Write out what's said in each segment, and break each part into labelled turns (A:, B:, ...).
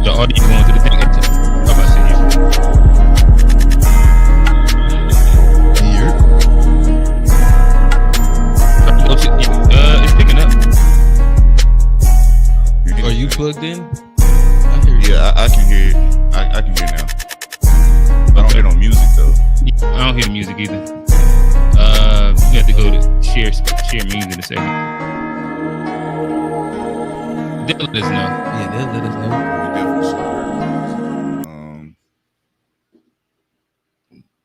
A: The audio going to the thing. How about it's picking up.
B: Are you plugged in? I hear you.
C: Yeah, I can hear it. I can hear it now. I don't hear no music though.
A: I don't hear the music either. We have to go to share memes in a second. They'll let us know.
B: Yeah, they'll let us know.
C: We definitely should.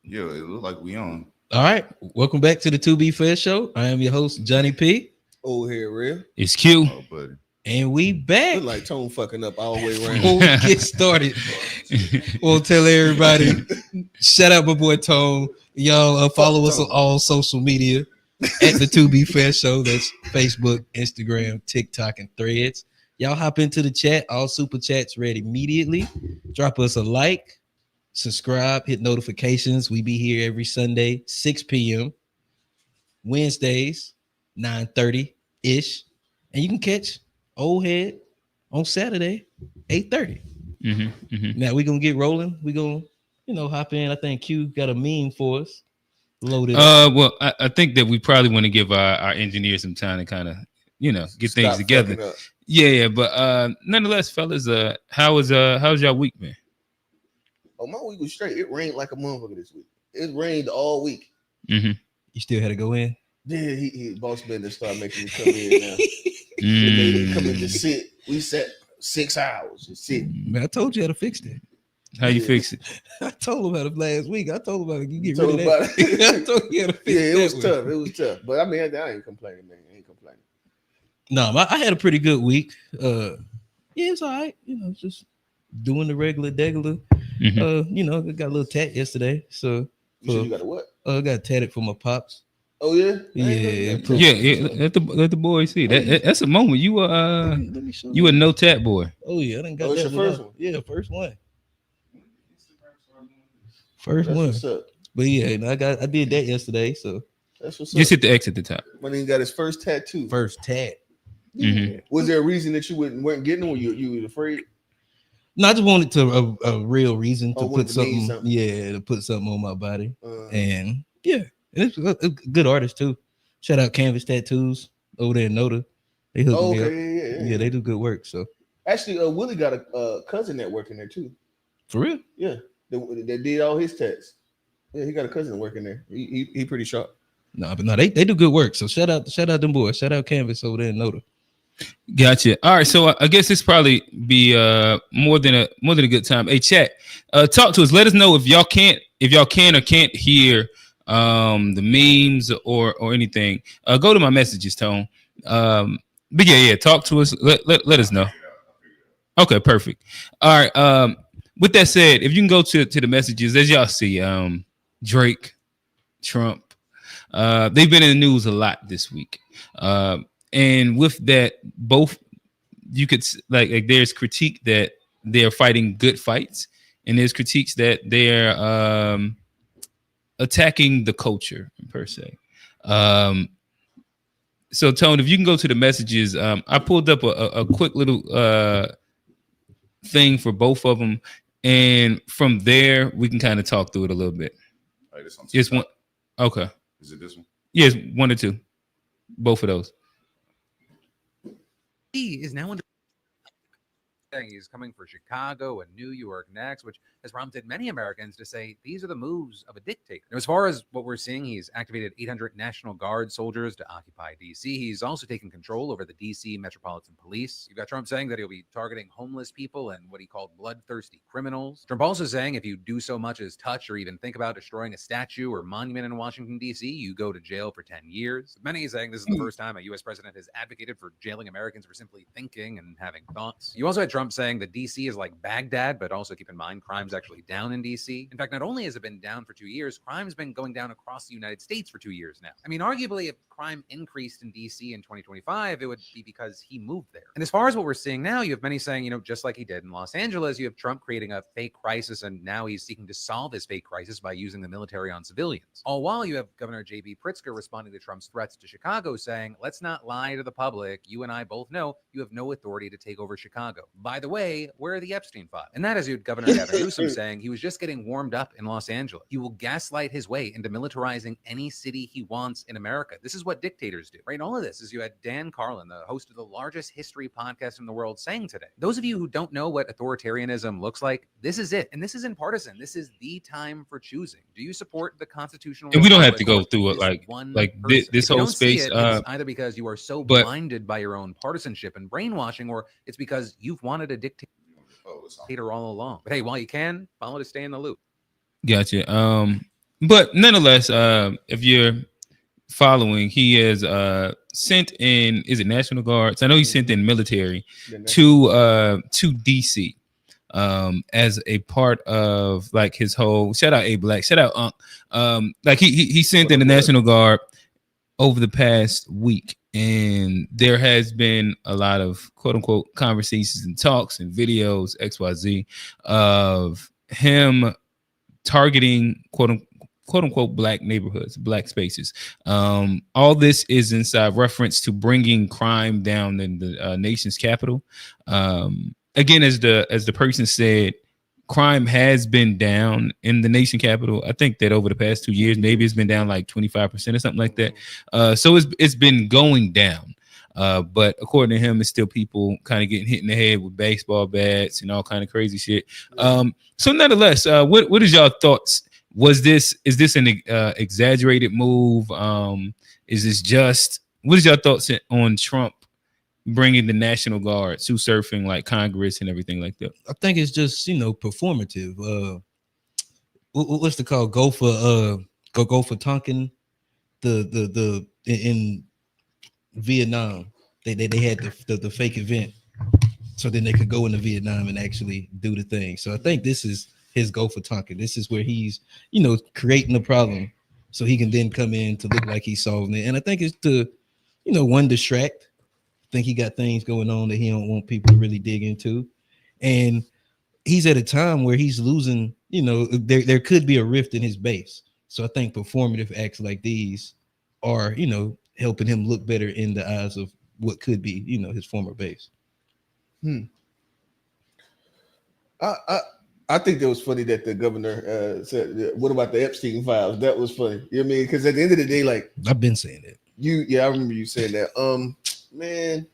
C: Yeah, it looks like we on.
B: All right, welcome back to the To Be Fair Show. I am your host, Johnny P.
D: Old head real.
A: It's Q.
C: Oh, buddy.
B: And we back.
D: Look like Tone fucking up all the way around.
B: Before we get started, we'll tell everybody, shout out my boy Tone. Y'all follow us on all social media at the To Be Fair Show. That's Facebook, Instagram, TikTok, and Threads. Y'all hop into the chat. All super chats read immediately. Drop us a like, subscribe, hit notifications. We be here every Sunday, 6 p.m. Wednesdays, 9:30-ish. And you can catch Old Head on Saturday, 8:30. Now we're gonna get rolling. We're gonna, hop in. I think Q got a meme for us. Loaded.
A: Well, I think that we probably want to give our engineers some time to kind of, get things together. Yeah, but nonetheless, fellas, how's y'all week, man?
D: Oh, my week was straight. It rained like a motherfucker this week. It rained all week.
B: You still had to go in?
D: Yeah, he boss man just started making me come in now. They come in to sit. We sat 6 hours and sit.
B: Man, I told you how to fix it.
A: How you fix it?
B: I told him how to last week. I told him how to get
D: Told
B: rid of that. I told you how to fix
D: it was
B: that
D: tough. It was tough. But I mean, I ain't complaining, man. I ain't complaining.
B: No, I had a pretty good week. Yeah, it's all right. Just doing the regular degular. I got a little tat yesterday. So
D: You got a what?
B: I got tatted for my pops.
D: Oh yeah?
B: Yeah.
A: Let the boys see. That's a moment. You a no tat boy.
B: Oh yeah, I done got
D: it's
B: that
D: your first one.
B: Yeah, first one. First
D: That's
B: one.
D: what's up.
B: But yeah, I did that yesterday. So
D: That's what's
A: Just
D: up.
A: hit the X at the top.
D: When he got his first tattoo.
B: first tat.
D: Was there a reason that you weren't getting it? Or you was afraid?
B: No, I just wanted to a real reason to
D: Oh,
B: put
D: wanted to mean
B: something.
D: something.
B: Yeah, to put something on my body.
D: Uh,
B: And yeah, it's a good artist too. Shout out Canvas Tattoos over there in Noda. They hooked me up.
D: okay, yeah.
B: Yeah, they do good work. So
D: Actually, Willie got a cousin that working there too.
B: for real,
D: Yeah, that did all his tats. Yeah, he got a cousin working there. He pretty sharp.
B: no, they do good work. So shout out them boys. Shout out Canvas over there in Noda.
A: Gotcha. All right, so I guess this probably be more than a good time. Hey, chat, talk to us. Let us know if y'all can or can't hear the memes or anything. Go to my messages, Tone. But yeah, talk to us. Let us know. Okay, perfect. All right. With that said, if you can go to the messages, as y'all see, Drake, Trump, they've been in the news a lot this week. And with that, both you could like there's critique that they're fighting good fights, and there's critiques that they're attacking the culture per se. So Tone, if you can go to the messages, I pulled up a quick little thing for both of them, and from there we can kind of talk through it a little bit.
C: All right, this one's
A: It's one. Okay.
C: Is it this one?
A: Yes, one or two. Both of those.
E: He is now under. He's coming for Chicago and New York next, which has prompted many Americans to say these are the moves of a dictator. Now, as far as what we're seeing, he's activated 800 National Guard soldiers to occupy D.C. He's also taken control over the D.C. Metropolitan Police. You've got Trump saying that he'll be targeting homeless people and what he called bloodthirsty criminals. Trump also saying if you do so much as touch or even think about destroying a statue or monument in Washington, D.C., you go to jail for 10 years. Many saying this is the first time a U.S. president has advocated for jailing Americans for simply thinking and having thoughts. You also had Trump saying that DC is like Baghdad, but also keep in mind crime's actually down in DC. In fact, not only has it been down for 2 years, crime's been going down across the United States for 2 years now. I mean, arguably, if crime increased in DC in 2025, it would be because he moved there. And as far as what we're seeing now, you have many saying, just like he did in Los Angeles, you have Trump creating a fake crisis, and now he's seeking to solve this fake crisis by using the military on civilians. All while you have Governor J.B. Pritzker responding to Trump's threats to Chicago, saying, let's not lie to the public. You and I both know you have no authority to take over Chicago. By the way, where are the Epstein files? And that is you had Governor Gavin Newsom saying he was just getting warmed up in Los Angeles. He will gaslight his way into militarizing any city he wants in America. This is what dictators do, right? And all of this is you had Dan Carlin, the host of the largest history podcast in the world, saying today, those of you who don't know what authoritarianism looks like, this is it. And this isn't partisan. This is the time for choosing. Do you support the constitutional?
A: And we don't have to go through it like this whole space.
E: It's either because you are so blinded by your own partisanship and brainwashing, or it's because you've wanted a dictator all along. But hey, while you can, follow to stay in the loop.
A: Gotcha. But nonetheless, if you're following, he has sent in, is it National Guards? I know he sent in military to DC as a part of like his whole, shout out A Black, shout out like he sent in the National Guard over the past week, and there has been a lot of quote unquote conversations and talks and videos XYZ of him targeting quote unquote black neighborhoods, black spaces. All this is inside reference to bringing crime down in the nation's capital. Again, as the person said, crime has been down in the nation capital. I think that over the past 2 years, maybe it's been down like 25% or something like that. So it's been going down. But according to him, it's still people kind of getting hit in the head with baseball bats and all kind of crazy shit. So nonetheless, what is y'all thoughts? Is this an exaggerated move? Is this just, what is your thoughts on Trump bringing the National Guard to surfing like Congress and everything like that?
B: I think it's just, performative. What's the call? Go for Tonkin. The in Vietnam, they had the fake event, so then they could go into Vietnam and actually do the thing. So I think this is his go for Tonkin. This is where he's, creating a problem so he can then come in to look like he's solving it. And I think it's to, one, distract. I think he got things going on that he don't want people to really dig into. And he's at a time where he's losing, there could be a rift in his base. So I think performative acts like these are, helping him look better in the eyes of what could be, his former base.
D: I think that was funny that the governor said, "What about the Epstein files?" That was funny. You know what I mean? Because at the end of the day, like
B: I've been saying that.
D: I remember you saying that. Man.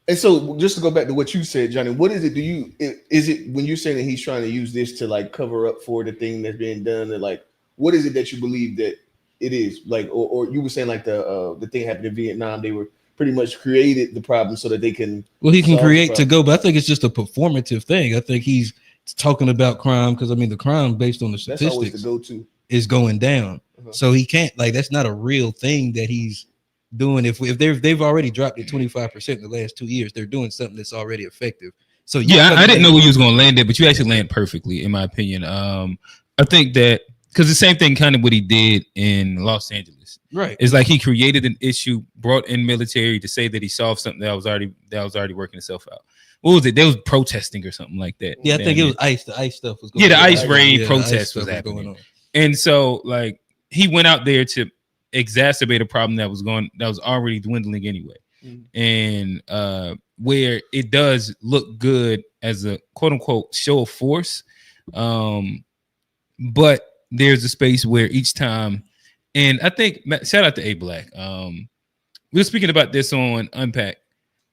D: And so, just to go back to what you said, Johnny, what is it? Is it when you're saying that he's trying to use this to like cover up for the thing that's being done, and like, what is it that you believe that it is? Like, or you were saying like the thing happened in Vietnam, they were pretty much created the problem so that they can.
B: Well, he can create to go, but I think it's just a performative thing. I think he's talking about crime because the crime based on the statistics,
D: that's always the go-to,
B: is going down. So he can't, that's not a real thing that he's doing. If they've already dropped it 25% in the last 2 years, they're doing something that's already effective. So
A: yeah, I didn't know where you was going to land there, but you actually landed perfectly, in my opinion. I think that because the same thing kind of what he did in Los Angeles,
B: right?
A: It's like he created an issue, brought in military to say that he solved something that was already working itself out. What was it? They was protesting or something like that.
B: Yeah, I think it was ICE. The ICE stuff was going on.
A: Yeah, the ICE raid protest was happening. And so like he went out there to exacerbate a problem that was already dwindling anyway. And where it does look good as a quote unquote show of force, but there's a space where each time, and I think shout out to A Black. We were speaking about this on Unpack,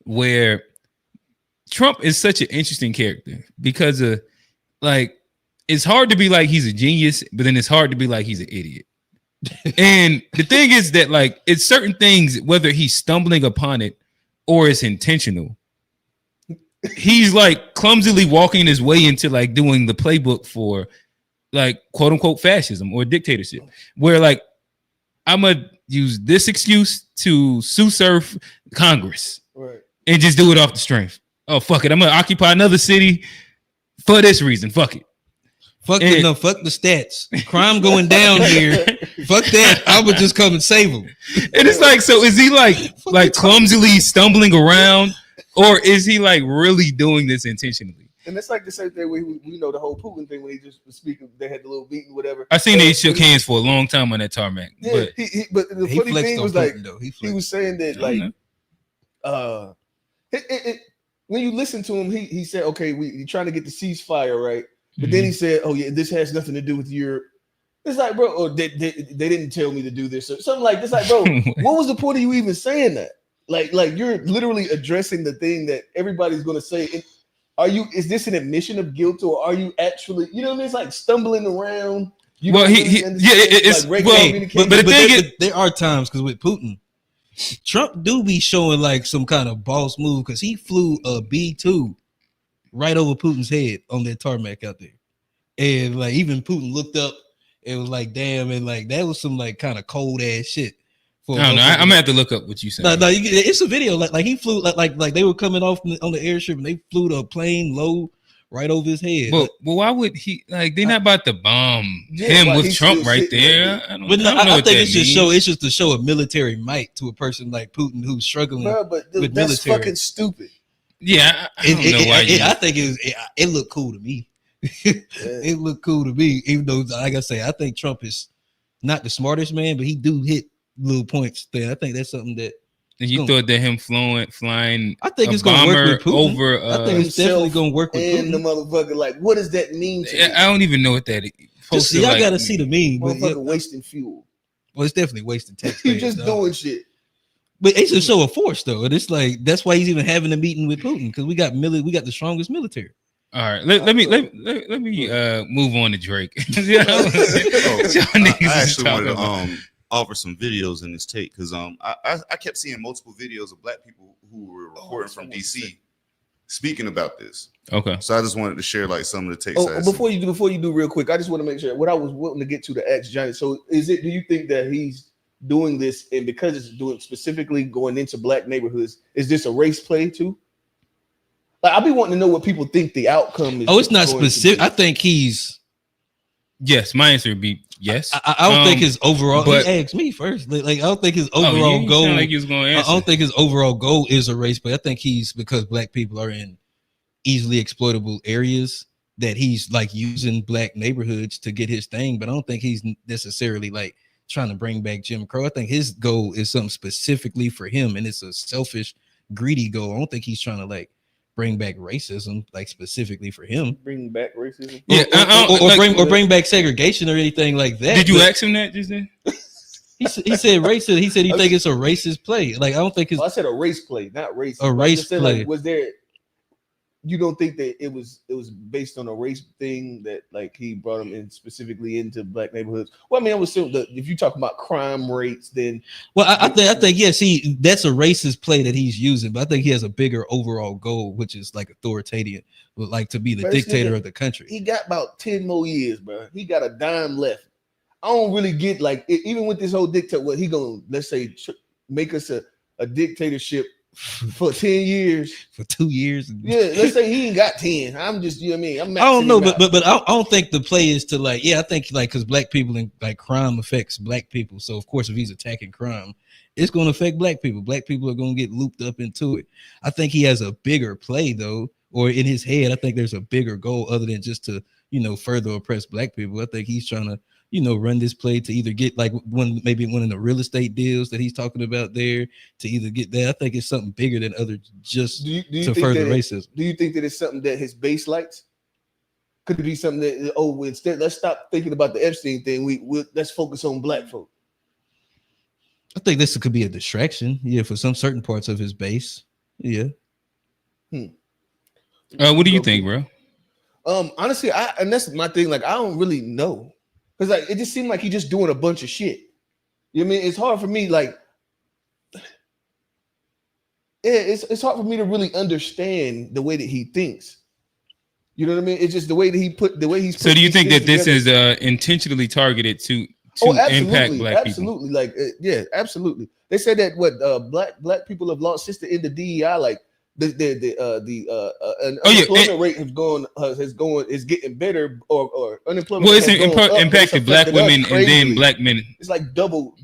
A: where Trump is such an interesting character because of like it's hard to be like he's a genius, but then it's hard to be like he's an idiot. And the thing is that like it's certain things, whether he's stumbling upon it or it's intentional, he's like clumsily walking his way into like doing the playbook for like quote unquote fascism or dictatorship, where like I'm gonna use this excuse to sue surf Congress,
D: right,
A: and just do it off the strength. Oh fuck it, I'm gonna occupy another city for this reason. Fuck it.
B: Fuck the stats. Crime going down here. Fuck that. I would just come and save him.
A: And it's like, so is he like clumsily stumbling around, or is he like really doing this intentionally?
D: And it's like the same thing we know the whole Putin thing when he just was speaking. They had the little meeting, whatever.
A: I seen they shook hands for a long time on that tarmac.
D: Yeah,
A: but,
D: but the funny thing was like
B: though.
D: he was saying that like when you listen to him, he said, okay, you're trying to get the ceasefire right, but then he said, oh yeah, this has nothing to do with Europe. It's like, bro, or they didn't tell me to do this or something like this. Like, bro, what was the point of you even saying that? Like you're literally addressing the thing that everybody's gonna say. Is this an admission of guilt, or are you actually, you know what I mean? It's like stumbling around.
A: Well, it's
D: like
A: well, but the thing is,
B: there are times because with Putin, Trump do be showing like some kind of boss move because he flew a B-2 right over Putin's head on that tarmac out there, and like even Putin looked up. It was like, damn, and like that was some like kind of cold ass shit.
A: I don't know. I'm gonna have to look up what you said.
B: No, it's a video. Like he flew like they were coming off on the airship and they flew the plane low right over his head.
A: Well, why would he like? They're not about to bomb him with Trump right there. I don't know.
B: I think it's just show. It's just to show a military might to a person like Putin who's struggling.
D: But
B: with
D: that's
B: military.
D: fucking stupid.
A: Yeah, I don't know why.
B: I think it looked cool to me. It looked cool to me, even though, like I say, I think Trump is not the smartest man, but he do hit little points there. I think that's something that.
A: And you thought that him flying?
B: I think it's going to work with Putin.
A: Over.
B: I think it's definitely going to work with
D: and
B: Putin.
D: the motherfucker. Like, what does that mean to you?
A: I don't even know what that is.
B: Y'all got to see the meme.
D: Motherfucker wasting fuel.
B: Well, it's definitely wasting taxpayers.
D: You're just doing shit.
B: But it's a show of force, though. And it's like that's why he's even having a meeting with Putin because we got the strongest military.
A: All right, let me move on to Drake. I
C: actually wanted to offer some videos in this take because I kept seeing multiple videos of black people who were reporting from DC speaking about this.
A: Okay,
C: so I just wanted to share like some of the takes.
D: Before you do real quick, I just want to make sure what I was wanting to get to ask Johnny. So do you think that he's doing this and because it's doing specifically going into black neighborhoods, is this a race play too? Like, I'll be wanting to know what people think the outcome is.
B: Oh, it's not specific. I think he's.
A: Yes, my answer would be yes.
B: I don't think his overall. But, he asked me first. Like I don't think his overall goal.
A: Like he was going to answer.
B: I don't think his overall goal is a race, but I think he's because black people are in easily exploitable areas that he's like using black neighborhoods to get his thing. But I don't think he's necessarily like trying to bring back Jim Crow. I think his goal is something specifically for him, and it's a selfish, greedy goal. I don't think he's trying to like bring back racism, like specifically for him.
D: Bring back racism,
B: or bring back segregation or anything like that.
A: Did you ask him that just then?
B: He said racist. He said he think it's a racist play. Like I don't think it's.
D: I said a race play, not racist.
B: A race play.
D: Like, was there? You don't think that it was based on a race thing that like he brought him in specifically into black neighborhoods? Well, I mean, I would assume that if you talk about crime rates, then
B: I think yeah. See, that's a racist play that he's using, but I think he has a bigger overall goal, which is like authoritarian, like to be the dictator of the country.
D: He got about 10 more years, bro. He got a dime left. I don't really get like even with this whole dictator. What he gonna let's say make us a dictatorship for 10 years,
B: for 2 years.
D: Yeah, let's say he ain't got 10. I'm just, you know what I mean?
B: I don't know, but I don't think the play is to like, I think like because black people and like crime affects black people. So of course, if he's attacking crime, it's going to affect black people. Black people are going to get looped up into it. I think he has a bigger play though, or in his head, I think there's a bigger goal other than just to, further oppress black people. I think he's trying to, run this play to either get like maybe one of the real estate deals that he's talking about there to either get that. I think it's something bigger than other just do you to further racism.
D: Do you think that it's something that his base likes? Could it be something that instead let's stop thinking about the Epstein thing. Let's focus on black folk.
B: I think this could be a distraction, for some certain parts of his base. Yeah.
A: What do you think, bro?
D: Honestly, and that's my thing. Like, I don't really know. Because like it just seemed like he's just doing a bunch of shit. You know what I mean? It's hard for me, like, it's hard for me to really understand the way that he thinks. You know what I mean? It's just the way that he's.
A: So do you think that this is intentionally targeted to impact black people?
D: Absolutely, like yeah, absolutely. They said that black people have lost since the end of DEI, like unemployment rate is getting better, or unemployment
A: Well, it's
D: has gone up, but
A: impacted black
D: affected us
A: women and then
D: crazily.
A: black men.
D: It's like double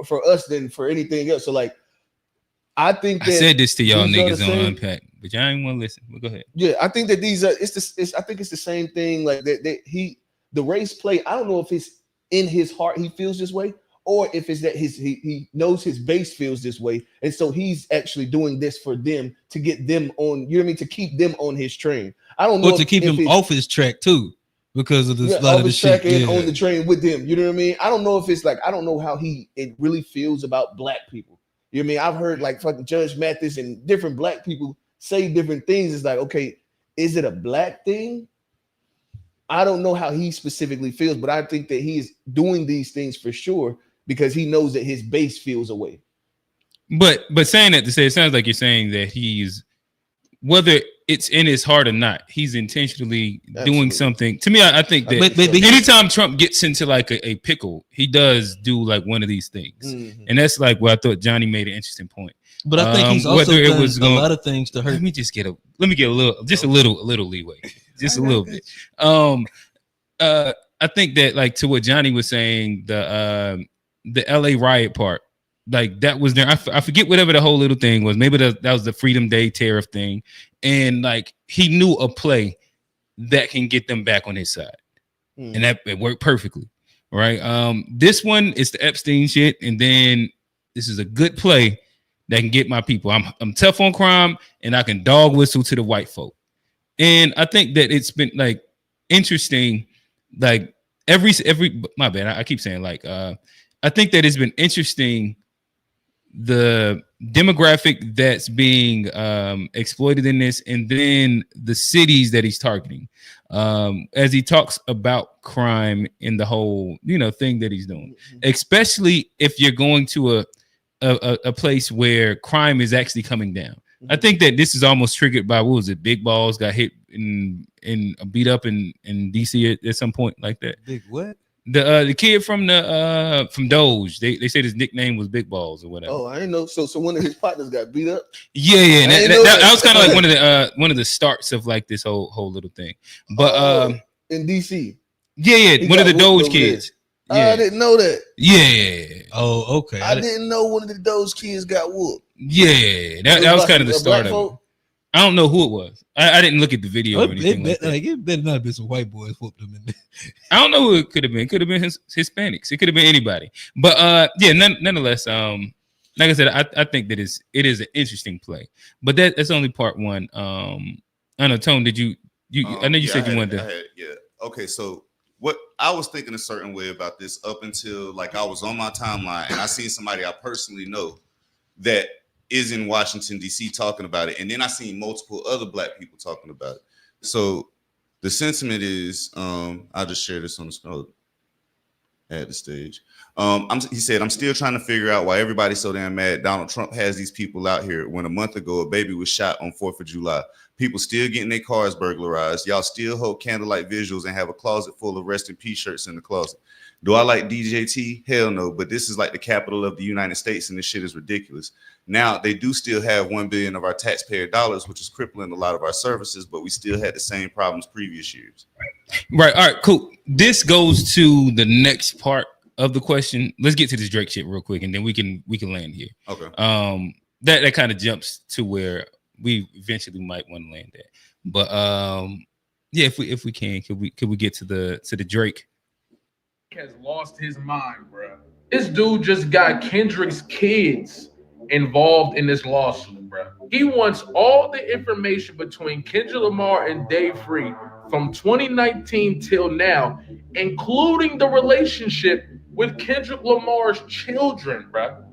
D: for us than for anything else. So like, I think that
A: I said this to y'all
D: these are
A: niggas
D: the
A: on
D: same-
A: Unpack, but y'all ain't want to listen. But go ahead.
D: Yeah, I think that these are. I think it's the same thing. Like the race play. I don't know if it's in his heart he feels this way, or if it's that he knows his base feels this way, and so he's actually doing this for them to get them on. You know what I mean? To keep them on his train. I don't know
B: Or to keep
D: if
B: him
D: it's-
B: off his track too, because of this
D: yeah,
B: lot
D: off
B: of the
D: his track
B: shit.
D: and
B: Yeah.
D: on the train with them. You know what I mean? I don't know if it's like, I don't know how it really feels about black people. You know what I mean? I've heard like fucking Judge Mathis and different black people say different things. It's like, okay, is it a black thing? I don't know how he specifically feels, but I think that he is doing these things for sure because he knows that his base feels away.
A: But saying that to say, it sounds like you're saying that he's, whether it's in his heart or not, he's intentionally doing something. To me, I think that
B: But
A: anytime Trump gets into like a pickle, he does do like one of these things, and that's like where I thought Johnny made an interesting point.
B: But I think he's also
A: whether
B: done
A: it was
B: a lot of things to hurt.
A: Let me get a little leeway, just a little bit. I think that, like, to what Johnny was saying, the LA riot part, like that was there. I forget whatever the whole little thing was. Maybe that was the Freedom Day tariff thing, and like he knew a play that can get them back on his side, and that it worked perfectly, right? This one is the Epstein shit, and then this is a good play that can get my people. I'm tough on crime, and I can dog whistle to the white folk, and I think that it's been like interesting, like every my bad. I keep saying like I think that it's been interesting, the demographic that's being exploited in this, and then the cities that he's targeting, as he talks about crime in the whole thing that he's doing, especially if you're going to a place where crime is actually coming down. I think that this is almost triggered by, what was it, Big Balls got hit in beat up in DC at some point like that.
B: Big what?
A: The kid from Doge, they said his nickname was Big Balls or whatever.
D: Oh, I didn't know. So one of his partners got beat up.
A: Yeah. That was kind of like one of the starts of like this whole little thing. But
D: in DC.
A: Yeah, one of the Doge kids.
D: Yeah. I didn't know that.
A: Yeah.
B: Oh, okay.
D: I didn't know one of the Doge kids got whooped.
A: Yeah, that was kind of the start of it. I don't know who it was. I didn't look at the video or anything like that.
B: It better not have been some white boys whooped them in there.
A: I don't know who it could have been. It could have been Hispanics. It could have been anybody. But yeah, nonetheless, like I said, I think that it is an interesting play. But that's only part one. I don't know, Tone, did you I know you said you wanted to.
C: Yeah. Okay, so what I was thinking a certain way about this up until like I was on my timeline and I seen somebody I personally know that is in Washington, D.C. talking about it. And then I seen multiple other black people talking about it. So the sentiment is, I'll just share this on the screen at the stage. He said, I'm still trying to figure out why everybody's so damn mad Donald Trump has these people out here when a month ago a baby was shot on 4th of July. People still getting their cars burglarized. Y'all still hold candlelight visuals and have a closet full of rest in peace shirts in the closet. Do I like DJT? Hell no, but this is like the capital of the United States and this shit is ridiculous. Now, they do still have $1 billion of our taxpayer dollars, which is crippling a lot of our services, but we still had the same problems previous years.
A: Right. All right, cool. This goes to the next part of the question. Let's get to this Drake shit real quick, and then we can land here.
C: Okay.
A: That kind of jumps to where we eventually might want to land at. But yeah, if we can, could we get to the Drake?
F: Has lost his mind, bro. This dude just got Kendrick's kids involved in this lawsuit, bro. He wants all the information between Kendrick Lamar and Dave Free from 2019 till now, including the relationship with Kendrick Lamar's children, bro.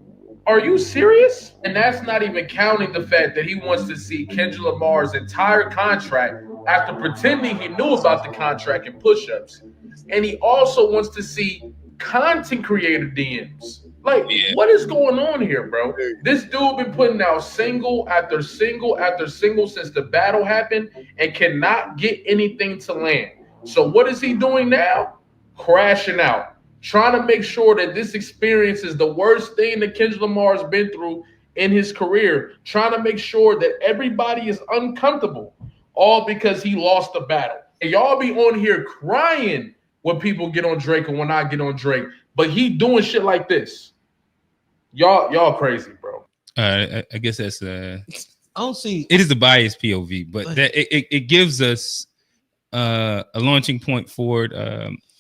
F: Are you serious? And that's not even counting the fact that he wants to see Kendrick Lamar's entire contract after pretending he knew about the contract and push-ups. And he also wants to see content creator DMs. Like, What is going on here, bro? This dude been putting out single after single after single since the battle happened and cannot get anything to land. So what is he doing now? Crashing out. Trying to make sure that this experience is the worst thing that Kendrick Lamar has been through in his career, trying to make sure that everybody is uncomfortable, all because he lost the battle. And y'all be on here crying when people get on Drake and when I get on Drake, but he doing shit like this. Y'all crazy, bro.
A: I guess that's
B: I don't see.
A: it is a biased POV, but that it gives us a launching point forward.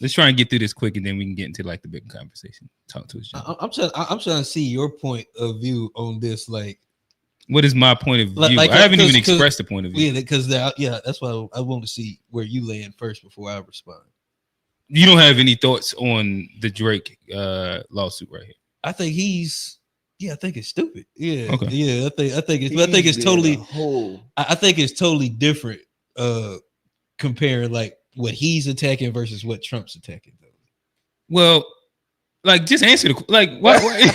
A: Let's try and get through this quick, and then we can get into like the big conversation. Talk to us.
B: I'm trying to see your point of view on this. Like,
A: what is my point of view?
B: Like,
A: I haven't even expressed the point of view.
B: Yeah, because that's why I want to see where you land first before I respond.
A: You don't have any thoughts on the Drake lawsuit right here?
B: I think I think it's stupid. Yeah,
A: Okay.
B: Yeah, I think it's totally. I think it's totally different. Comparing like what he's attacking versus what Trump's attacking. Though.
A: Well, like just answer the like. Why like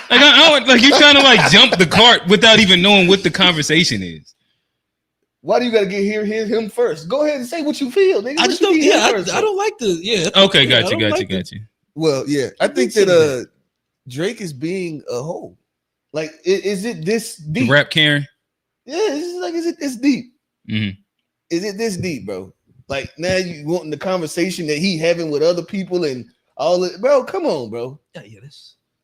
A: I don't like you trying to like jump the cart without even knowing what the conversation is.
D: Why do you got to get him first? Go ahead and say what you feel. Nigga.
B: I just don't. Yeah, I don't like the. Yeah.
A: Okay, got you.
D: Well, yeah, I think that Drake is being a hoe. Like, is it this deep?
A: The rap Karen.
D: Yeah, is it this deep?
A: Mm-hmm.
D: Is it this deep, bro? Like now you wanting the conversation that he having with other people and all that, bro. Come on, bro.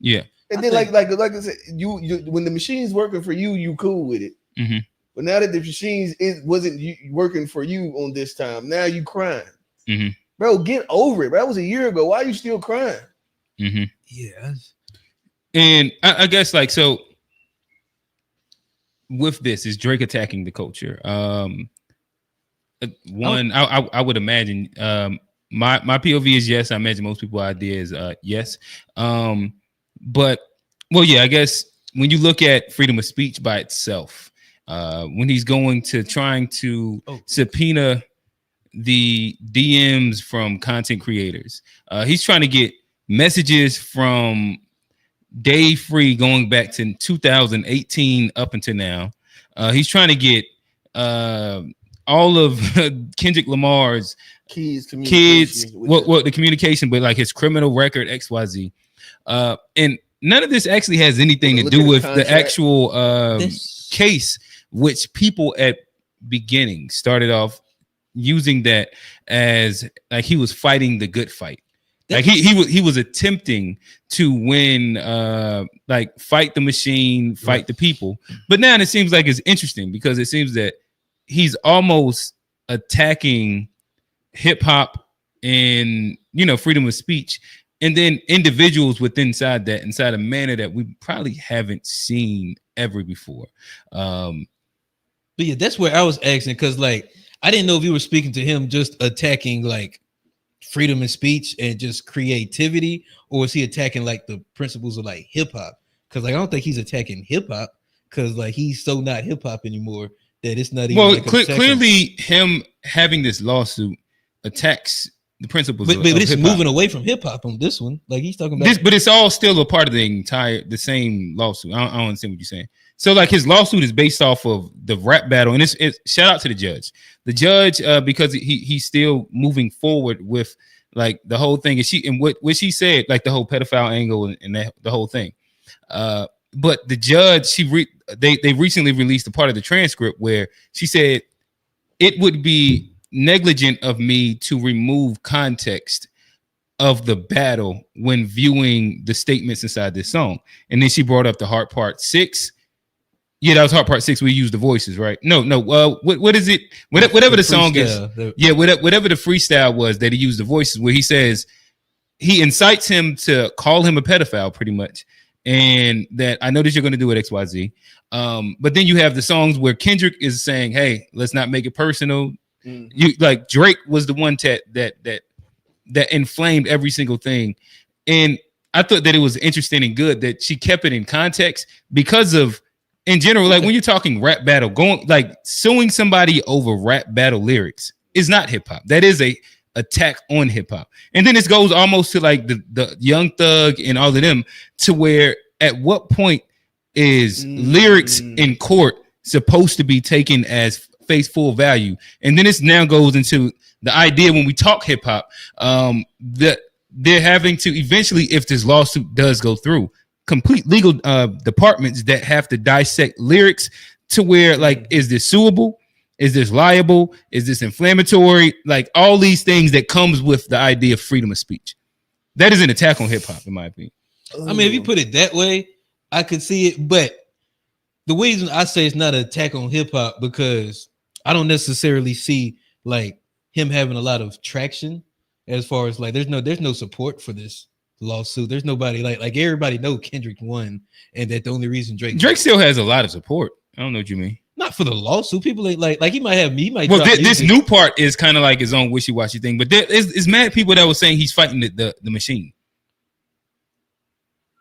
A: Yeah.
D: And then like I said, you when the machine's working for you, you cool with it.
A: Mm-hmm.
D: But now that the machines wasn't working for you on this time, now you crying.
A: Mm-hmm.
D: Bro, get over it. Bro. That was a year ago. Why are you still crying?
A: Mm-hmm.
B: Yeah.
A: And I guess like so with this is Drake attacking the culture. One, I would imagine my POV is yes. I imagine most people's idea is yes. But well, yeah, I guess when you look at freedom of speech by itself, when he's going to trying to subpoena the DMs from content creators, he's trying to get messages from Day Free going back to 2018 up until now. He's trying to get all of Kendrick Lamar's kids, the communication, but like his criminal record, XYZ. And none of this actually has anything to do with the actual case, which people at beginning started off using that as like he was fighting the good fight. Like he was attempting to win, like fight the machine, fight the people. But now it seems like it's interesting because it seems that he's almost attacking hip hop and freedom of speech, and then individuals inside a manner that we probably haven't seen ever before.
B: But yeah, that's where I was asking because like I didn't know if you were speaking to him just attacking like freedom of speech and just creativity, or was he attacking like the principles of like hip hop? Because like I don't think he's attacking hip hop because like he's so not hip hop anymore that it's not even.
A: Well,
B: like
A: clearly him having this lawsuit attacks the principles.
B: But it's hip-hop. Moving away from hip hop on this one. Like he's talking about
A: this, but it's all still a part of the same lawsuit. I don't understand what you're saying. So like his lawsuit is based off of the rap battle, and it's shout out to the judge. The judge, because he's still moving forward with like the whole thing, and what she said, like the whole pedophile angle and the whole thing. But the judge, they recently released a part of the transcript where she said it would be negligent of me to remove context of the battle when viewing the statements inside this song. And then she brought up the Heart Part 6. Yeah, that was Heart Part 6. We used the voices, right? No. What is it? Whatever the song is. Whatever the freestyle was that he used the voices, where he says he incites him to call him a pedophile, pretty much, and that I know that you're going to do it XYZ. But then you have the songs where Kendrick is saying, "Hey, let's not make it personal." Mm-hmm. You like Drake was the one that inflamed every single thing, and I thought that it was interesting and good that she kept it in context because of. In general, like when you're talking rap battle, going like suing somebody over rap battle lyrics is not hip hop. That is a attack on hip hop. And then it goes almost to like the Young Thug and all of them, to where at what point is lyrics in court supposed to be taken as face full value? And then it now goes into the idea when we talk hip hop, that they're having to eventually, if this lawsuit does go through, complete legal departments that have to dissect lyrics to where like, is this suable? Is this liable? Is this inflammatory? Like all these things that comes with the idea of freedom of speech. That is an attack on hip hop, in my opinion.
B: I mean, if you put it that way, I could see it. But the reason I say it's not an attack on hip hop because I don't necessarily see like him having a lot of traction as far as like there's no support for this lawsuit. There's nobody like everybody know Kendrick won, and that the only reason Drake
A: still has a lot of support. I don't know what you mean.
B: Not for the lawsuit. People ain't like he might have me.
A: Well, this new part is kind of like his own wishy-washy thing, but there is mad people that were saying he's fighting the machine.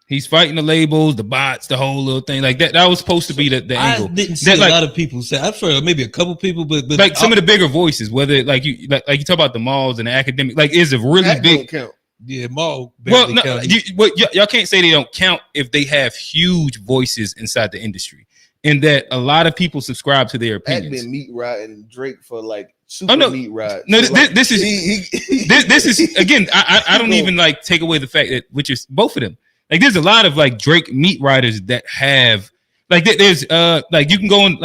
A: He's fighting the labels, the bots, the whole little thing like that. That was supposed to be the angle.
B: I didn't see a lot of people say. I've heard maybe a couple people, but
A: like some of the bigger voices, whether like you talk about the malls and the academic, like is a really
D: That
A: big
D: don't count.
B: yeah, mall.
A: Well, no, y'all can't say they don't count if they have huge voices inside the industry, and that a lot of people subscribe to their
D: That
A: opinions.
D: been meat riding Drake for like super meat ride.
A: No,
D: So, like,
A: this is again. I don't even like take away the fact that which is both of them. Like there's a lot of like Drake meat riders that have like there's like you can go on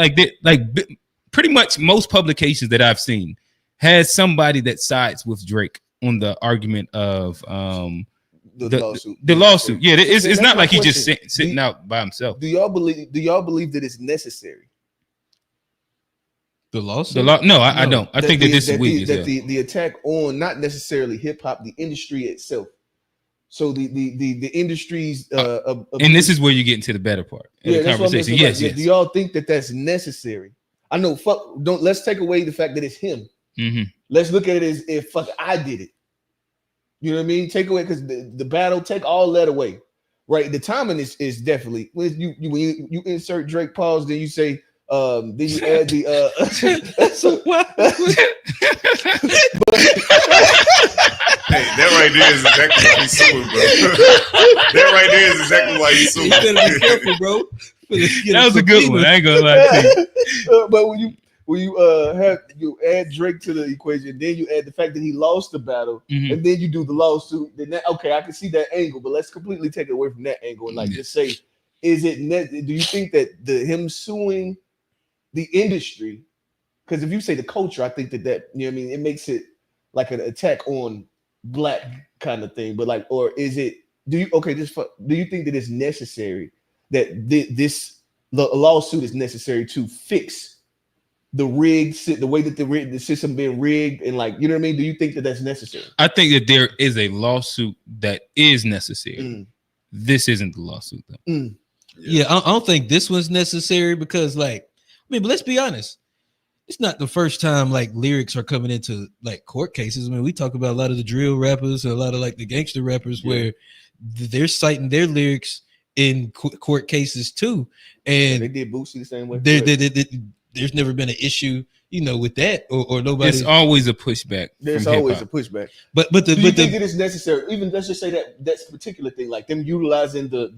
A: pretty much most publications that I've seen has somebody that sides with Drake on the argument of
D: the lawsuit.
A: The lawsuit. Yeah, it's
D: That's
A: not
D: my
A: like he's just
D: question.
A: sitting out by himself.
D: Do y'all believe that it's necessary?
B: the lawsuit.
A: No, I don't. I think that this is weak.
D: The attack on not necessarily hip hop, the industry itself. So the industry's
A: and this is where you get into the better part of the conversation. Yes.
D: Do y'all think that that's necessary? I know. Let's take away the fact that it's him.
A: Mm-hmm.
D: Let's look at it as if I did it. You know what I mean? Take away because the battle, take all that away. Right. The timing is definitely when you insert Drake pause, then you say then you add the
C: Hey, that right there is exactly why he's suing, bro. That right there is exactly why he's suing.
B: You better be careful, bro.
A: That was a good one. I ain't gonna lie to you.
D: But when you add Drake to the equation, then you add the fact that he lost the battle, and then you do the lawsuit. Then okay, I can see that angle, but let's completely take it away from that angle and like just say, is it? Do you think that him suing the industry? Because if you say the culture, I think that you know what I mean, it makes it like an attack on black kind of thing. But like, or is it? Do you think that it's necessary that the lawsuit is necessary to fix the way that the system being rigged and like, you know what I mean? Do you think that that's necessary?
A: I think that there is a lawsuit that is necessary. This isn't the lawsuit though.
B: Yeah, I don't think this one's necessary because like, I mean, but let's be honest. It's not the first time like lyrics are coming into like court cases. I mean, we talk about a lot of the drill rappers, or a lot of like the gangster rappers where they're citing their lyrics in court cases too. And
D: they did Boosie the same way.
B: There's never been an issue, you know, with that or nobody.
A: It's always a pushback.
D: There's always a pushback.
B: But
D: do you think it is necessary? Even let's just say that's a particular thing, like them utilizing the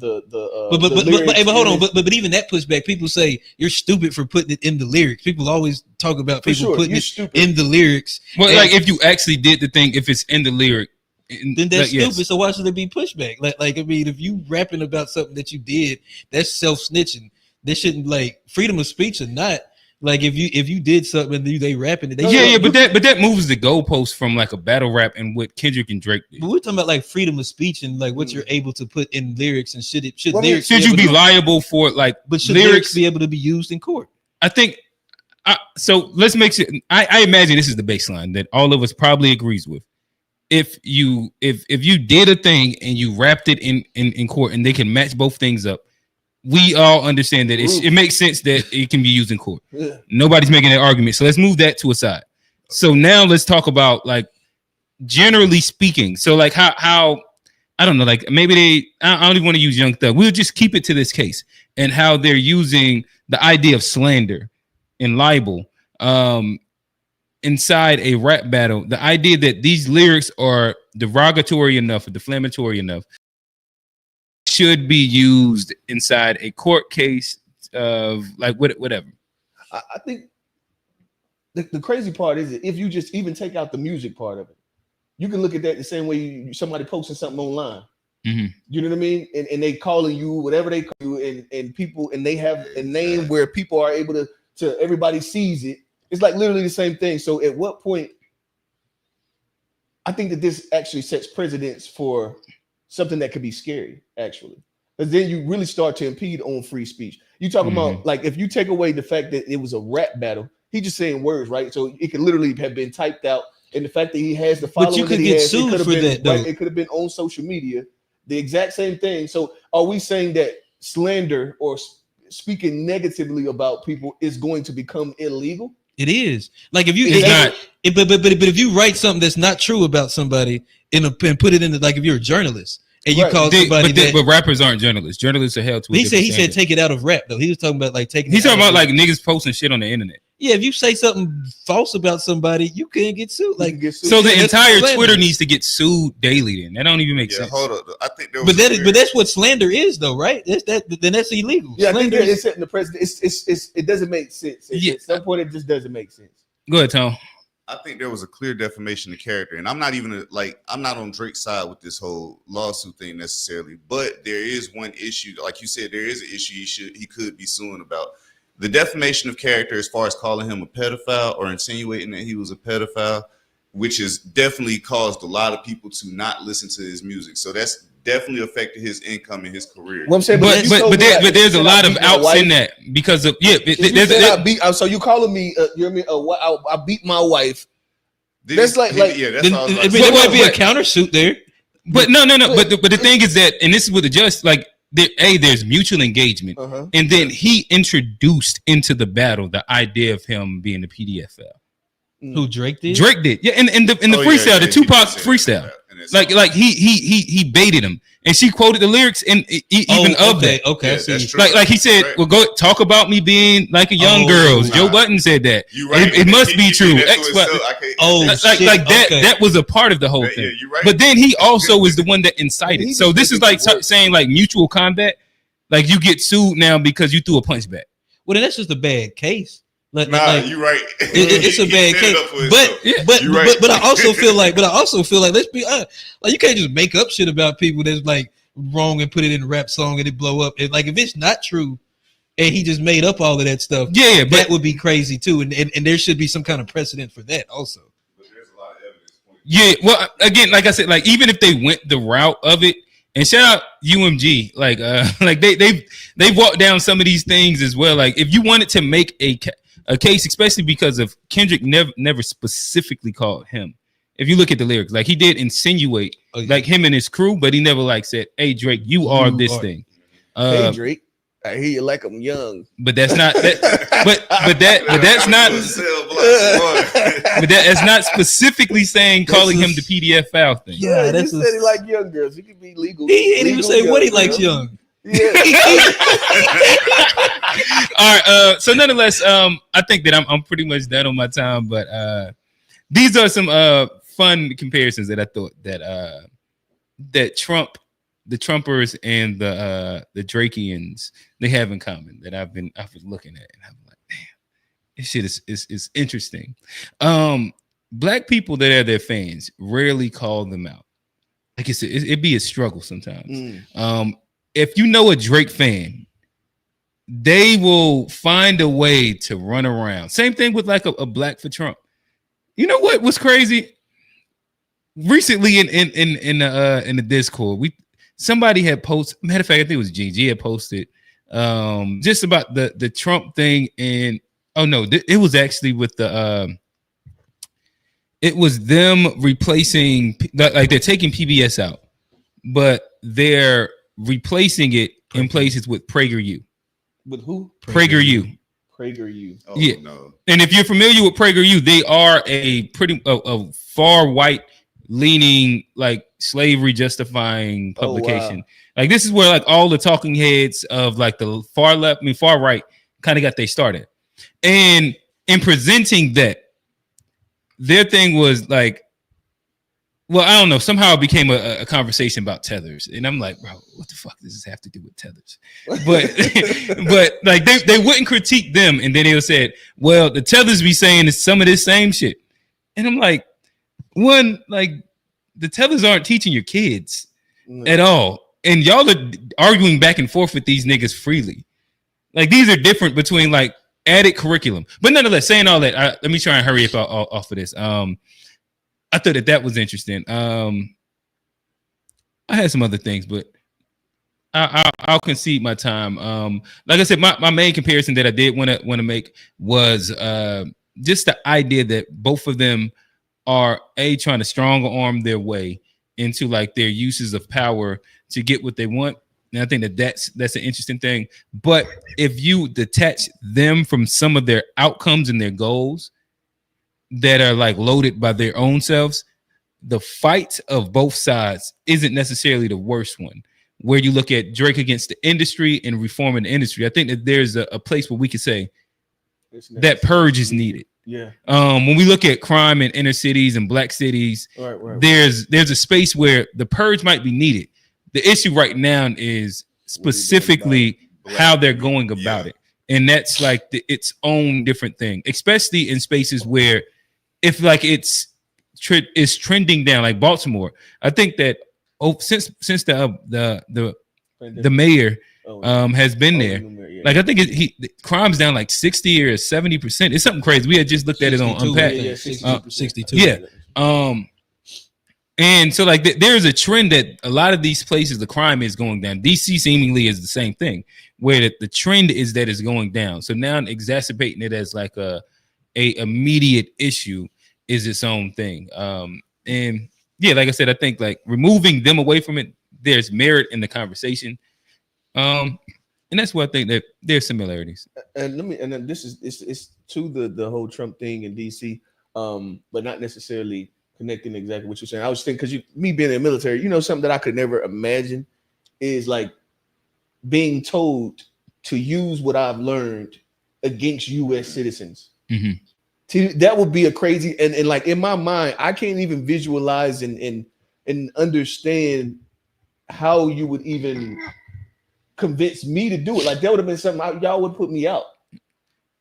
B: but hold on, but even that pushback, people say you're stupid for putting it in the lyrics. People always talk about people putting it in the lyrics.
A: Well, like if you actually did the thing, if it's in the lyric,
B: then that's stupid. Yes. So why should there be pushback? Like I mean, if you rapping about something that you did, that's self snitching. They shouldn't like freedom of speech or not. Like if you did something and they rapping it,
A: but that moves the goalpost from like a battle rap and what Kendrick and Drake did.
B: But we're talking about like freedom of speech and like what you're able to put in lyrics and should
A: lyrics you be liable for like?
B: But should lyrics be able to be used in court?
A: I think. So let's make sure. I imagine this is the baseline that all of us probably agrees with. If you did a thing and you rapped it in court and they can match both things up, we all understand that it makes sense that it can be used in court. Yeah. Nobody's making that argument. So let's move that to a side. So now let's talk about like generally speaking. So like how I don't know, like maybe I don't even want to use Young Thug. We'll just keep it to this case and how they're using the idea of slander and libel inside a rap battle. The idea that these lyrics are derogatory enough or defamatory enough should be used inside a court case of like whatever.
D: I think the crazy part is that if you just even take out the music part of it, you can look at that the same way somebody posting something online.
A: Mhm.
D: You know what I mean? And they calling you whatever they call you, and people, and they have a name where people are able to everybody sees it. It's like literally the same thing. So at what point? I think that this actually sets precedents for something that could be scary, actually. Because then you really start to impede on free speech. You talking about like if you take away the fact that it was a rap battle, he just saying words, right? So it could literally have been typed out, and the fact that he has the following,
B: But you could
D: that he
B: get
D: has,
B: sued for
D: been,
B: that, though.
D: right, it could have been on social media, the exact same thing. So are we saying that slander or speaking negatively about people is going to become illegal?
B: It is. Like if you,
A: It's not.
B: But if you write something that's not true about somebody and put it in the, like if you're a journalist and you call somebody
A: but rappers aren't journalists. Journalists are held to.
B: He said take it out of rap though. He was talking about like taking.
A: He's talking about like niggas posting shit on the internet.
B: Yeah, if you say something false about somebody, you can't get sued. Like
A: so, the entire
B: slander.
A: Twitter needs to get sued daily. Then that don't even make sense.
C: Hold up. I think there was
B: but that's what slander is, though, right? Then that's illegal.
D: Yeah,
B: slander
D: I think it's setting the precedent. It doesn't make sense.
A: Yeah.
D: At some point, it just doesn't make sense.
A: Go ahead, Tom.
C: I think there was a clear defamation of character, and I'm not even I'm not on Drake's side with this whole lawsuit thing necessarily, but there is one issue, like you said, there is an issue he could be suing about. The defamation of character, as far as calling him a pedophile or insinuating that he was a pedophile, which has definitely caused a lot of people to not listen to his music. So that's definitely affected his income and his career.
D: Well, I'm saying,
A: but there's a lot of outs in that because of
D: so you calling me? You know what I mean? I beat my wife. That's that's
B: there might be a countersuit there.
A: But no. But the thing is that, and this is what the judge like. There's mutual engagement, and then he introduced into the battle the idea of him being the PDFL.
B: Who Drake did?
A: Drake did, yeah. In the freestyle, the Tupac freestyle, like he baited him, and she quoted the lyrics and even of that.
B: Okay,
A: yeah, like he said, right. Well, go talk about me being like a young girl. Joe Budden said that.
C: Right.
A: It must be true. That was a part of the whole thing. Yeah, right. But then he also was the one that incited. So this is like saying like mutual combat. Like you get sued now because you threw a punch back.
B: Well, then that's just a bad case.
C: You're right.
B: It's a bad case, but I also feel like let's be honest, like you can't just make up shit about people that's like wrong and put it in a rap song and it blow up. And like if it's not true, and he just made up all of that stuff, but that would be crazy too. And there should be some kind of precedent for that also.
C: But there's a lot of evidence.
A: Yeah, well, again, like I said, like even if they went the route of it. And shout out UMG, like they've walked down some of these things as well. Like if you wanted to make a case, especially because of Kendrick never specifically called him. If you look at the lyrics, like he did insinuate like him and his crew, but he never like said, "Hey Drake, you are this thing."
D: Hey Drake, I hear you like I'm young,
A: but that's not that. That's not specifically saying calling him the PDF file thing.
D: Yeah, that's said he like young girls. He could be legal.
B: He ain't even say what he likes young.
D: Yeah.
A: All right. So nonetheless, I think that I'm pretty much done on my time. But these are some fun comparisons that I thought that Trump, the Trumpers, and the Drakeans they have in common that I've been looking at, and I'm like, damn, this shit is interesting. Black people that are their fans rarely call them out. Like it'd be a struggle sometimes. If you know a Drake fan, they will find a way to run around. Same thing with like a Black for Trump. You know what was crazy? Recently in the Discord, somebody had posted. Matter of fact, I think it was Gigi had posted just about the Trump thing, and it was actually with it was them replacing, like they're taking PBS out, but they're replacing it in places with PragerU.
D: With who?
A: PragerU.
D: PragerU.
C: Oh,
A: yeah.
C: No.
A: And if you're familiar with PragerU, they are a far white leaning, like slavery justifying publication.
D: Wow.
A: Like this is where like all the talking heads of like the far left, far right kind of got they started. And in presenting that, their thing was like, well, I don't know. Somehow it became a conversation about tethers, and I'm like, bro, what the fuck does this have to do with tethers? But like they wouldn't critique them, and then they would say, well, the tethers be saying is some of this same shit, and I'm like, one, like the tethers aren't teaching your kids. at all. And y'all are arguing back and forth with these niggas freely. Like these are different between like added curriculum. But nonetheless, saying all that, let me try and hurry up off of this. I thought that was interesting. I had some other things, but I'll concede my time. Like I said, my main comparison that I did want to make was just the idea that both of them are trying to strong arm their way into like their uses of power to get what they want. And I think that's an interesting thing. But if you detach them from some of their outcomes and their goals that are like loaded by their own selves, the fight of both sides isn't necessarily the worst one. Where you look at Drake against the industry and reforming the industry, I think that there's a place where we could say that purge is needed.
D: Yeah.
A: When we look at crime in inner cities and black cities,
D: right.
A: There's a space where the purge might be needed. The issue right now is specifically how they're going about it. And that's like its own different thing, especially in spaces where if like it's trending down, like Baltimore. I think that since the mayor has been there, like I think crime's down like 60 or 70%. It's something crazy. We had just looked at it on Unpack.
B: 62.
A: Yeah. And so like there's a trend that a lot of these places the crime is going down. DC seemingly is the same thing, where the trend is that it's going down. So now exacerbating it as like a immediate issue is its own thing. And yeah, like I said, I think like removing them away from it, there's merit in the conversation. And that's why I think that there's similarities.
D: And then this is it's to the whole Trump thing in DC, but not necessarily connecting exactly what you're saying. I was thinking because me being in the military, something that I could never imagine is like being told to use what I've learned against U.S. citizens. Mm-hmm. That would be a crazy and like in my mind, I can't even visualize and understand how you would even convince me to do it. Like that would have been something y'all would put me out.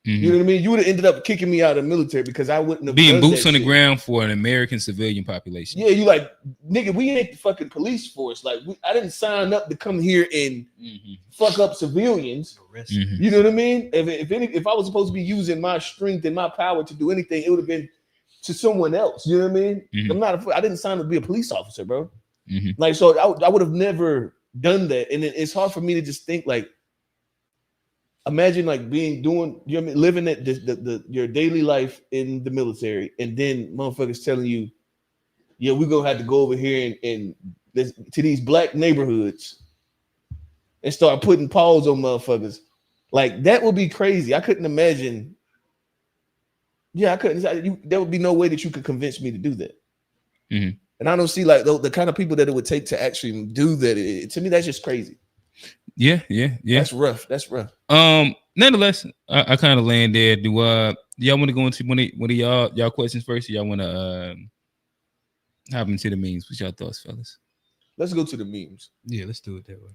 D: Mm-hmm. You know what I mean? You would have ended up kicking me out of the military because I wouldn't have
A: being boots on the ground for an American civilian population.
D: Yeah, you like, nigga, we ain't the fucking police force. Like, I didn't sign up to come here and fuck up civilians. Mm-hmm. You know what I mean? If I was supposed to be using my strength and my power to do anything, it would have been to someone else. You know what I mean? Mm-hmm. I didn't sign up to be a police officer, bro. Mm-hmm. Like, so I would have never done that. And it's hard for me to just think like, imagine like living at your daily life in the military, and then motherfuckers telling you, yeah, we're gonna have to go over here and to these black neighborhoods and start putting paws on motherfuckers. Like that would be crazy. I couldn't imagine. Yeah, I couldn't. There would be no way that you could convince me to do that. Mm-hmm. And I don't see like the kind of people that it would take to actually do that. To me, that's just crazy.
A: Yeah.
D: That's rough.
A: Nonetheless, I kind of land there. Do y'all want to go into one of y'all questions first? Or y'all want to hop into the memes? What's y'all thoughts, fellas?
D: Let's go to the memes.
B: Yeah, let's do it that way.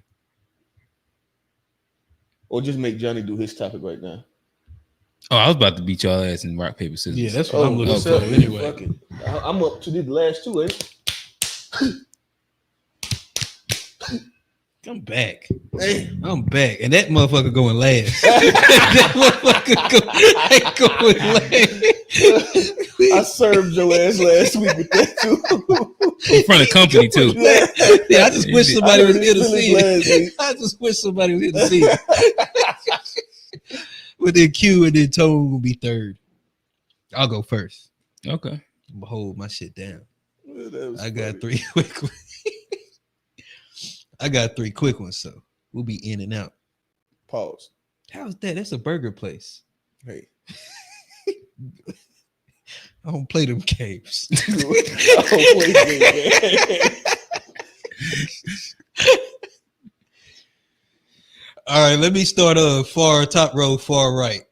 D: Or just make Johnny do his topic right now.
A: Oh, I was about to beat y'all ass in rock, paper, scissors.
B: Yeah, that's what I'm looking for anyway.
D: I'm up to the last two, ain't it?
B: I'm back. I'm back. And that motherfucker going last. That motherfucker going last.
D: I served your ass last week with that too.
A: In front of company too.
B: Yeah, I just wish somebody was here to see it. I just wish somebody was here to see it. But then Q and then Tone will be third. I'll go first.
A: Okay.
B: I'm gonna hold my shit down. I got
D: funny.
B: 3 quick ones. I got 3 quick ones, so we'll be in and out.
D: Pause.
B: How's that? That's a burger place.
D: Hey.
B: I don't play them games. All right, let me start top row, far right.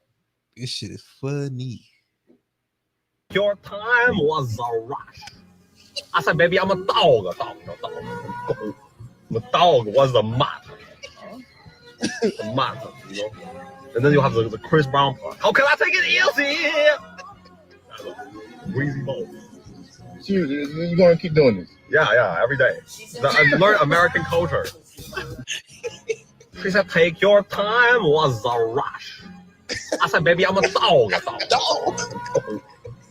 B: This shit is funny.
G: Your time was a rush. I said, baby, I'm a dog. The dog was the motto. The motto, And then you have the Chris Brown part. How can I take it easy? Breezy bowl. You're gonna keep doing this. Yeah, every day. Learn American culture. She said, "Take your time." Was a rush. I said, "Baby, I'm a dog.
D: Dog.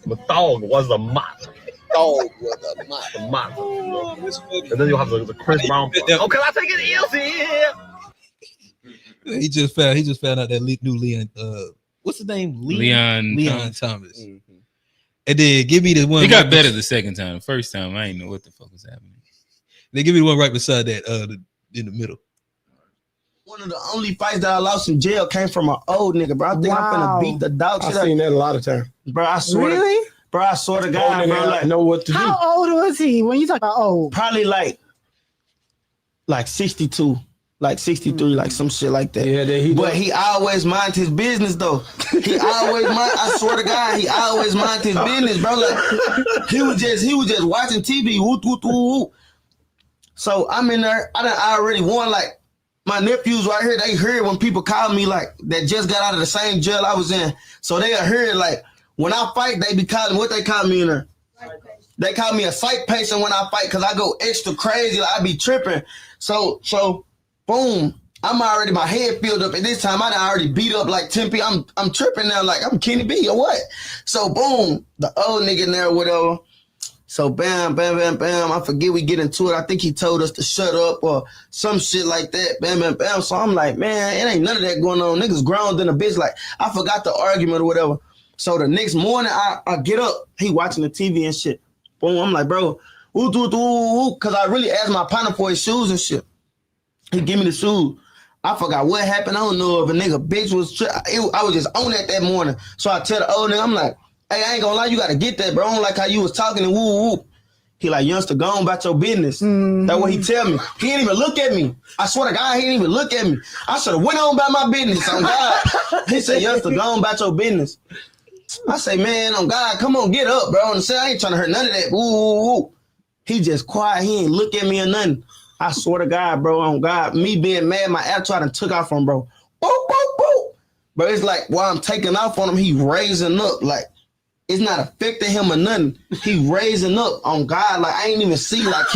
G: I'm a dog." Was a mutt.
D: Dog with a
G: Mutt. And then you have the Chris Brown part. Oh, can I take it easy?
B: He just found out that new Leon. What's his name?
A: Leon
B: Thomas. Mm-hmm. And then give me the one.
A: He got better the second time. The first time, I didn't know what the fuck was happening.
B: They give me the one right beside that, in the middle.
H: One of the only fights that I lost in jail came from an old nigga, bro. I think I'm finna beat the dog shit.
I: I've seen that a lot of times.
H: Bro, I swear.
I: Really?
H: Bro, I swear to God, bro. Like,
I: know what to do.
J: How old was he when you talk about old?
H: Probably like 62. Like 63, like some shit like that.
I: Yeah,
H: but he always mind his business though. He always mind. I swear to God, he always mind his business, bro. Like he was just watching TV. Whoop, whoop, whoop, whoop. So I'm in there. I already won. Like my nephews right here, they heard when people call me like that just got out of the same jail I was in. So they heard like when I fight, they be calling what they call me in there. They call me a psych patient when I fight because I go extra crazy. Like I be tripping. So. Boom! I'm already my head filled up. At this time, I done already beat up like 10 people. I'm tripping now, like I'm Kenny B or what? So boom, the old nigga in there, whatever. So bam, bam, bam, bam. I forget we get into it. I think he told us to shut up or some shit like that. Bam, bam, bam. So I'm like, man, it ain't none of that going on. Niggas grown than a bitch. Like I forgot the argument or whatever. So the next morning, I get up. He watching the TV and shit. Boom! I'm like, bro, because I really asked my partner for his shoes and shit. He give me the shoes. I forgot what happened. I don't know if a nigga bitch was. I was just on that morning. So I tell the old nigga, I'm like, hey, I ain't gonna lie, you gotta get that, bro. I don't like how you was talking and woo woo. He like, youngster, go on about your business. That's what he tell me. He didn't even look at me. I swear to God, he didn't even look at me. I should have went on about my business. On God, he said, youngster, go on about your business. I say, man, on God, come on, get up, bro. And say, I ain't trying to hurt none of that. Woo woo woo. He just quiet. He ain't look at me or nothing. I swear to God, bro, on God, me being mad, my attitude done took off on bro. Boop, boop, boop. But it's like while I'm taking off on him, he raising up. Like, it's not affecting him or nothing. He raising up on God. Like, I ain't even see like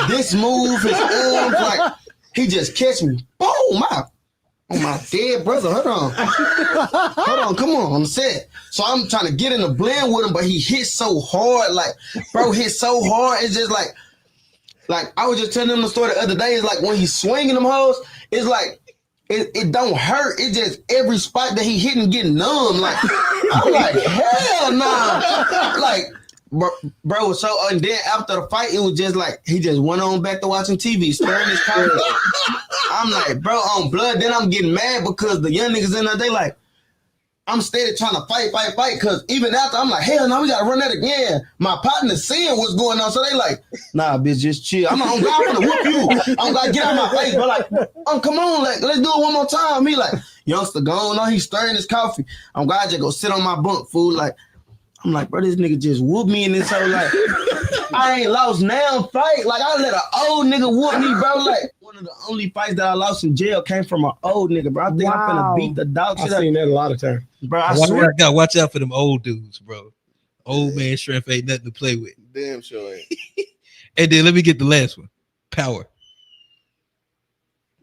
H: this move, his arms, like, he just catch me. Boom, my dead brother. Hold on, come on set. So I'm trying to get in the blend with him, but he hit so hard. Like, bro, hit so hard. It's just like I was just telling him the story the other day. It's like when he's swinging them hoes, it's like it don't hurt. It just every spot that he hitting getting numb. Like I'm like hell nah. Like bro. So and then after the fight, it was just like he just went on back to watching TV, stirring his coffee. I'm like, bro, on blood. Then I'm getting mad because the young niggas in there, they like. I'm steady trying to fight, because even after, I'm like, hell no, we gotta run that again. My partner seeing what's going on, so they like, nah, bitch, just chill. I'm like, I'm gonna whoop you. I'm gonna get out of my face, but like, come on, like, let's do it one more time. He like, youngster, going on, he's stirring his coffee. I'm glad just go sit on my bunk, fool. Like, I'm like, bro, this nigga just whooped me in this whole like, I ain't lost now fight. Like, I let an old nigga whoop me, bro. Like, one of the only fights that I lost in jail came from an old nigga, bro. I think I'm finna beat the dog shit.
I: I've seen that a lot of times.
H: Bro, I swear.
B: Watch out for them old dudes, bro. Old man strength ain't nothing to play with.
D: Damn sure ain't.
B: And then let me get the last one. Power.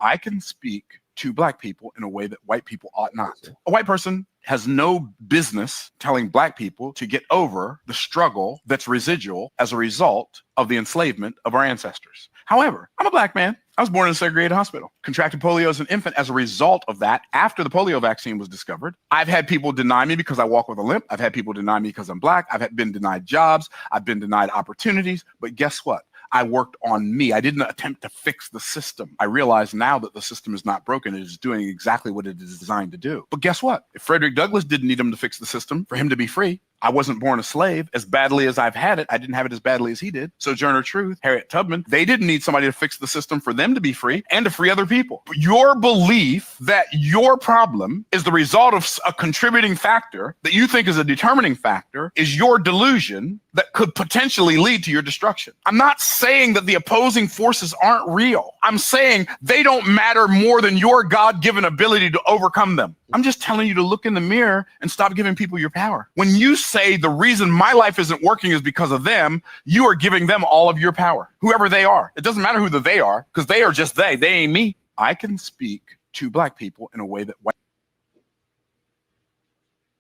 K: I can speak to black people in a way that white people ought not. A white person has no business telling black people to get over the struggle that's residual as a result of the enslavement of our ancestors. However, I'm a black man. I was born in a segregated hospital, contracted polio as an infant as a result of that. After the polio vaccine was discovered, I've had people deny me because I walk with a limp. I've had people deny me because I'm black. I've been denied jobs. I've been denied opportunities. But guess what? I worked on me. I didn't attempt to fix the system. I realize now that the system is not broken. It is doing exactly what it is designed to do. But guess what? If Frederick Douglass didn't need him to fix the system for him to be free, I wasn't born a slave. As badly as I've had it, I didn't have it as badly as he did. Sojourner Truth, Harriet Tubman, they didn't need somebody to fix the system for them to be free and to free other people. But your belief that your problem is the result of a contributing factor that you think is a determining factor is your delusion that could potentially lead to your destruction. I'm not saying that the opposing forces aren't real. I'm saying they don't matter more than your God-given ability to overcome them. I'm just telling you to look in the mirror and stop giving people your power. When you say the reason my life isn't working is because of them, you are giving them all of your power, whoever they are. It doesn't matter who they are, because they are just they ain't me. I can speak to black people in a way that white.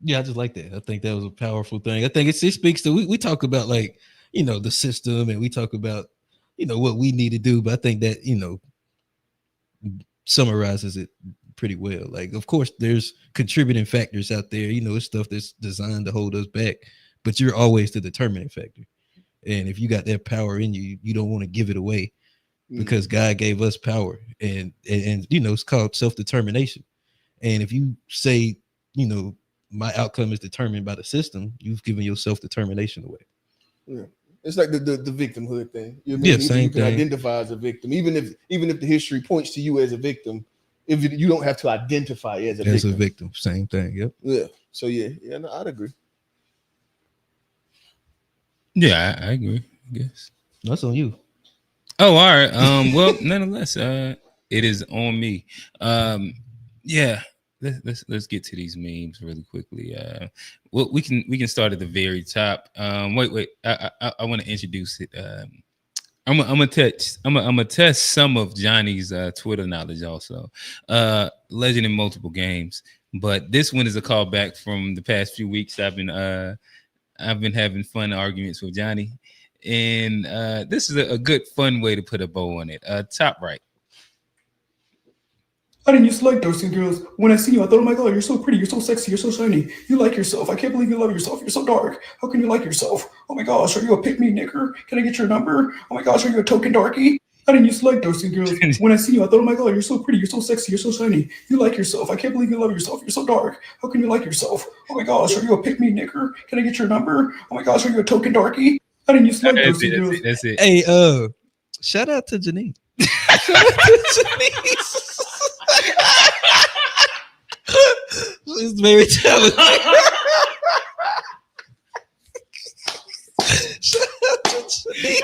B: Yeah, I just like that. I think that was a powerful thing. I think it speaks to we talk about like, you know, the system, and we talk about, you know, what we need to do, but I think that, you know, summarizes it pretty well. Like, of course, there's contributing factors out there, you know, it's stuff that's designed to hold us back, but you're always the determining factor. And if you got that power in you, you don't want to give it away, because God gave us power, and you know, it's called self-determination. And if you say, you know, my outcome is determined by the system, you've given your self-determination away.
D: Yeah. It's like the victimhood thing. You know,
B: yeah,
D: same you can
B: thing.
D: identify as a victim, even if the history points to you as a victim. If you don't have to identify as a victim.
B: Same thing. Yep.
D: Yeah. So yeah, no, I'd agree.
A: Yeah, I agree. I guess
B: that's on you.
A: Oh, all right. Well, nonetheless, it is on me. Yeah. Let's get to these memes really quickly. Well, we can start at the very top. Wait. I want to introduce it. I'm gonna test some of Johnny's Twitter knowledge also. Legend in multiple games, but this one is a callback from the past few weeks. I've been having fun arguments with Johnny, and this is a good fun way to put a bow on it. Top right.
I: I didn't used to like those girls. When I see you, I thought, oh my God, you're so pretty, you're so sexy, you're so shiny. You like yourself. I can't believe you love yourself. You're so dark. How can you like yourself? Oh my gosh, are you a pick-me knicker? Can I get your number? Oh my gosh, are you a token darky? I didn't used to like those girls. When I see you, I thought, oh my God, you're so pretty, you're so sexy, you're so shiny. You like yourself. I can't believe you love yourself. You're so dark. How can you like yourself? Oh my gosh, are you a pick-me knicker? Can I get your number? Oh my gosh, are you a token darky? I didn't used to like those girls.
A: That's it.
B: Hey, shout out to Janine. Shout out to Janine. It's very talented. Shout out to Janine.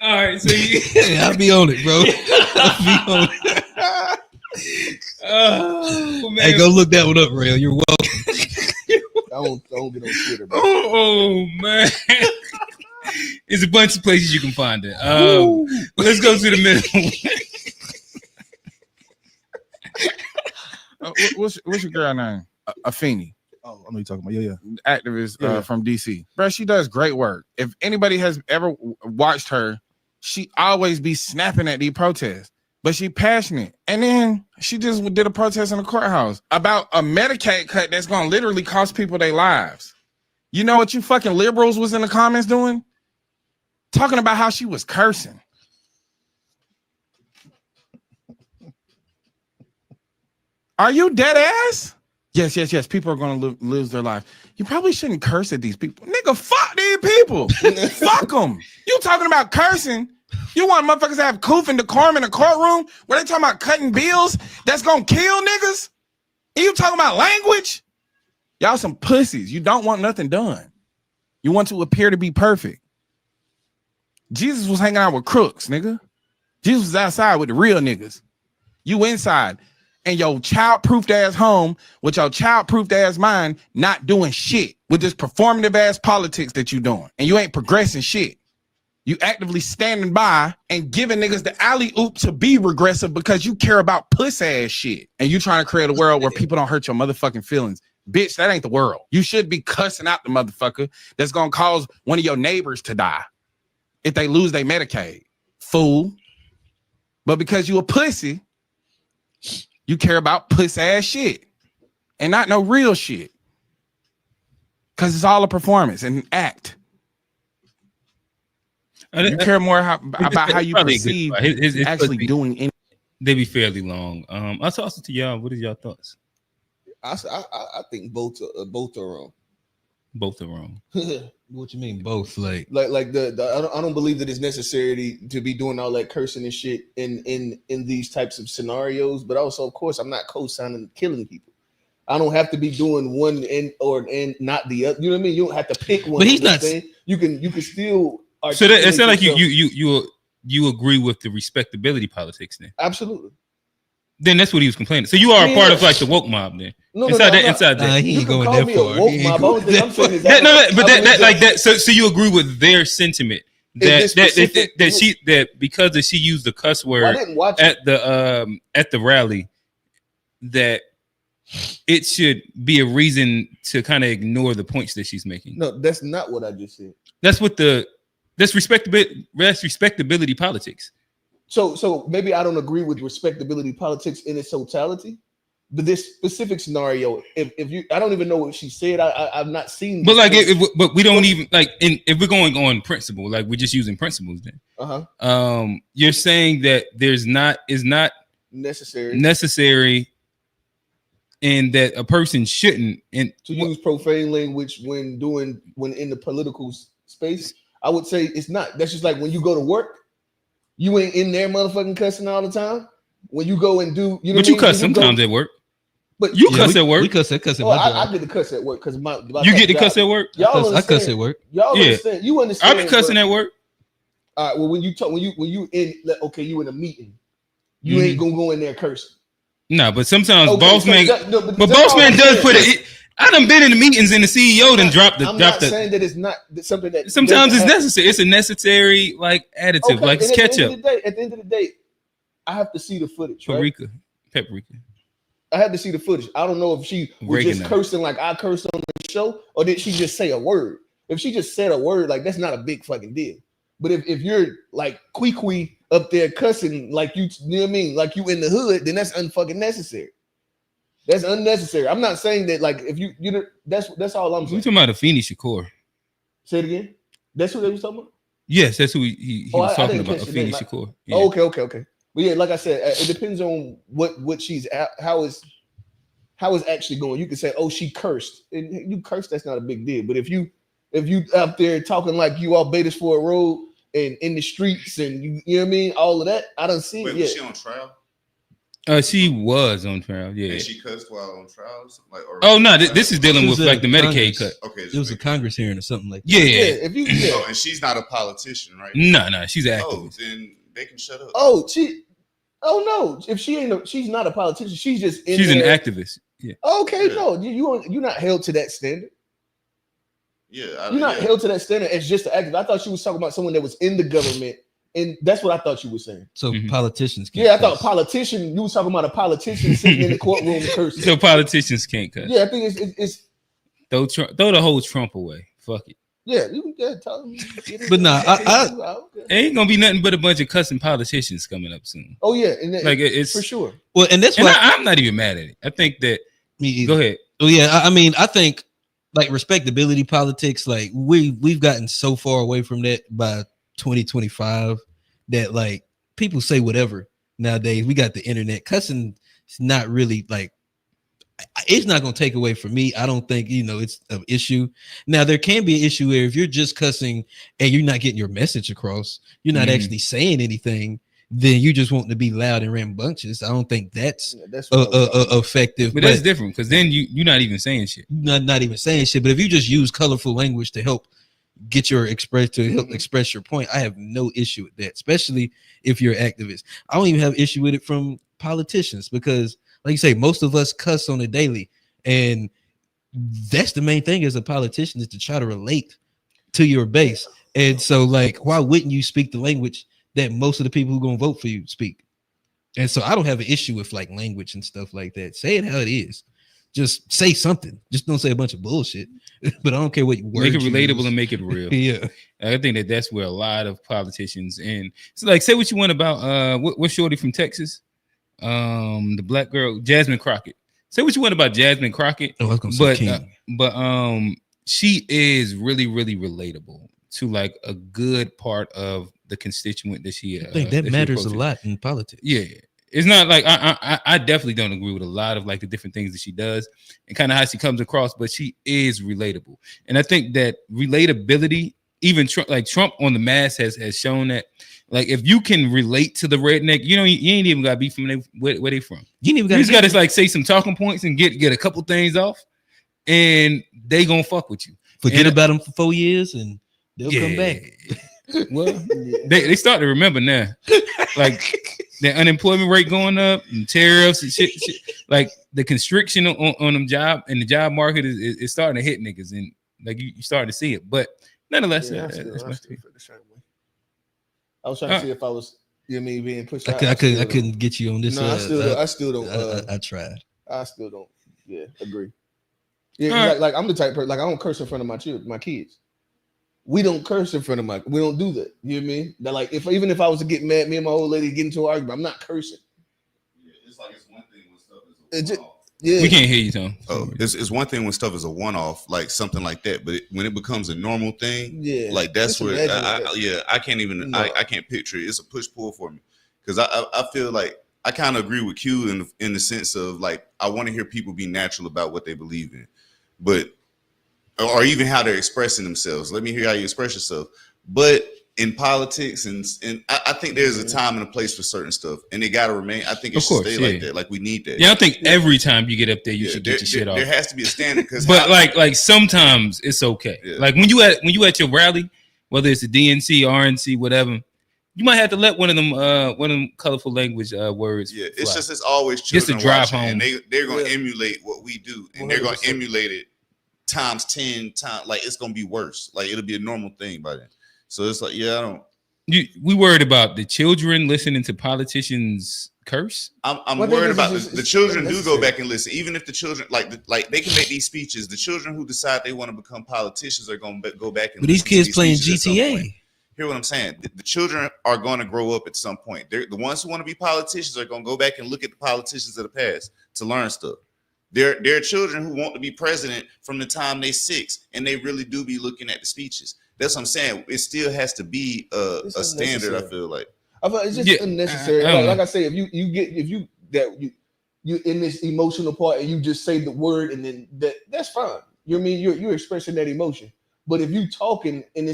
A: All right, so
B: I'll be on it, bro. I'll be on it.
A: Oh, man.
B: Hey, go look that one up, Rail. You're welcome.
D: I don't get on Twitter, bro.
A: Oh man. There's a bunch of places you can find it. Let's go to the middle.
L: What's your girl name? Afeni.
D: Oh, I know you're talking about. Yeah.
L: Activist from DC. Bro, she does great work. If anybody has ever watched her, she always be snapping at these protests, but she passionate. And then she just did a protest in the courthouse about a Medicaid cut that's going to literally cost people their lives. You know what you fucking liberals was in the comments doing? Talking about how she was cursing. Are you dead ass? Yes. People are going to lose their life. You probably shouldn't curse at these people. Nigga, fuck these people. Fuck them. You talking about cursing? You want motherfuckers to have coof and decorum in a courtroom where they talking about cutting bills that's going to kill niggas? And you talking about language? Y'all some pussies. You don't want nothing done. You want to appear to be perfect. Jesus was hanging out with crooks, nigga. Jesus was outside with the real niggas. You inside and your child-proofed ass home with your child-proofed ass mind not doing shit with this performative ass politics that you doing. And you ain't progressing shit. You actively standing by and giving niggas the alley-oop to be regressive because you care about puss ass shit. And you trying to create a world where people don't hurt your motherfucking feelings. Bitch, that ain't the world. You should be cussing out the motherfucker that's gonna cause one of your neighbors to die if they lose their Medicaid, fool. But because you a pussy, you care about puss ass shit and not no real shit. Because it's all a performance and an act. You care more about how you perceive actually doing anything.
A: They be fairly long. I'll toss it to y'all. What are y'all thoughts?
D: I think both are wrong.
A: Both are wrong.
B: What you mean both? Like
D: I don't believe that it's necessary to be doing all that cursing and shit in these types of scenarios. But also, of course, I'm not co-signing killing people. I don't have to be doing one and not the other. You know what I mean? You don't have to pick one.
B: But he's not.
D: Thing. You can still.
A: So it sounds like you agree with the respectability politics then.
D: Absolutely.
A: Then that's what he was complaining. So you are a part of like the woke mob then. Inside that.
B: He ain't going that far.
D: I'm saying is
A: that. So you agree with their sentiment that because she used the cuss word at the rally, that it should be a reason to kind of ignore the points that she's making.
D: No, that's not what I just said.
A: That's respectability politics.
D: So maybe I don't agree with respectability politics in its totality, but this specific scenario, if you, I don't even know what she said. I've not seen.
A: But like, but we don't even like. If we're going on principle, like we're just using principles, then. You're saying that is not necessary, and that a person shouldn't to
D: use profane language when in the political space. I would say it's not. That's just like when you go to work. You ain't in there motherfucking cussing all the time. When you go and do, you know,
A: but you cuss sometimes at work.
D: But
A: you cuss at work.
B: We cuss at
D: I get to cuss at work because
A: you get to cuss at work.
B: I cuss at work.
D: Y'all understand? You understand?
A: I be cussing at work.
D: All right. Well, when you in you in a meeting, you ain't gonna go in there cursing.
A: No, but sometimes boss man does put it. I done been in the meetings and the CEO then dropped the.
D: I'm not saying that it's not something that
A: sometimes it's necessary. It's a necessary like additive,
D: okay,
A: like it's ketchup.
D: At the end of the day, I have to see the footage.
A: Paprika.
D: I have to see the footage. I don't know if she was just cursing like I cursed on the show, or did she just say a word? If she just said a word, like that's not a big fucking deal. But if you're like quee up there cussing like you know what I mean, like you in the hood, then that's unfucking necessary. That's unnecessary. I'm not saying that like if you know that's all I'm saying.
A: We talking about Afeni Shakur.
D: Say it again. That's who they was talking about?
A: Yes, that's who he was talking about. Afeni Shakur.
D: Yeah. Oh, okay. But yeah, like I said, it depends on what she's at, how is actually going. You can say, oh, she cursed. And you cursed, that's not a big deal. But if you out there talking like you all Betas for a road and in the streets and you know what I mean, all of that, I don't see it yet.
C: Was she on trial?
A: She was on trial, yeah.
C: And she cussed while on trial? Like,
A: this is dealing with like the Medicaid cut.
C: Okay,
B: it was a Congress hearing or something like that.
A: Yeah.
C: And she's not a politician, right?
A: No, she's an activist.
C: Oh, then they can shut up.
D: Oh no! If she's not a politician. She's just
A: she's an activist. Yeah.
D: Okay, no, you're not held to that standard.
C: Yeah,
D: you're not held to that standard as just an activist. I thought she was talking about someone that was in the government, and that's what I thought you were saying.
B: So politicians can't.
D: Yeah, I thought politician. You was talking about a politician sitting in the courtroom cursing.
A: So politicians can't cuss.
D: Yeah, I think it's
A: throw the whole Trump away. Fuck it.
D: Yeah, you can tell me.
B: But no,
A: ain't gonna be nothing but a bunch of cussing politicians coming up soon.
D: Oh yeah, and
A: like it's
D: for sure.
B: Well, and that's why
A: I'm not even mad at it. I think that. Go ahead.
B: Oh yeah, I mean, I think like respectability politics, like we've gotten so far away from that by 2025 that like people say whatever nowadays. We got the internet. Cussing is not really like. It's not going to take away from me. I don't think, it's an issue. Now, there can be an issue where if you're just cussing and you're not getting your message across, you're not actually saying anything, then you just want to be loud and rambunctious. I don't think that's effective.
A: But that's different because then you're not even saying shit.
B: Not even saying shit. But if you just use colorful language to help get your express your point, I have no issue with that, especially if you're an activist. I don't even have issue with it from politicians because like you say, most of us cuss on a daily, and that's the main thing as a politician is to try to relate to your base. And so, like, why wouldn't you speak the language that most of the people who are gonna vote for you speak? And so, I don't have an issue with like language and stuff like that. Say it how it is. Just say something. Just don't say a bunch of bullshit. But I don't care what words.
A: Make it relatable and make it real.
B: Yeah,
A: I think that's where a lot of politicians and so like say what you want about what shorty from Texas. The black girl Jasmine Crockett. Say what you want about Jasmine Crockett, but she is really, really relatable to like a good part of the constituent that she.
B: I think that matters a lot in politics.
A: Yeah, it's not like I definitely don't agree with a lot of like the different things that she does and kind of how she comes across, but she is relatable, and I think that relatability, even Trump on the mask has shown that. Like if you can relate to the redneck, you ain't even gotta be from where they from.
B: You ain't even
A: You just gotta like say some talking points and get a couple things off, and they gonna fuck with you.
B: Forget
A: And,
B: about them for 4 years, and they'll come back.
A: Well, they start to remember now, like the unemployment rate going up and tariffs and shit. Like the constriction on them job and the job market is starting to hit niggas, and like you starting to see it. But nonetheless,
D: I still feel the same way. I was trying to see if I was, being pushed out.
B: I couldn't get you on this.
D: No, I still don't.
B: I tried.
D: I still don't. Yeah, agree. Yeah, like I'm the type of person, like I don't curse in front of my kids. We don't curse in front of we don't do that. You know what I mean? That like even if I was to get mad, me and my old lady get into an argument, I'm not cursing.
C: Yeah, it's like it's one thing when stuff
D: is a one-off. Yeah.
A: We can't hear you, Tom.
C: Oh, it's one thing when stuff is a one-off, like something like that. But when it becomes a normal thing, like that's where I can't even I can't picture it. It's a push-pull for me because I feel like I kind of agree with Q in the sense of like I want to hear people be natural about what they believe in, but or even how they're expressing themselves. Let me hear how you express yourself. But in politics and I think there's a time and a place for certain stuff, and it got to remain. I think it should stay like that. Like we need that.
A: Yeah, I think every time you get up there, you should get your shit off.
C: There has to be a standard, because
A: but like sometimes it's okay. Yeah. Like when you at your rally, whether it's the DNC, RNC, whatever, you might have to let one of them colorful language words.
C: Yeah,
A: fly.
C: It's always children
A: just to drive
C: watching,
A: home.
C: And they're gonna emulate what we do, and 100%. They're gonna emulate it times 10 times. Like it's gonna be worse. Like it'll be a normal thing by then. So it's like, yeah, I don't.
A: We worried about the children listening to politicians curse.
C: I'm worried about the children do go back and listen. Even if the children like they can make these speeches, the children who decide they want to become politicians are going to go back and.
B: But these kids playing GTA.
C: Hear what I'm saying? The children are going to grow up at some point. They're the ones who want to be politicians are going to go back and look at the politicians of the past to learn stuff. There are children who want to be president from the time they're 6, and they really do be looking at the speeches. That's what I'm saying. It still has to be a standard. I feel like
D: it's just unnecessary. Like I say, if you in this emotional part and you just say the word and then that's fine. You know what I mean? You're expressing that emotion. But if you talking and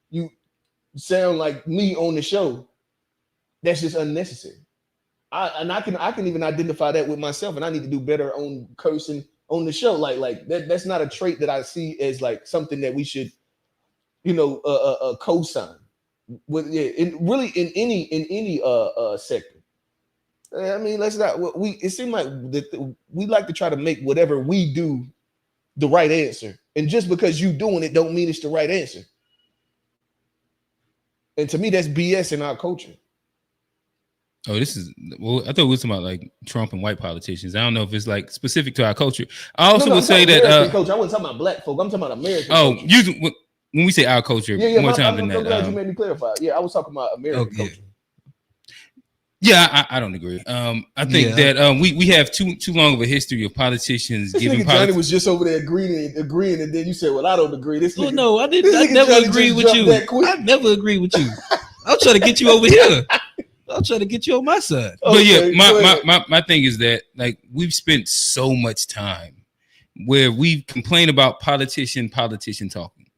D: you sound like me on the show, that's just unnecessary. I can even identify that with myself, and I need to do better on cursing on the show. Like that's not a trait that I see as like something that we should, co-sign. In any sector. I mean, let's not. It seems like we like to try to make whatever we do the right answer, and just because you doing it don't mean it's the right answer. And to me, that's BS in our culture.
A: Oh, I thought we were talking about like Trump and white politicians. I don't know if it's like specific to our culture. I also would say that
D: culture. I wasn't talking about black folk. I'm talking about American.
A: Oh, when we say our culture, more time than that.
D: I'm glad you made me clarify. Yeah, I was talking about American culture.
A: Yeah, I don't agree. I think that we have too long of a history of politicians giving.
D: Johnny was just over there agreeing, and then you said, "Well, I don't agree."
B: No, I didn't. I never agree with you. I never agree with you. I'm trying to get you over here. I'm trying to get you on my side.
A: But yeah, my thing is that like we've spent so much time where we complain about politician talking,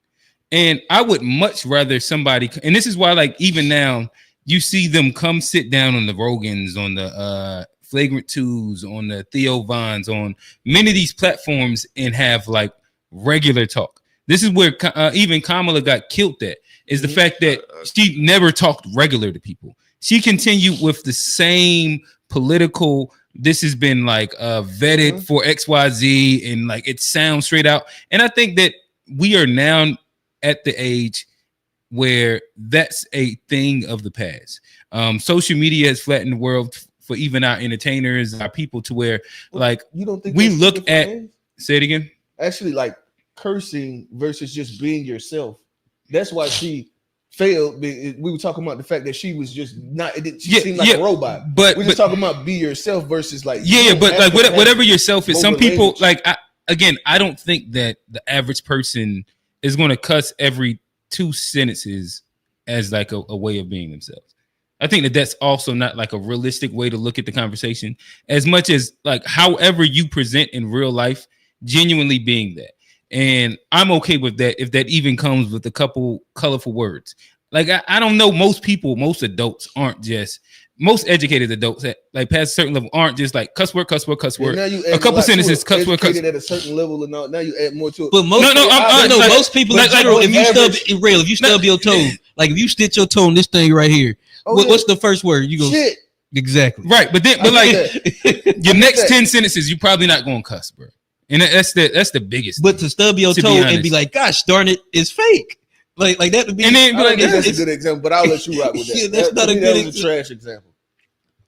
A: and I would much rather somebody. And this is why, like, even now you see them come sit down on the Rogans, on the Flagrant 2s, on the Theo Vons, on many of these platforms, and have like regular talk. This is where even Kamala got killed. That is the fact that she never talked regular to people. She continued with the same political. This has been like vetted for XYZ, and like it sounds straight out. And I think that we are now at the age where that's a thing of the past. Social media has flattened the world for even our entertainers, our people, to where like
D: you don't think
A: we look at. Say it again.
D: Actually, like cursing versus just being yourself. That's why she failed. We were talking about the fact that she was just not. She seemed like a robot.
A: But
D: we're just talking about be yourself versus like
A: but like whatever yourself is. Some people like I don't think that the average person is going to cuss every 2 sentences as like a way of being themselves. I think that that's also not like a realistic way to look at the conversation, as much as like however you present in real life, genuinely being that. And I'm okay with that if that even comes with a couple colorful words. Like I don't know. Most adults aren't just. Most educated adults that like past a certain level aren't just like cuss word.
D: Now you
A: A couple sentences, cuss word.
D: At a certain level, and now you add more to it.
B: But most people in general, if you stub your toe, like if you stitch your toe on this thing right here, what's the first word you go?
D: Shit.
A: Exactly. Right, but your next 10 sentences, you're probably not going to cuss, bro. And that's the biggest.
B: But to stub your toe and be like, "Gosh darn it, it's fake." Like that would be.
D: And then that's a good example, but I'll let you rock with that.
B: Yeah, that's not a good
D: example. Trash example.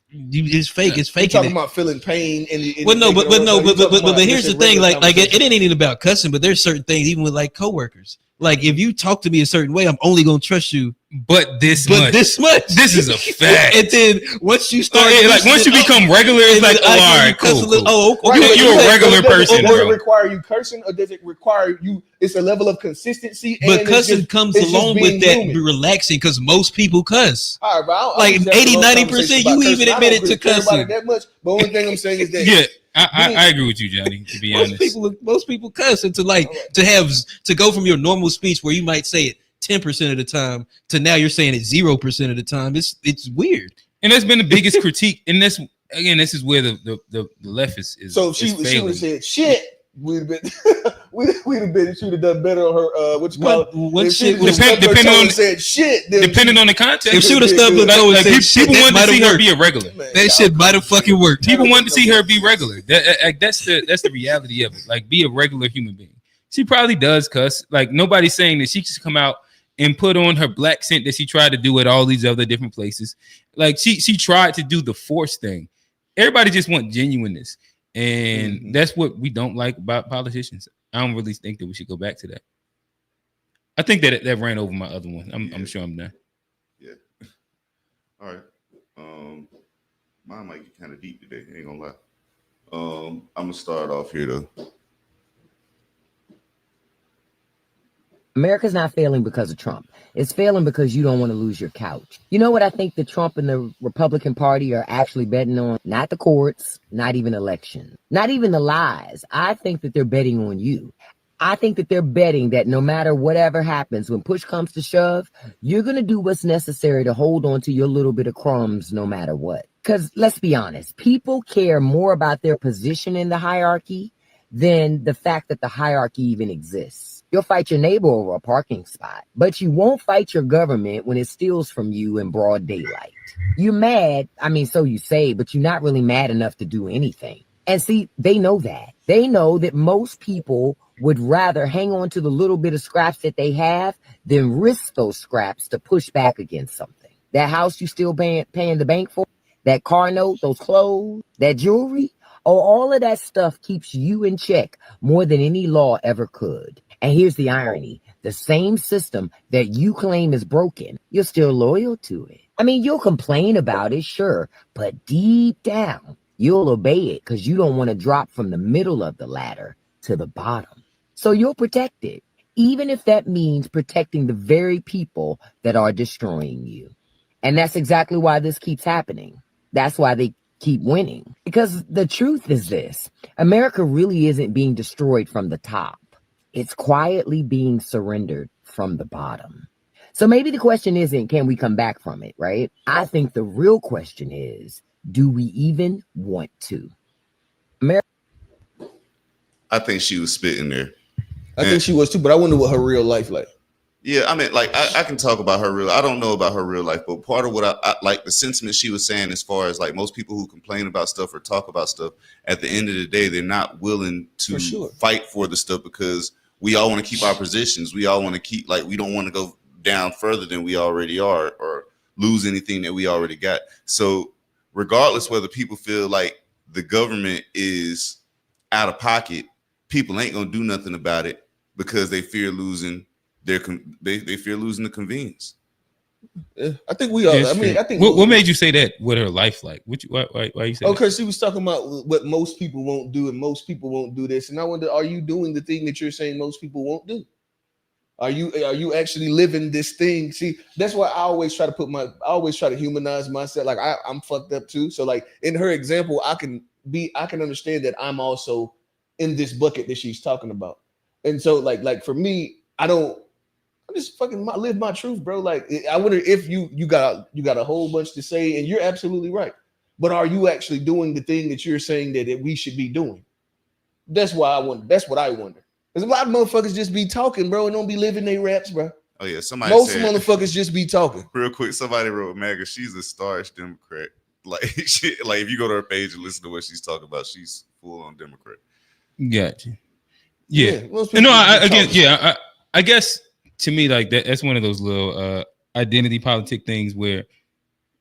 B: It's fake. It's fake.
D: Talking about feeling pain.
B: But here's the thing. Like it ain't even about cussing. But there's certain things, even with like coworkers. Like if you talk to me a certain way, I'm only gonna trust you.
A: But this much.
B: This is
A: a fact.
B: And then once you start,
A: once you become regular, it's like, all right, cool. You're a regular person.
D: Does it require you cursing, or does it require you? It's a level of consistency.
B: But cussing comes along with that relaxing, because most people cuss.
D: All right, bro.
B: Like 80-90%, you even admitted to cussing.
D: That much. But one thing I'm saying is that
A: I agree with you, Johnny. To be honest,
B: most people cuss, and to go from your normal speech where you might say it 10% of the time to now you're saying it 0% of the time. It's weird,
A: and that's been the biggest critique. And this is where the left is.
D: So she would have said shit. We'd have been. She'd have done better on her. What you call it?
B: What shit?
A: Depending on
D: said shit.
A: Depending on the context.
B: If she would have stubbed her toe and said shit,
A: people wanted to see her be a regular.
B: That shit might have fucking worked.
A: People wanted to see her be regular. That's the reality of it. Like, be a regular human being. She probably does cuss. Like, nobody's saying that she should come out and put on her black scent that she tried to do at all these other different places. Like, she tried to do the force thing. Everybody just want genuineness. And that's what we don't like about politicians. I don't really think that we should go back to that. I think that ran over my other one. I'm sure I'm done.
C: Yeah. All right. Mine might get kind of deep today. Ain't gonna lie. I'm gonna start off here though.
M: America's not failing because of Trump. It's failing because you don't want to lose your couch. You know what I think the Trump and the Republican Party are actually betting on? Not the courts, not even elections, not even the lies. I think that they're betting on you. I think that they're betting that no matter whatever happens, when push comes to shove, you're going to do what's necessary to hold on to your little bit of crumbs no matter what. Because let's be honest, people care more about their position in the hierarchy than the fact that the hierarchy even exists. You'll fight your neighbor over a parking spot, but you won't fight your government when it steals from you in broad daylight. You're mad, so you say, but you're not really mad enough to do anything. And see, they know that. They know that most people would rather hang on to the little bit of scraps that they have than risk those scraps to push back against something. That house you still paying the bank for, that car note, those clothes, that jewelry, all of that stuff keeps you in check more than any law ever could. And here's the irony. The same system that you claim is broken, you're still loyal to it. You'll complain about it, sure, but deep down, you'll obey it because you don't want to drop from the middle of the ladder to the bottom. So you'll protect it, even if that means protecting the very people that are destroying you. And that's exactly why this keeps happening. That's why they keep winning. Because the truth is this: America really isn't being destroyed from the top. It's quietly being surrendered from the bottom. So maybe the question isn't, can we come back from it, right? I think the real question is, do we even want to?
C: I think she was spitting there.
D: I think she was too, but I wonder what her real life like.
C: Yeah, I can talk about her real. I don't know about her real life, but part of what I like the sentiment she was saying, as far as like most people who complain about stuff or talk about stuff, at the end of the day, they're not willing to fight for the stuff because we all want to keep our positions. We all want to keep, we don't want to go down further than we already are or lose anything that we already got. So regardless whether people feel like the government is out of pocket, people ain't going to do nothing about it because they fear losing they fear losing the convenience.
D: Yeah, I think we are. I think.
A: What made you say that? What her life like? Why you say?
D: Because she was talking about what most people won't do, and most people won't do this. And I wonder, are you doing the thing that you're saying most people won't do? Are you actually living this thing? See, that's why I always try to humanize myself. Like I'm fucked up too. So like in her example, I can understand that I'm also in this bucket that she's talking about. And so like for me, I'm just fucking live my truth, bro. Like, I wonder if you got a whole bunch to say, and you're absolutely right. But are you actually doing the thing that you're saying that we should be doing? That's why I wonder. That's what I wonder. Because a lot of motherfuckers just be talking, bro, and don't be living their raps, bro.
C: Oh yeah, somebody
D: Most
C: said,
D: motherfuckers just be talking.
C: real quick. Somebody wrote, "Magga, she's a staunch Democrat." Like, like if you go to her page and listen to what she's talking about, she's full on Democrat.
A: Gotcha. Yeah.
D: Most people
A: No,
D: just be talking.
A: I guess to me, like that's one of those little identity politic things where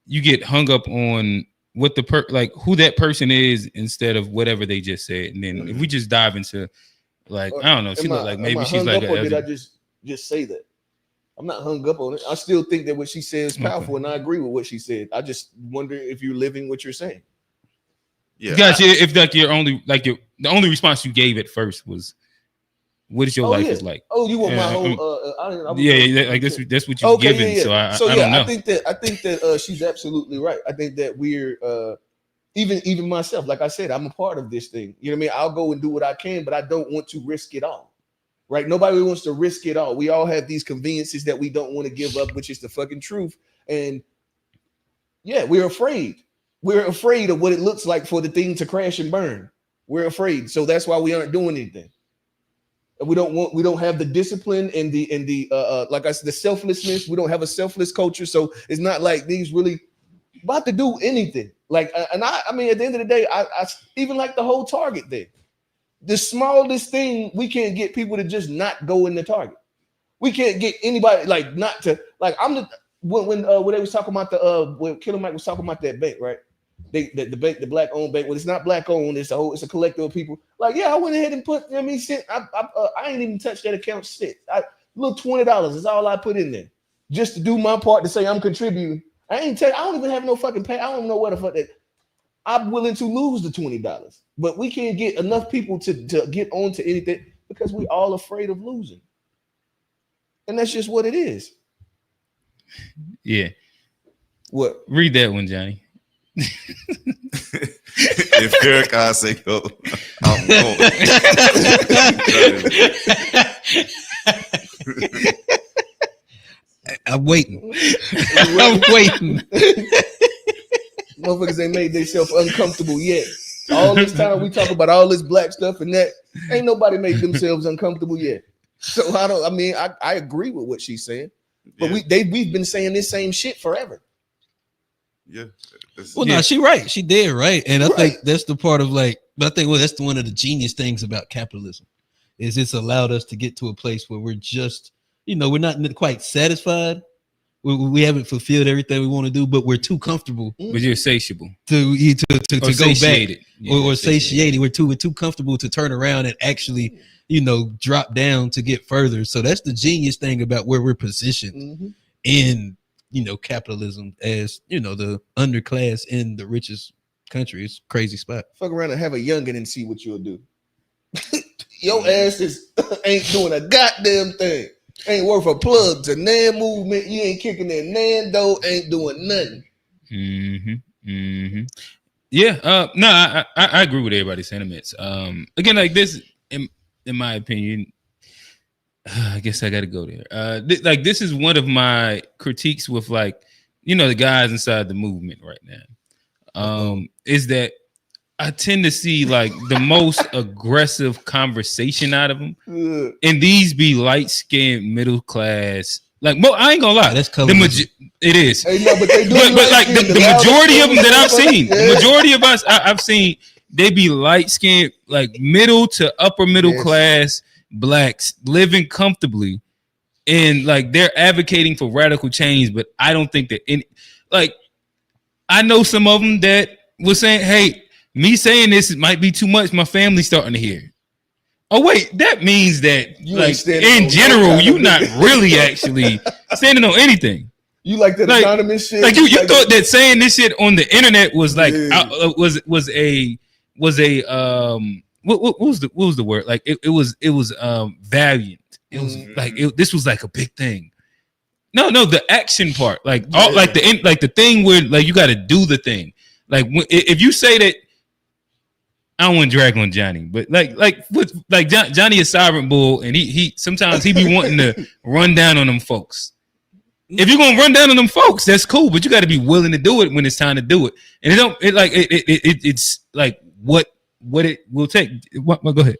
A: you get hung up on what the who that person is instead of whatever they just said. And then if we just dive into like, I don't know, she looked like maybe she's like
D: did I just say that? I'm not hung up on it. I still think that what she said is powerful, and I agree with what she said. I just wonder if you're living what you're saying.
C: Yeah.
A: Gotcha. If like the only response you gave at first was, what is your life is like?
D: Oh, you want my whole
A: like that's what you've given.
D: Yeah.
A: So I don't know.
D: I think that she's absolutely right. I think that we're even myself, like I said, I'm a part of this thing. You know what I mean? I'll go and do what I can, but I don't want to risk it all. Right? Nobody wants to risk it all. We all have these conveniences that we don't want to give up, which is the fucking truth. And yeah, we're afraid. We're afraid of what it looks like for the thing to crash and burn. We're afraid. So that's why we aren't doing anything. And we don't have the discipline and the like I said, the selflessness. We don't have a selfless culture. So it's not like these really about to do anything. Like, and I mean, at the end of the day, I even like the whole Target thing. The smallest thing, we can't get people to just not go in the Target. We can't get anybody like not to like. When they was talking about when Killer Mike was talking about that bank, right? The bank, the black owned bank. Well, it's not black owned. It's a collective of people. Like, yeah, I went ahead and put. I mean, I ain't even touched that account shit. Little $20 is all I put in there just to do my part to say I'm contributing. I don't even have no fucking pay. I don't know what the fuck that. I'm willing to lose the $20, but we can't get enough people to get onto anything because we're all afraid of losing. And that's just what it is.
A: Yeah.
C: What?
A: Read that one, Johnny.
C: If Farrakhan say go, I'm going.
B: I'm waiting.
D: Motherfuckers ain't made themselves uncomfortable yet. All this time we talk about all this black stuff and that ain't nobody made themselves uncomfortable yet. So I agree with what she's saying, but we've been saying this same shit forever.
C: Yeah.
B: No, she right. She did right, and I think that's the part of but I think that's one of the genius things about capitalism is it's allowed us to get to a place where we're just we're not quite satisfied. We haven't fulfilled everything we want to do, but we're too comfortable.
A: But you're satiable
B: to go
A: satiated.
B: back or satiated. We're too comfortable to turn around and actually, drop down to get further. So that's the genius thing about where we're positioned in, capitalism as, the underclass in the richest country. It's a crazy spot.
D: Fuck around and have a youngin' and see what you'll do. Your ass ain't doing a goddamn thing. Ain't worth a plug to nan movement. You ain't kicking that nan dough. Ain't doing nothing.
A: Yeah. No, I agree with everybody's sentiments. Again, like this, in my opinion, I guess I got to go there. This is one of my critiques with the guys inside the movement right now. Is that I tend to see the most aggressive conversation out of them, and these be light-skinned, middle class. I ain't gonna lie,
B: that's color.
A: It is.
D: Hey, no, but
A: the majority of them that I've seen, the majority of us I've seen, they be light-skinned, middle to upper middle class blacks living comfortably, and they're advocating for radical change. But I don't think that I know some of them that was saying, "Hey, me saying this might be too much. My family's starting to hear." Oh wait, that means that in general, you're not really actually standing on anything.
D: You like that anonymous shit?
A: You thought that saying this shit on the internet was what was the word? It was valiant. It was this was a big thing. No, the action part, the thing where you got to do the thing. If you say that. I don't want to drag on Johnny, but Johnny is Sovereign Bull, and he sometimes he be wanting to run down on them folks. If you're gonna run down on them folks, that's cool, but you got to be willing to do it when it's time to do it. And it's like what it will take. What go ahead.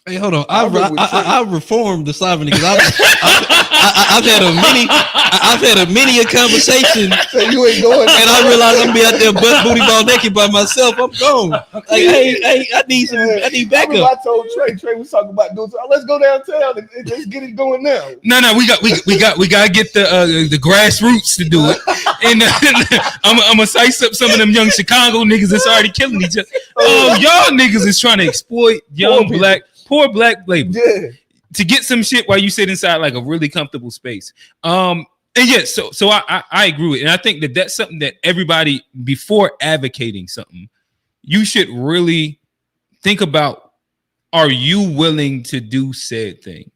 B: Hey, hold on. I reformed the sovereignty because I've had a many a conversation.
D: So you ain't going,
B: and I realized I'm gonna be out there butt booty ball naked by myself. I'm gone. Like, hey, I need backup.
D: I told Trey was talking about doing. Let's go downtown and let's get it going now.
A: No, we got to get the grassroots to do it, and I'm gonna size up some of them young Chicago niggas that's already killing each other. Oh, y'all niggas is trying to exploit young poor black labor to get some shit while you sit inside like a really comfortable space. And yes, so I agree with it. And I think that that's something that everybody, before advocating something, you should really think about, are you willing to do said thing?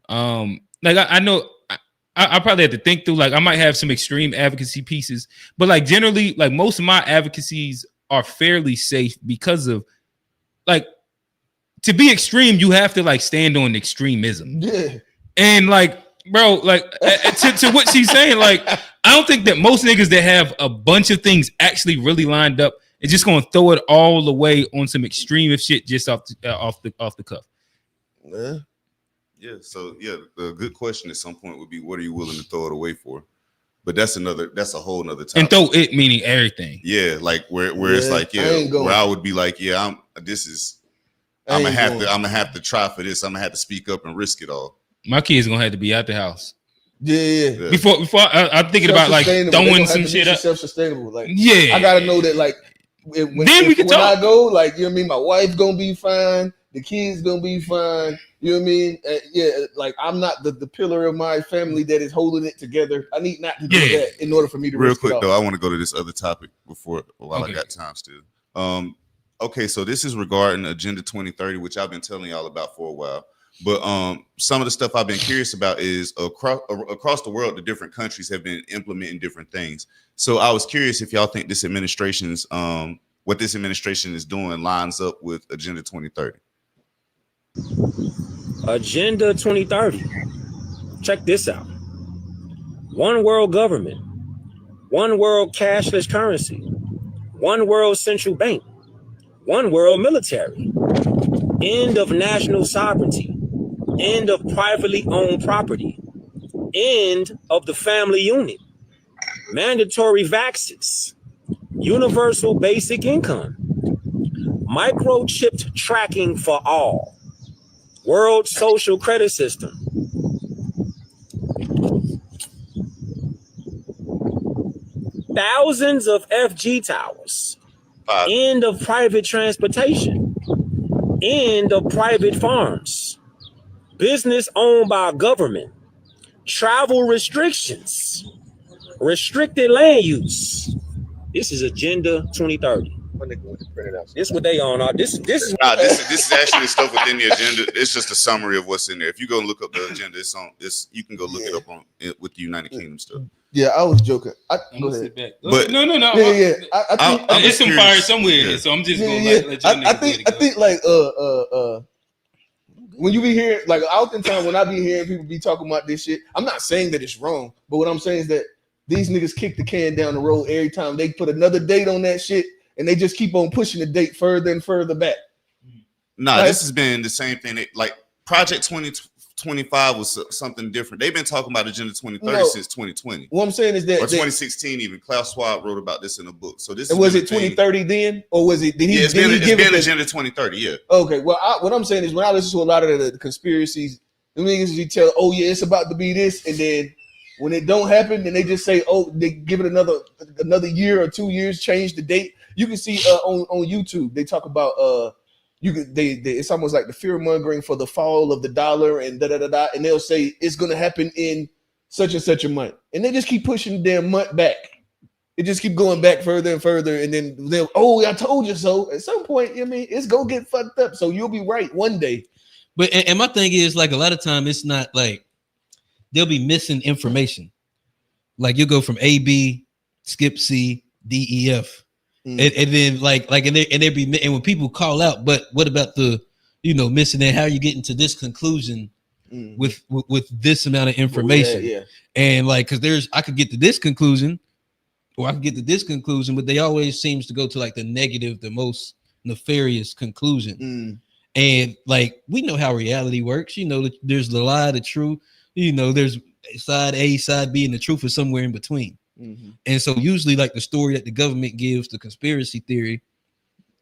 A: I know I probably have to think through, like I might have some extreme advocacy pieces, but like generally, like most of my advocacies are fairly safe because of like, to be extreme, you have to like stand on extremism.
D: Yeah.
A: And like, bro, like to what she's saying, like, I don't think that most niggas that have a bunch of things actually really lined up is just gonna throw it all the way on some extreme shit just off the cuff.
D: Yeah.
C: Yeah. So yeah, the good question at some point would be, what are you willing to throw it away for? But that's a whole nother topic.
A: And throw it meaning everything.
C: Yeah, like where it's like, where I would be like, I'm gonna have to try for this. I'm gonna have to speak up and risk it all.
A: My kids gonna have to be out the house.
D: Yeah.
A: Before I'm thinking about like throwing some shit up.
D: Self-sustainable. Like,
A: yeah,
D: I gotta know that like when I go, like, you know what I mean, my wife gonna be fine, the kids gonna be fine. You know what I mean? Like I'm not the pillar of my family that is holding it together. I need not to do that in order for me to
C: real
D: risk
C: quick
D: it
C: though. I want to go to this other topic while I got time still. Okay, so this is regarding Agenda 2030, which I've been telling y'all about for a while. But some of the stuff I've been curious about is across the world, the different countries have been implementing different things. So I was curious if y'all think this administration's what this administration is doing lines up with Agenda 2030.
N: Agenda 2030. Check this out. One world government, one world cashless currency, one world central bank, one world military, end of national sovereignty, end of privately owned property, end of the family unit, mandatory vaccines, universal basic income, microchipped tracking for all, world social credit system, thousands of FG towers, end of private transportation, end of private farms, business owned by government, travel restrictions, restricted land use. This is Agenda 2030. This is what they on. This is
C: actually stuff within the agenda. It's just a summary of what's in there. If you go and look up the agenda, it's on this. You can go look it up on with the United Kingdom stuff.
D: Yeah, I was joking. Go ahead.
A: But no.
D: Yeah. I think
A: it's some fire somewhere in there, so I'm just gonna let you know.
D: I think like when you be hearing, like, oftentimes when I be hearing people be talking about this shit, I'm not saying that it's wrong, but what I'm saying is that these niggas kick the can down the road every time they put another date on that shit, and they just keep on pushing the date further and further back.
C: Nah, like, this has been the same thing. Like Project 2025 was something different. They've been talking about Agenda 2030 since 2020.
D: What I'm saying is that,
C: or 2016 even. Klaus Schwab wrote about this in a book. So this
D: was it 2030 then, or was it?
C: It's been Agenda 2030. Yeah.
D: Okay. Well, what I'm saying is when I listen to a lot of the conspiracies, the niggas you tell, oh yeah, it's about to be this, and then when it don't happen, then they just say, oh, they give it another year or 2 years, change the date. You can see on YouTube they talk about it's almost like the fear mongering for the fall of the dollar and and they'll say it's gonna happen in such and such a month, and they just keep pushing the damn month back. It just keep going back further and further, and then they'll, oh, I told you so. At some point, I mean, it's gonna get fucked up. So you'll be right one day.
B: But and my thing is, like, a lot of time it's not like they'll be missing information. Like you go from A, B, skip C, D, E, F. And then and when people call out, but what about the missing that? How are you getting to this conclusion with this amount of information?
D: Yeah.
B: And because I could get to this conclusion, or I could get to this conclusion, but they always seems to go to the negative, the most nefarious conclusion. And we know how reality works. There's the lie, the truth. There's side A, side B, and the truth is somewhere in between. And so usually the story that the government gives, the conspiracy theory,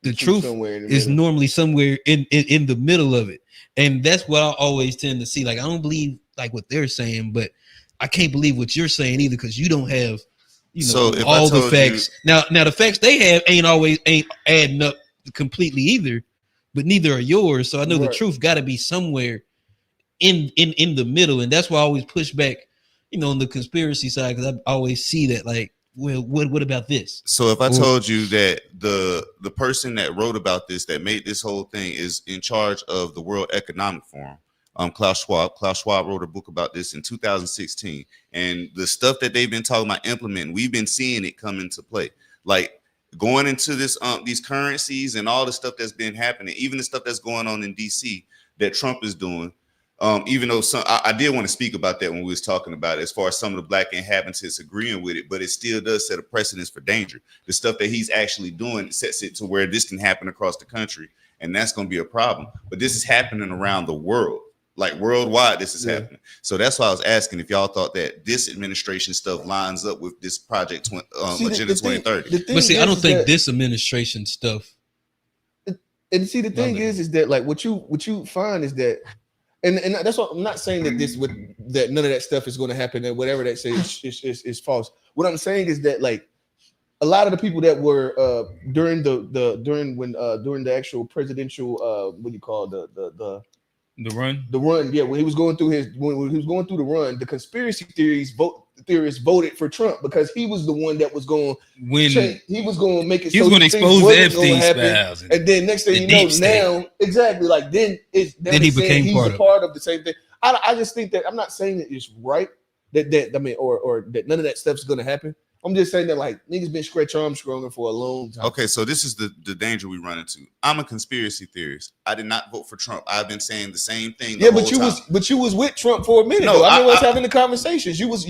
B: the truth is normally somewhere in the middle of it. And that's what I always tend to see. I don't believe what they're saying, but I can't believe what you're saying either, because you don't have all the facts. Now the facts they have ain't adding up completely either, but neither are yours. So I know the truth got to be somewhere in the middle, and that's why I always push back on the conspiracy side, because I always see that well, what about this?
C: So if I told you that the person that wrote about this, that made this whole thing, is in charge of the World Economic Forum, Klaus Schwab. Klaus Schwab wrote a book about this in 2016, and the stuff that they've been talking about implementing, we've been seeing it come into play. Going into this these currencies and all the stuff that's been happening, even the stuff that's going on in DC that Trump is doing. Even though I did want to speak about that when we was talking about it, as far as some of the black inhabitants agreeing with it, but it still does set a precedence for danger. The stuff that he's actually doing sets it to where this can happen across the country, and that's going to be a problem. But this is happening around the world, worldwide. This is happening. So that's why I was asking if y'all thought that this administration stuff lines up with this project Agenda 2030.
B: But see, I don't think this administration stuff.
D: And see, the thing is that what you find is that. And that's what I'm not saying that none of that stuff is going to happen and whatever that says is false. What I'm saying is that a lot of the people that were during the actual presidential what do you call the
A: run,
D: when he was going through the run, the conspiracy theorists voted for Trump because he was the one that was going he was going to make it. He was going to expose the Epstein files, and then next thing you know, now exactly then he became part of the same thing. I just think that I'm not saying that it's right that I mean or that none of that stuff is going to happen. I'm just saying that niggas been scratch Armstrong for a long time.
C: Okay, so this is the danger we run into. I'm a conspiracy theorist. I did not vote for Trump. I've been saying the same thing.
D: But you was with Trump for a minute. No, I was having the conversations. You was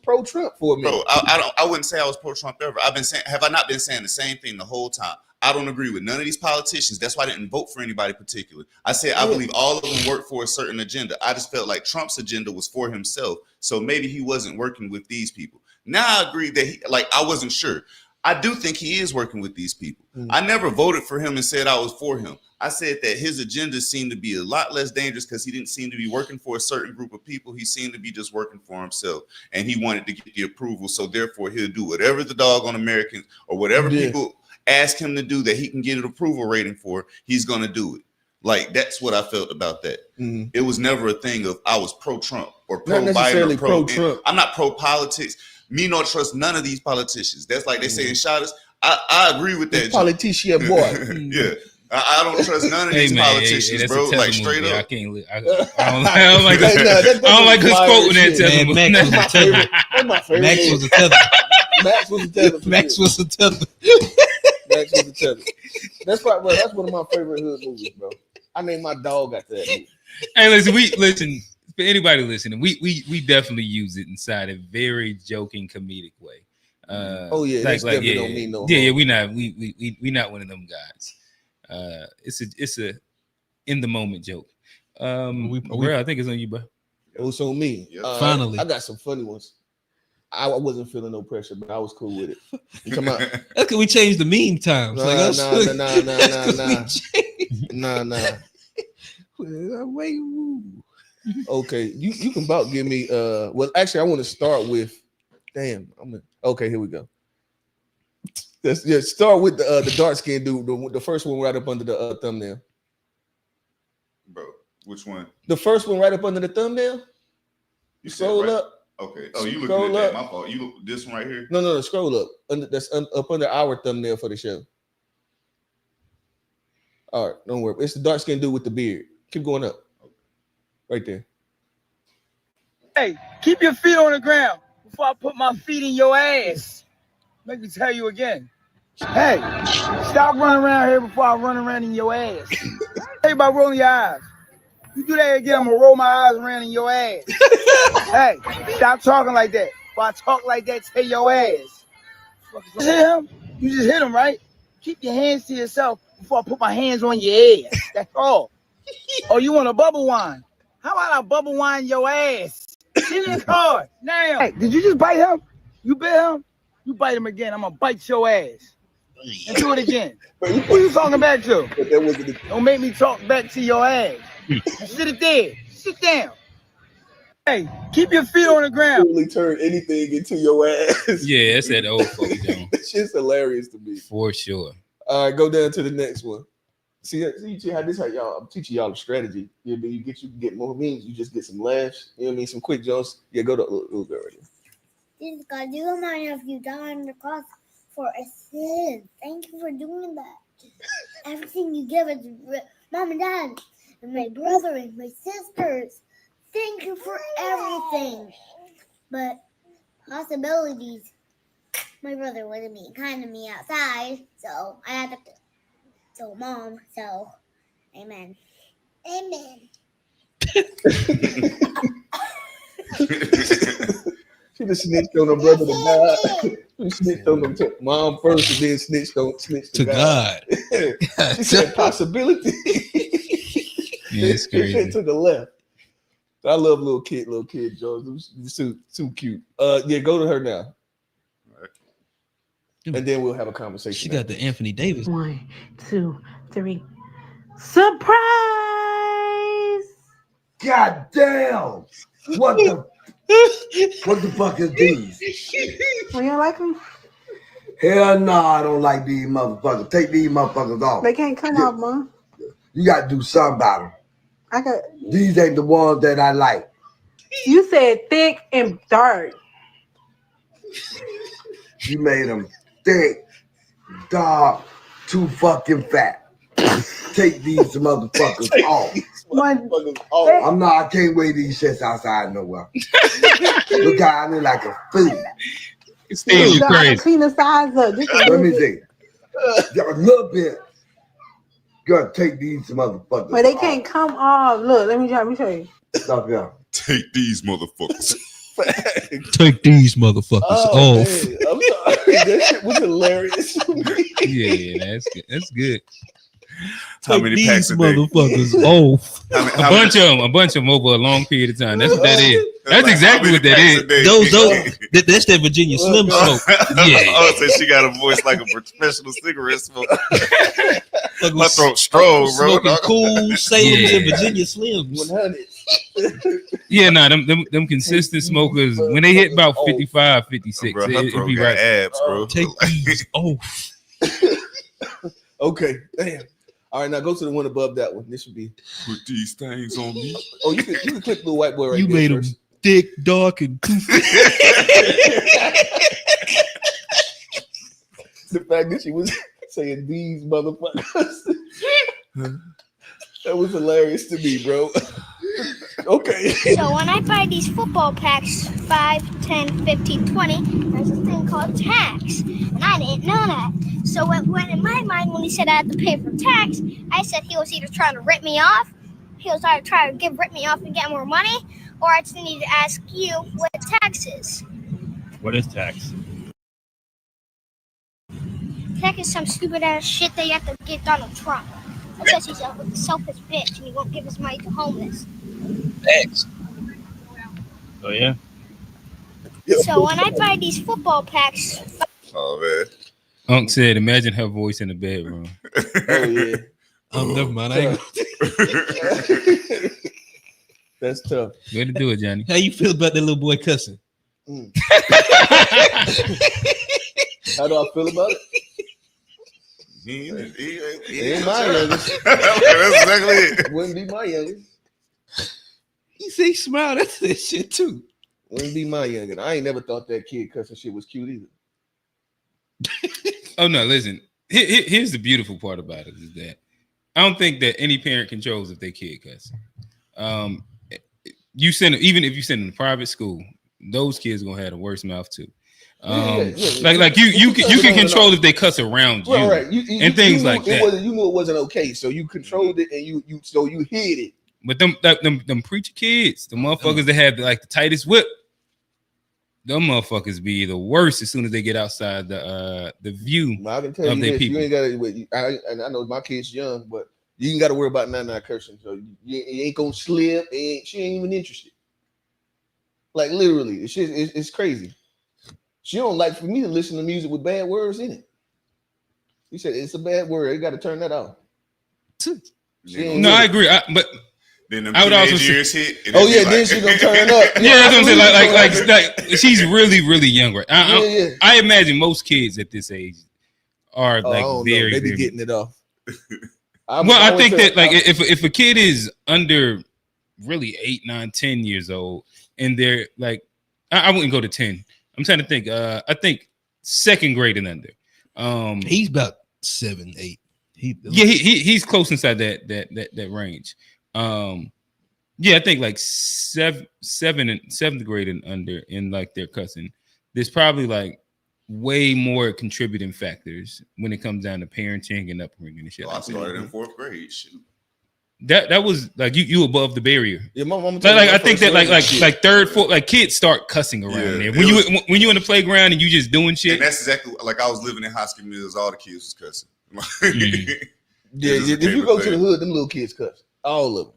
D: pro Trump for a minute.
C: Bro, I wouldn't say I was pro Trump ever. I've been saying, have I not been saying the same thing the whole time? I don't agree with none of these politicians. That's why I didn't vote for anybody particular. I said I believe all of them work for a certain agenda. I just felt like Trump's agenda was for himself, so maybe he wasn't working with these people. Now I agree that I wasn't sure. I do think he is working with these people. I never voted for him and said I was for him. I said that his agenda seemed to be a lot less dangerous because he didn't seem to be working for a certain group of people. He seemed to be just working for himself, and he wanted to get the approval. So therefore, he'll do whatever the doggone Americans or whatever people ask him to do that he can get an approval rating for. He's going to do it. That's what I felt about that. It was never a thing of I was pro Trump or pro Biden or pro Trump. I'm not pro politics. Me not trust none of these politicians. That's like they say in Shotters. I agree with that.
D: Politician boy.
C: Yeah. I don't trust none of these politicians, bro. Straight up.
A: I can't. I don't like this. I don't like this quoting that tether.
D: That's my favorite. Max was a tether. Max was a tether. That's one of my favorite hood movies, bro. I named my dog after that movie.
A: Hey, listen. For anybody listening, we definitely use it inside a very joking, comedic way.
D: Definitely don't mean no harm.
A: Yeah, we not one of them guys. It's a in the moment joke. Bro, I think it's on you, bro.
D: It was on me.
B: Finally,
D: I got some funny ones. I wasn't feeling no pressure, but I was cool with it. You talking about?
B: That's because we changed the meme times.
D: Nah. Okay, you can about give me well actually I want to start with okay, here we go. Let's start with the dark skinned dude, the first one right up under the thumbnail.
C: Bro, which one?
D: The first one right up under the thumbnail. You scroll up.
C: Okay. Oh, you looking at that? My fault. You look this one right here?
D: No, scroll up. That's up under our thumbnail for the show. All right, don't worry. It's the dark skinned dude with the beard. Keep going up. Right there.
O: Hey, keep your feet on the ground before I put my feet in your ass. Let me tell you again. Hey, stop running around here before I run around in your ass. Hey, about rolling your eyes. You do that again, I'm gonna roll my eyes around in your ass. Hey, stop talking like that. If I talk like that, say your ass. You just hit him? You just hit him, right? Keep your hands to yourself before I put my hands on your ass. That's all. Oh, you want a bubble wine? How about I bubble wine your ass? Get in the car now. Hey, did you just bite him? You bit him? You bite him again, I'm gonna bite your ass. And do it again. Who you talking back to? Don't make me talk back to your ass. Sit it there. Sit down. Hey, keep your feet on the ground.
D: Really turn anything into your ass.
A: Yeah, that's that old folks John.
D: That shit's hilarious to me.
A: For sure.
D: All right, go down to the next one. See how this how y'all. I'm teaching y'all a strategy. You know, you get more memes. You just get some laughs. You know what I mean? Some quick jokes. Yeah, go to little girl right here.
P: Jesus God, you remind me of you dying on the cross for a sin. Thank you for doing that. Everything you give us, mom and dad, and my brother and my sisters. Thank you for everything. But possibilities, my brother wasn't being kind to me outside, so I had to tell mom. So, amen. Amen.
D: She just snitched on her brother to God. She snitched on them to mom first, and then snitched to God. She said possibility.
A: Yeah, it's crazy.
D: She to the left. I love little kid jokes. Too cute. Yeah, go to her now. And then we'll have a conversation.
B: She got the Anthony Davis.
Q: 1, 2, 3. Surprise!
R: God damn! What the fuck is these?
Q: Well, you don't like them?
R: Hell no, I don't like these motherfuckers. Take these motherfuckers off.
Q: They can't come off, Mom.
R: You gotta do something about them. These ain't the ones that I like.
Q: You said thick and dark.
R: You made them thick, dark, too fucking fat. Take these motherfuckers off. I can't wear these shits outside nowhere. Look how I look like a fool.
A: Steve, you crazy.
Q: Clean the size up.
R: Let me see. A little bit. Gotta take these motherfuckers.
Q: But they can't come off. Look, let me show you.
R: Stop there.
C: Take these motherfuckers.
B: Take these motherfuckers off.
D: Man, I'm sorry. That shit was hilarious.
A: Yeah, that's good. That's good.
C: How
B: Take
C: many
B: these
C: packs a day?
B: motherfuckers off.
A: A bunch of them over a long period of time. That's what that is. That's
C: like,
A: exactly what that is.
B: That's that Virginia Slim smoke.
A: Yeah.
C: Oh, so she got a voice like a professional cigarette smoker. My throat strong, bro.
B: Smoking cool Salem's and Virginia Slims.
D: 100.
A: Yeah, them consistent smokers, when they hit about 55, 56,
C: Bro, her
A: it'd
C: throat
A: be
C: got
A: right.
C: abs, bro.
B: Take these off.
D: Okay, damn. All right, now go to the one above that one. This should be
C: put these things on me.
D: Oh, you can click the white boy right
B: You
D: there.
B: made him thick, dark, and
D: The fact that she was saying these motherfuckers. That was hilarious to me, bro. Okay.
P: So when I buy these football packs, 5, 10, 15, 20, there's a thing called tax. And I didn't know that. So when in my mind, when he said I had to pay for tax, I said he was either trying to rip me off, he was either trying to rip me off and get more money, or I just need to ask you what tax is.
S: What is tax?
P: Tax is some stupid ass shit that you have to give Donald Trump. Because he's a selfish bitch and he won't give his money to homeless.
S: Tax. Oh yeah.
P: So when I buy these football packs,
C: Oh man.
A: Unc said, imagine her voice in the bedroom.
D: Oh yeah.
B: Oh, never mind. I ain't
D: That's tough.
A: Way to do it, Johnny.
B: How you feel about that little boy cussing?
D: How do I feel about it?
C: He
D: ain't my youngest.
C: That's exactly it.
D: Wouldn't be my youngest.
B: He say he smiled at that shit too.
D: Wouldn't be my youngest. I ain't never thought that kid cussing shit was cute either.
A: Oh no, listen. Here's the beautiful part about it is that I don't think that any parent controls if their kid cussing. You send even if you send them to private school, those kids are gonna have the worst mouth too. Like you can control if they cuss around you,
D: right?
A: And things like
D: it
A: that.
D: Wasn't, you knew it wasn't okay, so you controlled it, and you hid it.
A: But them preacher kids, the motherfuckers that have like the tightest whip, them motherfuckers be the worst as soon as they get outside the view
D: I can tell
A: of
D: you
A: their
D: this,
A: people.
D: you ain't got to. And I know my kid's young, but you ain't got to worry about not cursing. So you ain't gonna slip. She ain't even interested. Like literally, it's crazy. She don't like for me to listen to music with bad words in it. He said it's a bad word. You got to turn that off.
A: No, I agree. But
C: then
A: I would also
C: years
A: say,
C: hit.
D: Then she gonna turn up.
A: Yeah, that's what I'm saying. Like she's really young, right? I imagine most kids at this age are like very.
D: They be getting it off.
A: I think that like if a kid is under really 8, 9, 10 years old, and they're like, I wouldn't go to 10. I'm trying to think. I think second grade and under.
B: He's about 7, 8.
A: He's close inside that range. I think like seventh grade and under in like their cussing. There's probably like way more contributing factors when it comes down to parenting and upbringing and shit.
C: I started in 4th grade. Shoot.
A: That was like you above the barrier.
D: Yeah, my mama.
A: Like I think that like third, fourth, like kids start cussing around there when you in the playground and you just doing shit.
C: And that's exactly like I was living in Hoskin Mills. All the kids was cussing.
D: If you go to the hood, them little kids cuss. All of them.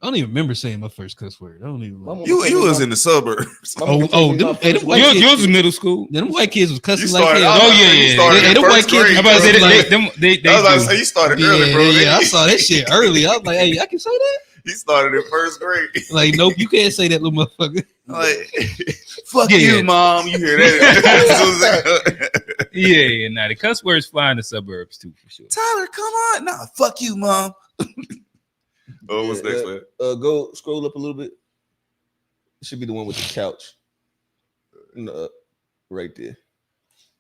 B: I don't even remember saying my first cuss word. I don't even.
C: You was in the suburbs.
A: Yours was middle school.
B: Them white kids was cussing
C: like
B: hell.
C: Them white kids.
A: I'm about to say
C: I was about to say you started early, bro.
B: Yeah, I saw that shit early. I was like, hey, I can say that.
C: He started in 1st grade.
B: Like, nope, you can't say that, little motherfucker.
C: Like, fuck you, mom. You hear that?
A: Yeah. Now the cuss words fly in the suburbs too, for sure.
C: Tyler, come on. Nah, fuck you, mom. What's next, man?
D: Go scroll up a little bit. It should be the one with the couch. Right there.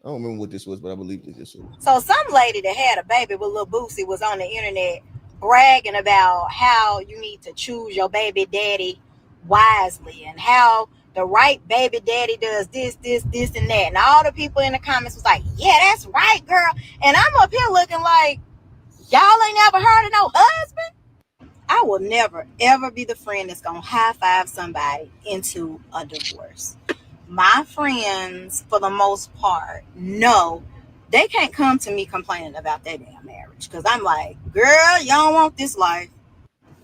D: I don't remember what this was, but I believe this was.
T: So some lady that had a baby with Lil Boosie was on the internet bragging about how you need to choose your baby daddy wisely and how the right baby daddy does this, and that. And all the people in the comments was like, yeah, that's right, girl. And I'm up here looking like, y'all ain't never heard of no husband? I will never, ever be the friend that's going to high five somebody into a divorce. My friends, for the most part, know they can't come to me complaining about their damn marriage. Because I'm like, girl, you don't want this life.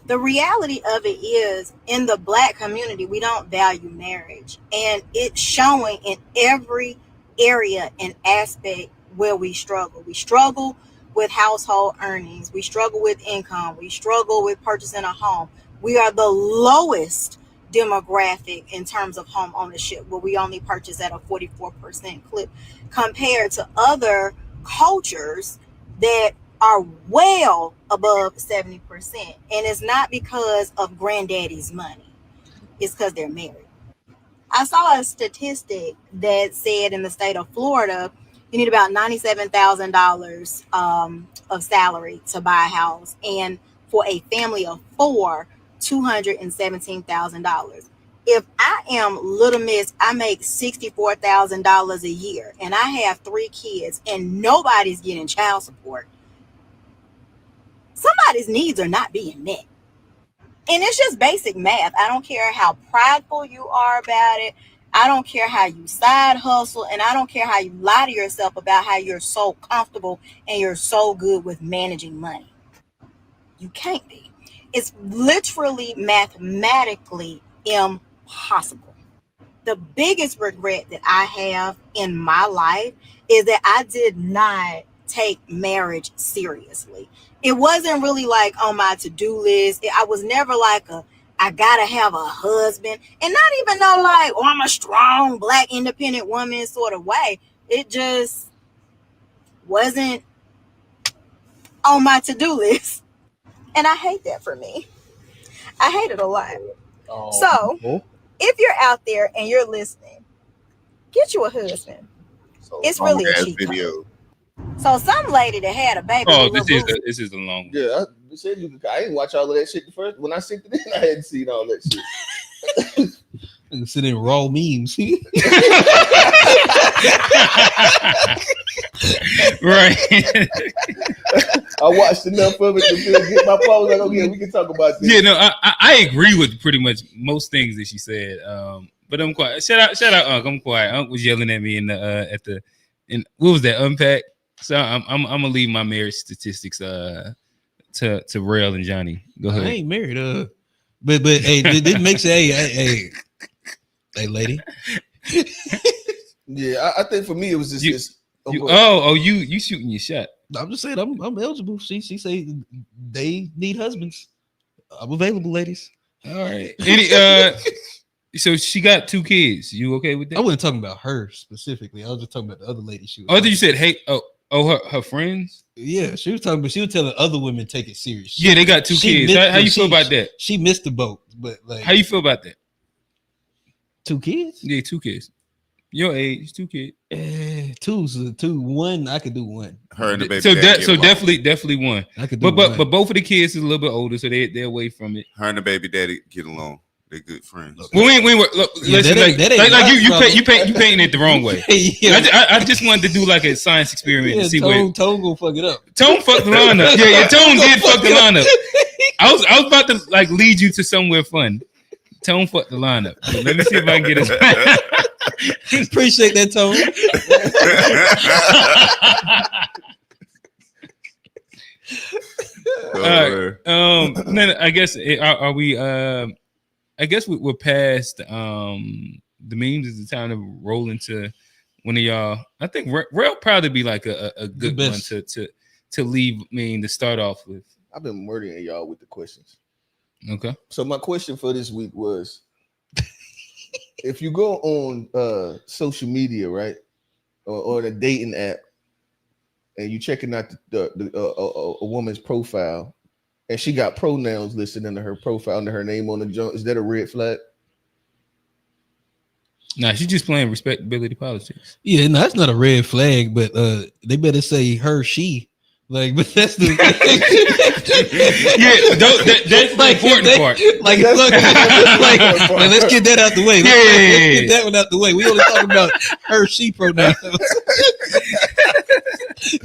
T: The reality of it is, in the Black community, we don't value marriage. And it's showing in every area and aspect where we struggle. We struggle with household earnings. We struggle with income. We struggle with purchasing a home. We are the lowest demographic in terms of home ownership, where we only purchase at a 44% clip compared to other cultures that are well above 70%. And it's not because of granddaddy's money. It's because they're married. I saw a statistic that said in the state of Florida, you need about $97,000 of salary to buy a house. And for a family of 4, $217,000. If I am Little Miss, I make $64,000 a year and I have 3 kids and nobody's getting child support. Somebody's needs are not being met. And it's just basic math. I don't care how prideful you are about it. I don't care how you side hustle, and I don't care how you lie to yourself about how you're so comfortable and you're so good with managing money. You can't be. It's literally mathematically impossible. The biggest regret that I have in my life is that I did not take marriage seriously. It wasn't really like on my to-do list. I was never like I gotta have a husband, and not even know like, oh, I'm a strong Black independent woman sort of way. It just wasn't on my to-do list. And I hate that for me. I hate it a lot. So if you're out there and you're listening, get you a husband. It's really a cheat code. So some lady that had a baby.
A: Oh, this is a long one.
D: Yeah, I didn't watch all of that shit the first. When I sent it in, I hadn't seen all that shit.
B: Sit in raw memes.
A: Right.
D: I watched enough of it to get my phone. Like, okay, we can talk about this.
A: Yeah, no, I agree with pretty much most things that she said. But I'm quiet. Shout out, Unc. I'm quiet. Unc was yelling at me in the what was that, unpack? So I'm gonna leave my marriage statistics to Rail and Johnny. Go ahead.
B: I ain't married, but hey, this makes it hey, lady.
D: Yeah, I think for me it was just this.
A: You shooting your shot.
B: I'm just saying I'm eligible. She say they need husbands. I'm available, ladies.
A: All right. So she got 2 kids. You okay with that?
B: I wasn't talking about her specifically. I was just talking about the other lady. She was
A: oh, you said hey. Her friends.
B: Yeah, she was talking, but she was telling other women take it serious.
A: Yeah, they got 2 kids. How you feel about that?
B: She missed the boat, but like,
A: how you feel about that?
B: 2 kids?
A: Yeah, 2 kids. Your age, 2 kids.
B: 2. 1, I could do 1.
C: Her and the baby.
A: So definitely 1.
B: I could do
A: but both of the kids is a little bit older, so they're away from it.
C: Her and the baby daddy get along. They're good friends.
A: Well, listen, you painting it the wrong way. Yeah. I just wanted to do like a science experiment to see where
B: Tone gonna fuck it up.
A: Tone fucked the line up. Yeah, Tone did fuck the line up. I was about to like lead you to somewhere fun. Tone fucked the line up. So let me see if I can get it.
B: Appreciate that, Tone.
A: All right. Then I guess are we? I guess we're past the memes. Is the time to roll into one of y'all. I think Rail probably be like a good one to leave. To start off with.
D: I've been murdering y'all with the questions.
A: Okay.
D: So my question for this week was, if you go on social media, right, or the dating app, and you checking out a woman's profile, and she got pronouns listed under her profile, under her name on the jump, is that a red flag?
A: Nah, she's just playing respectability politics.
B: Yeah, no, that's not a red flag, but they better say her, she. Like, but that's the
A: that's the important part.
B: Like, let's get that out the way. Let's get that one out the way. We only talking about her, she pronouns.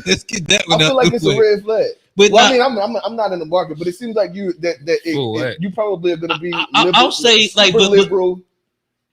B: Let's get that one out the way.
D: I feel like it's a red flag. But well, I mean, I'm not in the market, but it seems like you you probably are going to be.
B: I'll say like, but
D: liberal.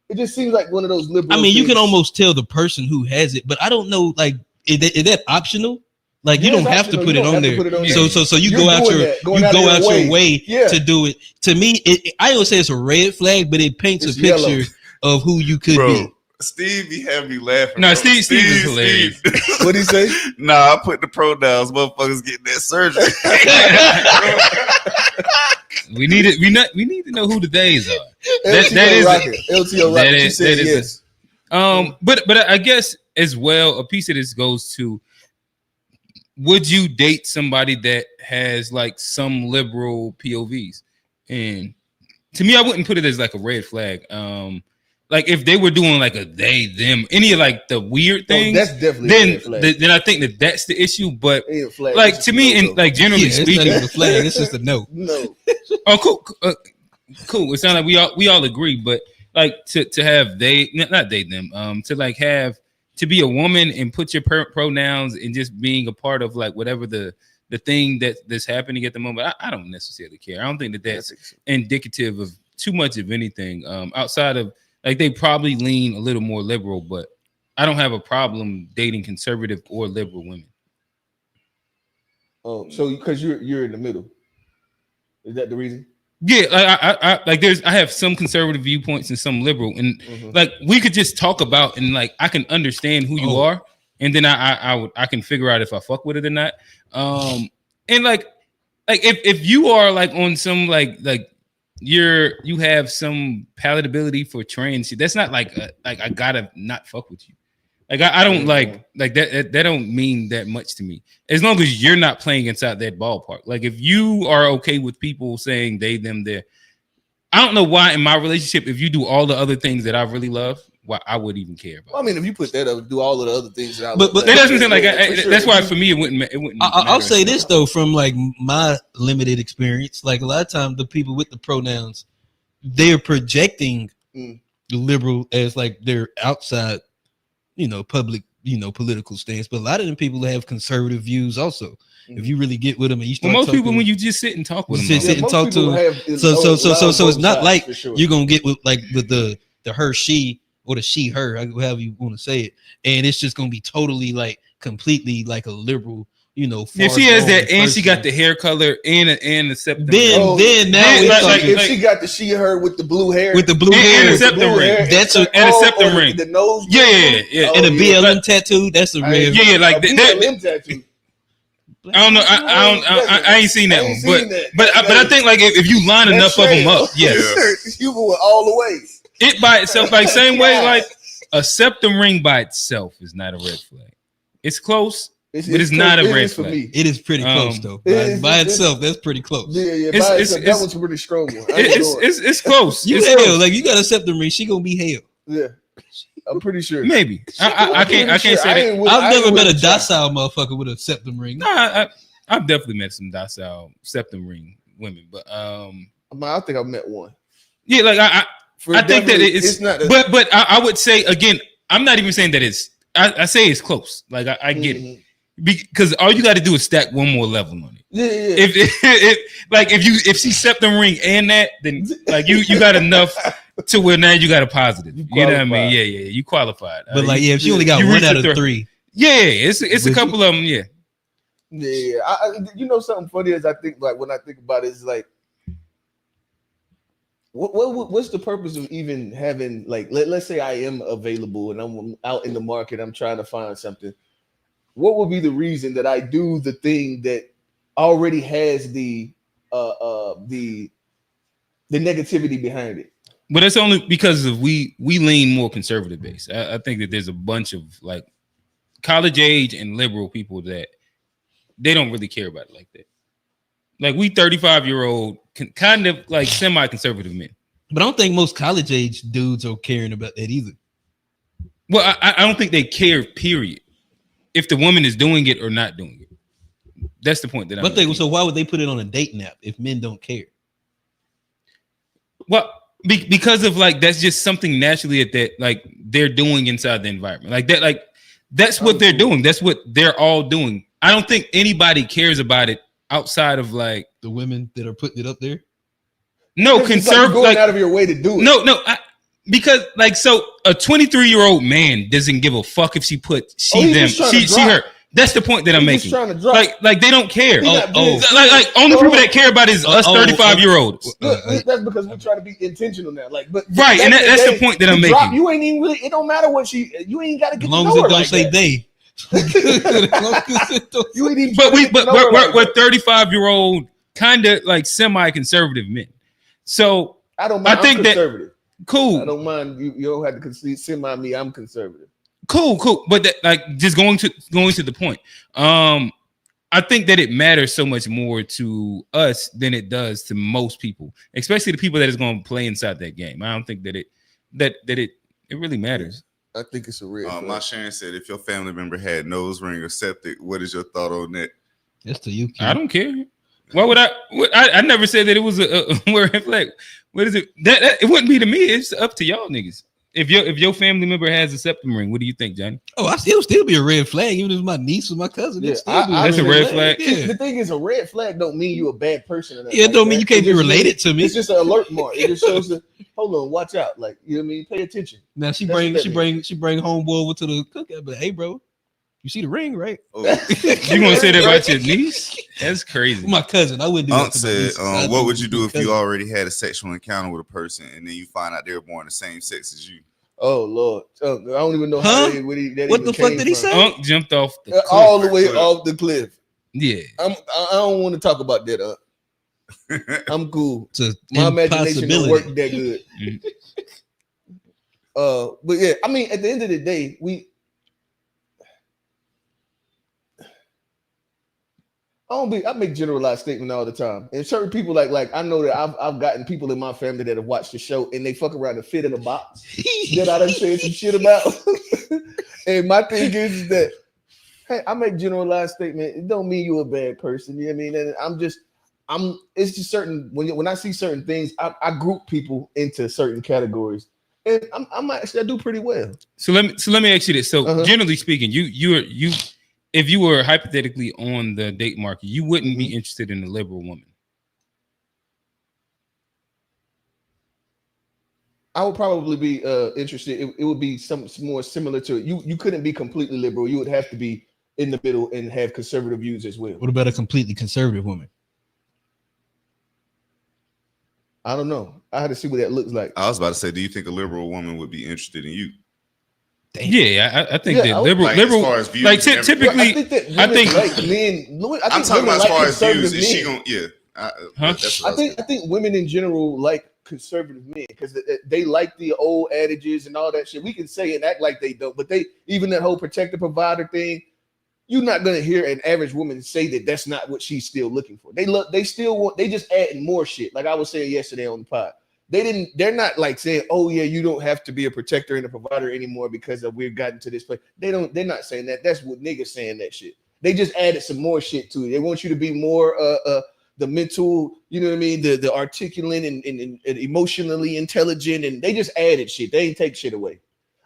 D: It just seems like one of those liberal.
B: I mean, you can almost tell the person who has it, but I don't know. Like, is that optional? Like, you don't have to put it on there. So you go out your way to do it. To me, I don't say it's a red flag, but it paints a picture of who you could be.
C: Steve, he had me laughing.
A: No, Steve is hilarious.
D: What'd he say?
C: Nah, I put the pronouns. Motherfuckers getting that surgery.
A: We need to know who the days are.
D: LTO Rocket. She said yes.
A: But I guess as well, a piece of this goes to, would you date somebody that has like some liberal POVs? And to me, I wouldn't put it as like a red flag. Like if they were doing like a they, them, any of like the weird things,
D: that's definitely
A: then I think that's the issue. But like to me, and like generally speaking,
B: it's not even a flag. It's just a no.
D: No.
A: Oh, cool. It sounds like we all agree, but like to have not date them, to like have to be a woman and put your pronouns and just being a part of like whatever the thing that's happening at the moment. I don't necessarily care. I don't think that's indicative of too much of anything outside of like they probably lean a little more liberal, but I don't have a problem dating conservative or liberal women.
D: Oh, so because you're in the middle, is that the reason?
A: Yeah, I like I have some conservative viewpoints and some liberal, and like we could just talk about and like I can understand who you are, and then I can figure out if I fuck with it or not. And like if you are like on some like you have some palatability for trans shit, that's not like I gotta not fuck with you. Like I don't like that don't mean that much to me. As long as you're not playing inside that ballpark. Like if you are okay with people saying they, them, there, I don't know why in my relationship, if you do all the other things that I really love, why I would even care about.
D: Well, I mean, if you put that up, do all of the other things that I
B: love.
A: But that's what I'm saying. Like that's why for me it wouldn't.
B: I'll say this though, from like my limited experience, like a lot of times the people with the pronouns, they're projecting liberal as like their outside, public, political stance. But a lot of them people have conservative views also. If you really get with them and you start
A: most
B: talking,
A: people when you just sit and talk with them,
B: sit and talk to them. So it's not like you're gonna get with like the her she or the she her, however you want to say it, and it's just gonna be totally like completely like a liberal.
A: If she has that and she got the hair color and the septum,
B: then now
D: if she got the she her with the blue hair,
B: and
A: the septum ring,
B: that's
A: a septum ring.
D: The nose,
B: and a BLM tattoo. That's a red.
A: Like
D: BLM tattoo.
A: I don't know. I ain't seen that one, but I think like if you line enough of them up, yes,
D: you went all the way.
A: It by itself, like same way, like a septum ring by itself is not a red flag. It's close. But it's not a red flag.
B: It is pretty close though. By itself, that's pretty close.
D: Yeah. That one's a pretty strong one.
A: It's close.
B: You hell, like you got a septum ring, she gonna be hell.
D: Yeah, I'm pretty sure.
A: Maybe I can't say that.
B: I've never met a docile motherfucker with a septum ring.
A: No, I've definitely met some docile septum ring women, but
D: I think I've met one.
A: Yeah, like I think that it's not. But I would say again, I'm not even saying that it's. I say it's close. Like I get it. Because all you got to do is stack one more level on it.
D: Yeah.
A: If she's septum ring and that, then like you got enough to where now you got a positive. You know what I mean? Yeah, you qualified.
B: But if she only got one out of three,
A: it's a couple of them. Yeah.
D: Something funny is I think like when I think about it, it's like, what's the purpose of even having like let's say I am available and I'm out in the market, I'm trying to find something. What would be the reason that I do the thing that already has the negativity behind it?
A: But that's only because of we lean more conservative based. I think that there's a bunch of like college age and liberal people that they don't really care about it like that. Like we 35-year-old kind of like semi-conservative men.
B: But I don't think most college age dudes are caring about that either.
A: Well, I don't think they care, period. If the woman is doing it or not doing it. That's the point that I'm making.
B: So why would they put it on a dating app if men don't care?
A: Well, because of like that's just something naturally that like they're doing inside the environment. Like that, like that's what they're doing. That's what they're all doing. I don't think anybody cares about it outside of like
B: the women that are putting it up there.
A: No, conservative
D: going out of your way to do it.
A: No, because like so a 23-year-old man doesn't give a fuck if she put she her. That's the point that I'm making. Like they don't care. Like only people that care about is us 35-year-olds.
D: That's because we try to be intentional now. Like, but
A: right, and that's the point that I'm making.
D: You ain't even really. It don't matter what you ain't got to get.
B: As long as it don't say they.
D: You ain't even.
A: But we're 35-year-old kind of like semi-conservative men. So
D: I don't mind. I think conservative.
A: Cool.
D: I don't mind. You don't have to semi me. I'm conservative.
A: Cool. But that, like just going to the point. I think that it matters so much more to us than it does to most people, especially the people that is going to play inside that game. I don't think that it really matters.
D: I think it's a real.
C: My Sharon said, if your family member had nose ring or septic, what is your thought on that?
B: That's to you.
A: I don't care. Why would I? I never said that it was a red flag. What is it? That it wouldn't be to me. It's up to y'all niggas. If your family member has a septum ring, what do you think, Johnny?
B: Oh, it would still be a red flag, even if it's my niece or my cousin.
D: Yeah,
A: that's a red flag.
D: Yeah. The thing is, a red flag don't mean you a bad person.
B: Yeah, it don't mean you can't be related to me.
D: It's just an alert mark. It just shows that. Hold on, watch out. Like, you know what I mean? Pay attention.
B: Now she bring homeboy over to the cookout, but hey, bro, you see the ring, right?
C: Oh.
A: You gonna say that about your niece? That's crazy.
B: My cousin, I wouldn't do
C: Unc
B: that.
C: Said, what would you do if you already had a sexual encounter with a person and then you find out they were born the same sex as you?
D: Oh Lord, I don't even know how
B: what the fuck did he say?
A: Unc jumped off the cliff.
D: All the way off the cliff.
A: Yeah,
D: I don't want to talk about that. I'm cool.
B: It's
D: my imagination don't work that good. But yeah, I mean, at the end of the day, I make generalized statements all the time. And certain people like I know that I've gotten people in my family that have watched the show and they fuck around and fit in a box that I done said some shit about. And my thing is that, hey, I make generalized statements. It don't mean you're a bad person. You know what I mean? And it's just certain when I see certain things, I group people into certain categories. and I do pretty well.
A: So let me ask you this. So generally speaking, you if you were hypothetically on the date market, you wouldn't be interested in a liberal woman.
D: I would probably be interested. It would be some more similar to it. You couldn't be completely liberal. You would have to be in the middle and have conservative views as well.
B: What about a completely conservative woman?
D: I don't know. I had to see what that looks like.
C: I was about to say, do you think a liberal woman would be interested in you?
A: Yeah, I think that liberal,
C: as far as views
A: like
C: and
A: typically,
D: I think like men.
C: I'm talking about as far as views. Is she gonna? Yeah.
D: I think women in general like conservative men because they like the old adages and all that shit. We can say and act like they don't, but they even that whole protector provider thing. You're not gonna hear an average woman say that that's not what she's still looking for. They still want. They just adding more shit. Like I was saying yesterday on the pod. They're not like saying, oh yeah, you don't have to be a protector and a provider anymore because we've gotten to this place. They're not saying that. That's what niggas saying that shit. They just added some more shit to it. They want you to be more the mental, you know what I mean, the articulate and emotionally intelligent, and they just added shit. They ain't take shit away.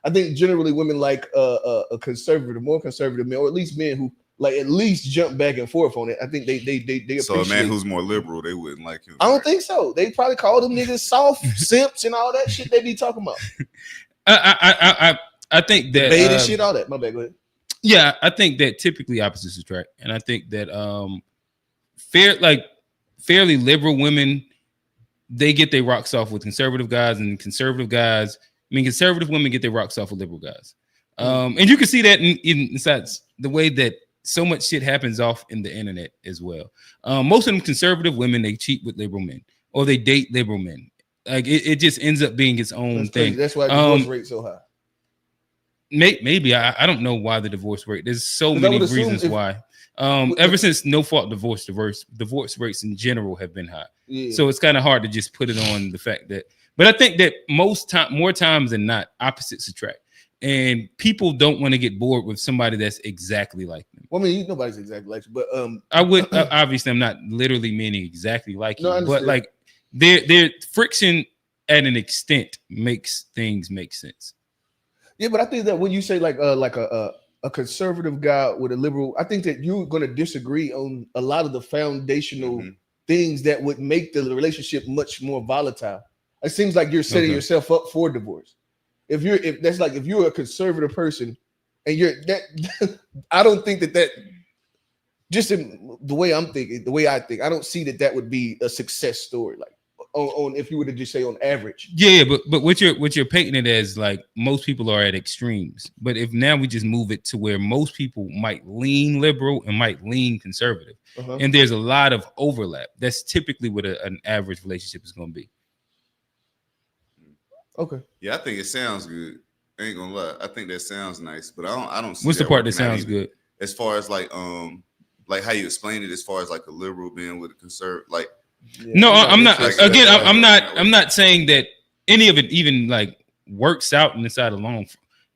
D: I think generally women like a conservative, more conservative men, or at least men who like at least jump back and forth on it. I think they
C: So a man who's more liberal, they wouldn't like him.
D: I don't think so. They probably call them niggas soft simps and all that shit they be talking about.
A: I think that
D: beta shit, all that. My bad. Go ahead.
A: Yeah, I think that typically opposites attract, and I think that fairly liberal women, they get their rocks off with conservative guys, and conservative guys. I mean, conservative women get their rocks off with liberal guys, and you can see that inside the way that so much shit happens off in the internet as well. Most of them conservative women, they cheat with liberal men or they date liberal men. Like it just ends up being its own thing.
D: That's why the divorce rate's so high.
A: Maybe I don't know why the divorce rate. There's so many reasons why. Ever since no fault divorce rates in general have been high. Yeah. So it's kind of hard to just put it on the fact that. But I think that more times than not, opposites attract. And people don't want to get bored with somebody that's exactly like them.
D: Well, I mean, nobody's exactly like you, but
A: I would obviously I'm not literally meaning exactly like you, but like their friction at an extent makes things make sense.
D: Yeah, but I think that when you say like a conservative guy with a liberal, I think that you're going to disagree on a lot of the foundational things that would make the relationship much more volatile. It seems like you're setting yourself up for divorce. If you're a conservative person and you're that, I don't think that just in the way I'm thinking, the way I think, I don't see that would be a success story. Like on if you were to just say on average.
A: Yeah, but what you're painting it as like most people are at extremes. But if now we just move it to where most people might lean liberal and might lean conservative, and there's a lot of overlap. That's typically what an average relationship is going to be.
C: Okay. Yeah, I think it sounds good. I ain't gonna lie. I think that sounds nice, but I don't see
A: what's the part that sounds good?
C: As far as like how you explain it, as far as like a liberal being with a conservative, like
A: no, I'm not. Again, I'm not saying that any of it even like works out inside alone.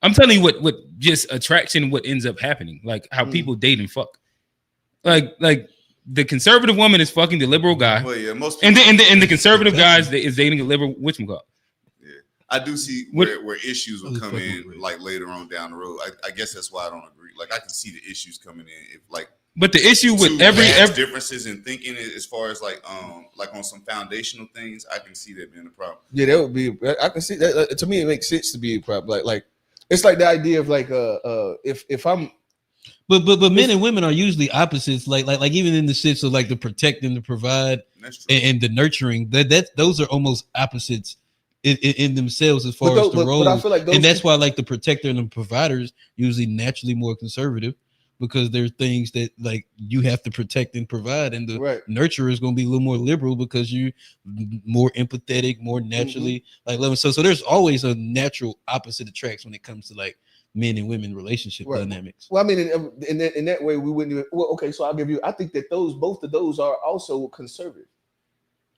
A: I'm telling you what just attraction, what ends up happening, like how people date and fuck. Like the conservative woman is fucking the liberal guy.
C: Well, yeah, most
A: people, and the conservative guy is dating a liberal whatchamacallit.
C: I do see where issues will come in like later on down the road. I guess that's why I don't agree. Like I can see the issues coming in if like.
A: But the issue with every
C: differences in thinking as far as like on some foundational things, I can see that being a problem.
D: Yeah, that would be. I can see that. To me, it makes sense to be a problem. Like it's like the idea of like if I'm.
B: But men and women are usually opposites. Like even in the sense of like the protect and the provide and the nurturing. Those are almost opposites. In themselves as far as the roles, I feel like and that's why like the protector and the providers usually naturally more conservative because there's things that like you have to protect and provide, and the nurturer is going to be a little more liberal because you're more empathetic, more naturally like loving. So there's always a natural opposite attracts when it comes to like men and women relationship dynamics.
D: Well, I mean, in that way we wouldn't even. Well, okay, so I'll give you. I think that both of those are also conservative.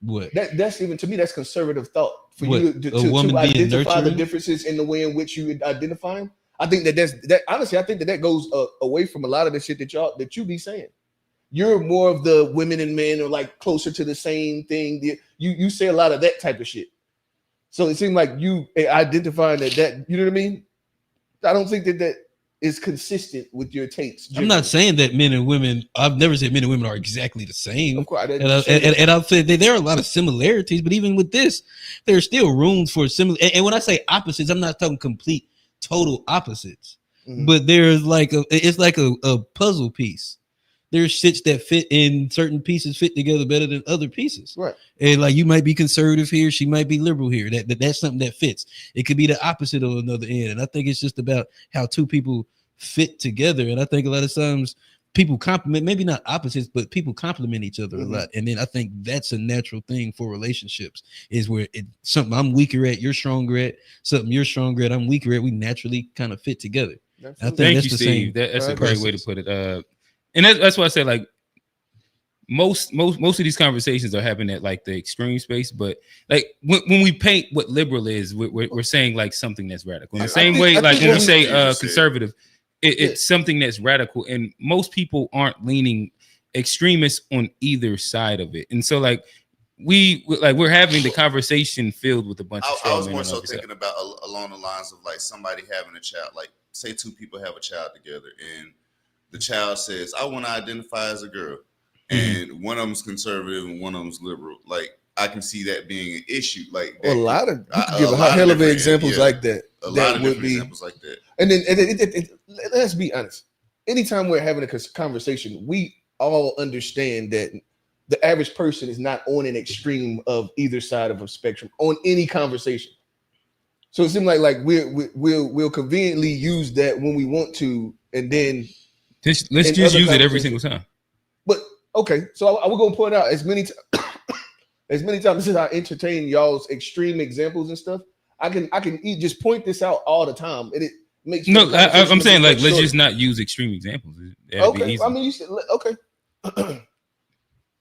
B: What
D: that's even to me that's conservative thought for you to identify the differences in the way in which you identify them. I think that honestly I think that goes away from a lot of the shit that you be saying. You're more of the women and men are like closer to the same thing. You say a lot of that type of shit. So it seemed like you identifying that you know what I mean. I don't think that is consistent with your takes.
B: I'm not saying that men and women. I've never said men and women are exactly the same.
D: Of course,
B: and I've said that there are a lot of similarities, but even with this, there's still rooms for similar. And when I say opposites, I'm not talking complete, total opposites.
D: Mhm.
B: But there's it's like a puzzle piece. There's shits that fit in certain pieces fit together better than other pieces.
D: Right.
B: And like you might be conservative here, she might be liberal here. That's something that fits. It could be the opposite of another end. And I think it's just about how two people fit together. And I think a lot of times people complement, maybe not opposites, but people complement each other a lot. And then I think that's a natural thing for relationships, is where something I'm weaker at, you're stronger at, something you're stronger at, I'm weaker at. We naturally kind of fit together. I think
A: Thank
B: that's
A: you,
B: the
A: Steve.
B: same
A: That's a great way to
B: process.
A: put it. And that's why I say, like, most of these conversations are happening at like the extreme space, but like when we paint what liberal is, we're saying like something that's radical. In the same way, like when we say conservative, it's something that's radical, and most people aren't leaning extremists on either side of it. And so like we're having the conversation filled with a bunch of
C: I was
A: men
C: more
A: and
C: so
A: all this stuff.
C: thinking about along the lines of like somebody having a child, like say two people have a child together, and the child says, I want to identify as a girl. And one of them's conservative and one of them's liberal. Like, I can see that being an issue. Like,
D: a lot of you can give a hell of examples like that.
C: A
D: that
C: lot of
D: would
C: different
D: be
C: examples like that.
D: And then let's be honest. Anytime we're having a conversation, we all understand that the average person is not on an extreme of either side of a spectrum on any conversation. So it seems like we'll conveniently use that when we want to, and then
A: let's just use it every single time.
D: But okay, so I was gonna point out as many times as I entertain y'all's extreme examples and stuff, I can just point this out all the time, and it makes
A: I'm saying like let's just not use extreme examples. That'd be
D: Okay,
A: easy.
D: I mean you said okay.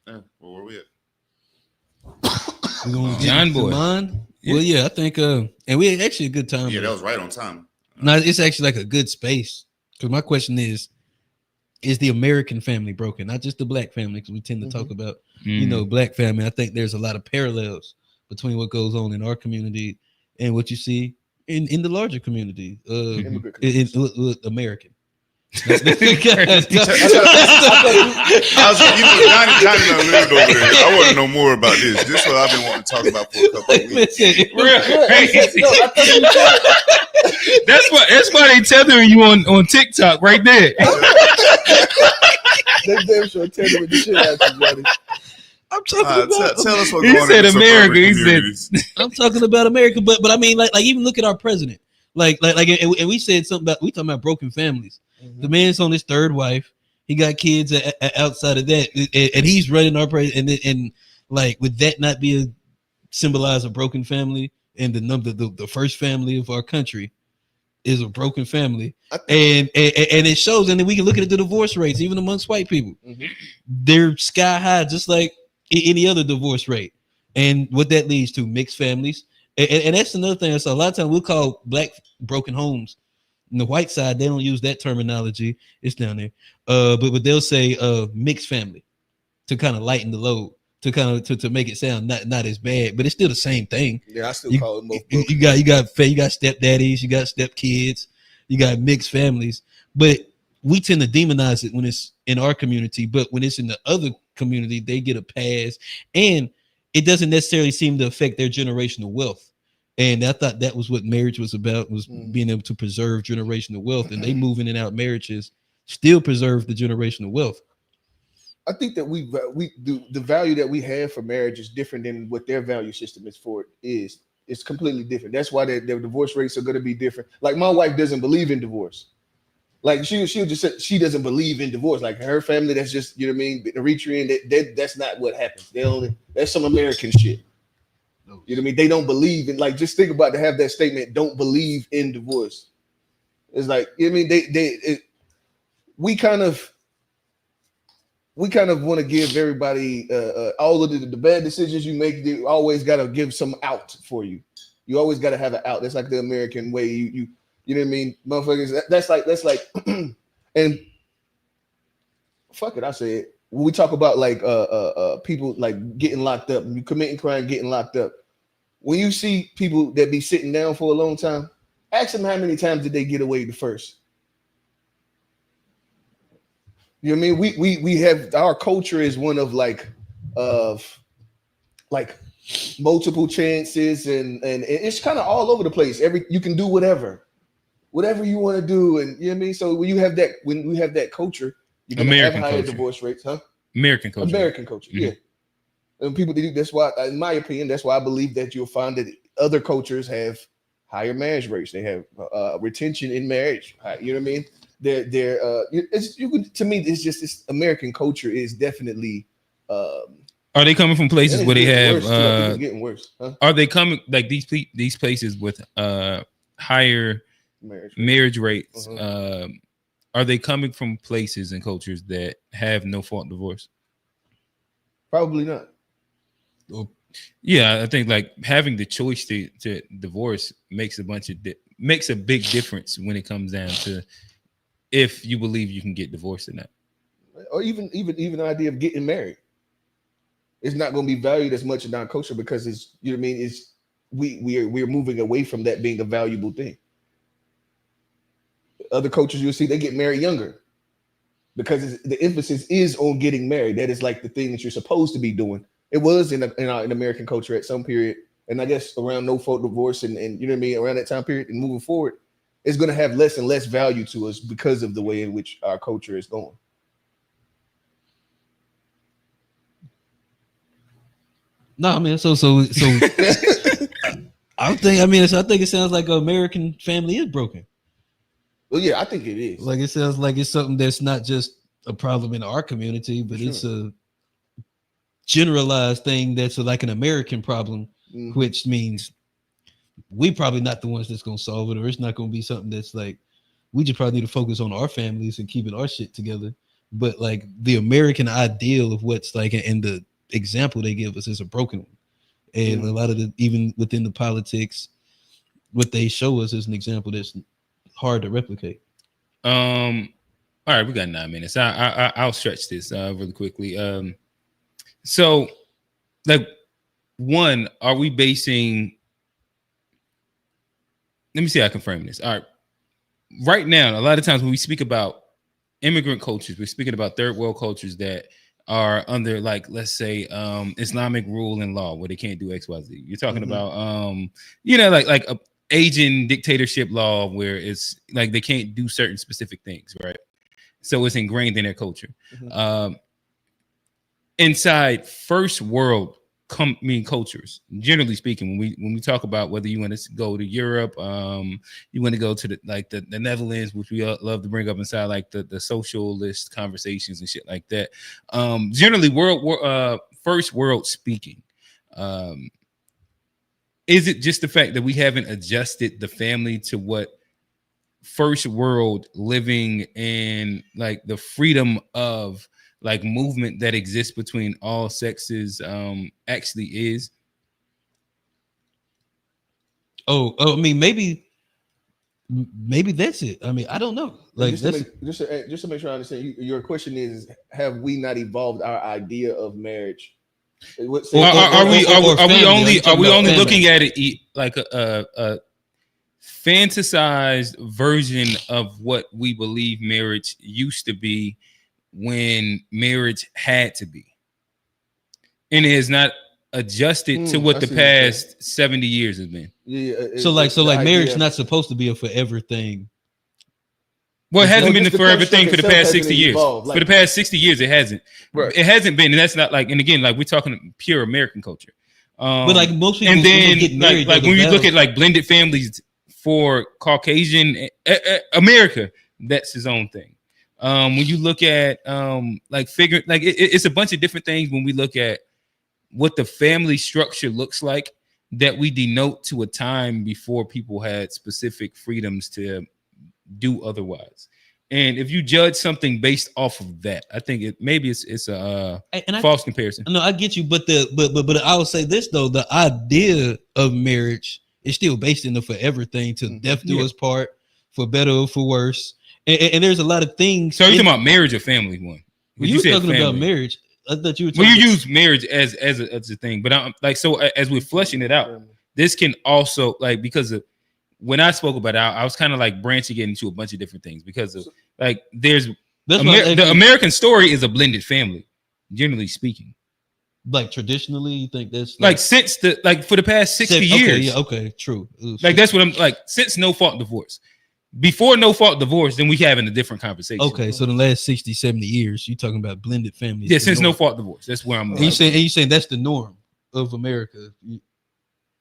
C: Where were we at?
B: We're going
A: John Boy.
B: Well, yeah, I think and we had actually a good time.
C: Yeah, that was right on time.
B: No, it's actually like a good space. Because my question is the American family broken? Not just the black family, because we tend to talk about, black family. I think there's a lot of parallels between what goes on in our community and what you see in the larger community, in American.
C: Johnny lived over there. I want to know more about this. This is what I've been wanting to talk about for a couple of weeks.
A: That's why they tethering you on TikTok right there.
D: They damn sure tethering the shit out you, Johnny.
B: I'm talking about.
C: Tell us what
B: He
C: going
B: said
C: on in
B: America. He
C: communities.
B: said, I'm talking about America, but I mean, like even look at our president. And we said something about, we talking about broken families. The man's on his third wife. He got kids outside of that, and he's running our president. And like, would that not be symbolize a broken family? And the first family of our country is a broken family, and it shows. And then we can look at the divorce rates, even amongst white people. They're sky high, just like any other divorce rate. And what that leads to, mixed families. And that's another thing. So a lot of times we'll call black broken homes. On the white side, they don't use that terminology. It's down there. But they'll say mixed family to kind of lighten the load, to kind of to make it sound not as bad, but it's still the same thing.
D: Yeah, I still call it both.
B: You got stepdaddies, you got stepkids, you got mixed families. But we tend to demonize it when it's in our community, but when it's in the other community, they get a pass, and it doesn't necessarily seem to affect their generational wealth. And I thought that was what marriage was about, was being able to preserve generational wealth. And they moving in and out marriages still preserve the generational wealth.
D: I think that we do the value that we have for marriage is different than what their value system is for it is. It's completely different. That's why their divorce rates are going to be different. Like my wife doesn't believe in divorce. Like she'll just say she doesn't believe in divorce. Like her family, that's just, you know what I mean, Eritrean, that's not what happens. That's some American shit. You know what I mean? They don't believe in, like, just think about to have that statement, don't believe in divorce. It's like, you know what I mean? We kind of want to give everybody all of the bad decisions you make. You always got to give some out for you. You always got to have an out. That's like the American way. You know what I mean? Motherfuckers, that's like, and fuck it, I say it. When we talk about like people like getting locked up, you committing crime, getting locked up. when you see people that be sitting down for a long time, ask them how many times did they get away the first. You know what I mean? We have our culture is one of like multiple chances and it's kind of all over the place. You can do whatever you want to do, and you know what I mean. So when we have that culture, you're gonna have higher divorce rates, huh?
A: American culture.
D: Mm-hmm. Yeah. And people do. That's why, in my opinion, that's why I believe that you'll find that other cultures have higher marriage rates. They have retention in marriage. You know what I mean? To me, it's just this American culture is definitely.
A: Are they coming from places where they have?
D: It's getting worse. Huh?
A: Are they coming like these places with higher marriage rates?
D: Uh-huh.
A: Are they coming from places and cultures that have no fault divorce?
D: Probably not.
A: Yeah, I think like having the choice to divorce makes a big difference when it comes down to if you believe you can get divorced or not,
D: or even the idea of getting married. It's not going to be valued as much in our culture because it's, you know what I mean. It's we're moving away from that being a valuable thing. Other cultures you'll see they get married younger because the emphasis is on getting married. That is like the thing that you're supposed to be doing. It was in American culture at some period, and I guess around no fault divorce and you know what I mean, around that time period and moving forward, it's going to have less and less value to us because of the way in which our culture is going.
B: No, man. So I think it sounds like an American family is broken.
D: Well, yeah, I think it is.
B: Like it sounds like it's something that's not just a problem in our community, but it's a generalized thing that's like an American problem, which means we probably not the ones that's gonna solve it, or it's not gonna be something that's like we just probably need to focus on our families and keeping our shit together. But like the American ideal of what's like and the example they give us is a broken one, and a lot of even within the politics, what they show us is an example that's hard to replicate.
A: All right, we got 9 minutes. I'll stretch this really quickly. So like one, are we basing? Let me see how I can frame this. All right, right now, a lot of times when we speak about immigrant cultures, we're speaking about third world cultures that are under, like, let's say Islamic rule and law where they can't do XYZ. You're talking about like a Asian dictatorship law where it's like they can't do certain specific things, right? So it's ingrained in their culture. Inside first world cultures, generally speaking, when we talk about whether you want to go to Europe, you want to go to the Netherlands, which we love to bring up inside like the socialist conversations and shit like that. Generally, first world speaking, is it just the fact that we haven't adjusted the family to what first world living and like the freedom of like movement that exists between all sexes actually is?
B: I mean, maybe that's it. I mean, I don't know. Like,
D: just to make sure I understand, your question is: have we not evolved our idea of marriage?
A: Are we only looking at it like a fantasized version of what we believe marriage used to be when marriage had to be, and it has not adjusted to what the past 70 years has been?
B: So marriage not supposed to be a forever thing.
A: Well, it hasn't been the forever thing for the past 60 years. For the past 60 years, it hasn't. Right. It hasn't been, and that's not like. And again, like we're talking pure American culture. But
B: like most people,
A: and then get married, like when you look at like blended families for Caucasian America, that's his own thing. When you look at it's a bunch of different things. When we look at what the family structure looks like, that we denote to a time before people had specific freedoms to do otherwise. And if you judge something based off of that, I think it's a false comparison.
B: No, I get you, but I will say this though: the idea of marriage is still based in the forever thing, to death do us part, for better or for worse. And there's a lot of things.
A: So you're talking about marriage or family one?
B: When you were talking family about marriage, I thought you were.
A: Well, you use marriage as a thing, but I'm like, so as we're fleshing it out, this can also like because of when I spoke about it, I was kind of like branching it into a bunch of different things because of like the American story is a blended family, generally speaking.
B: Like traditionally, you think that's
A: like since the like for the past 60 years.
B: Okay, true.
A: Like that's what I'm like since no fault divorce. Before no fault divorce, then we having a different conversation.
B: Okay, so the last 60, 70 years, you talking about blended families.
A: Yeah, since no fault divorce. That's where I'm.
B: And you saying that's the norm of America.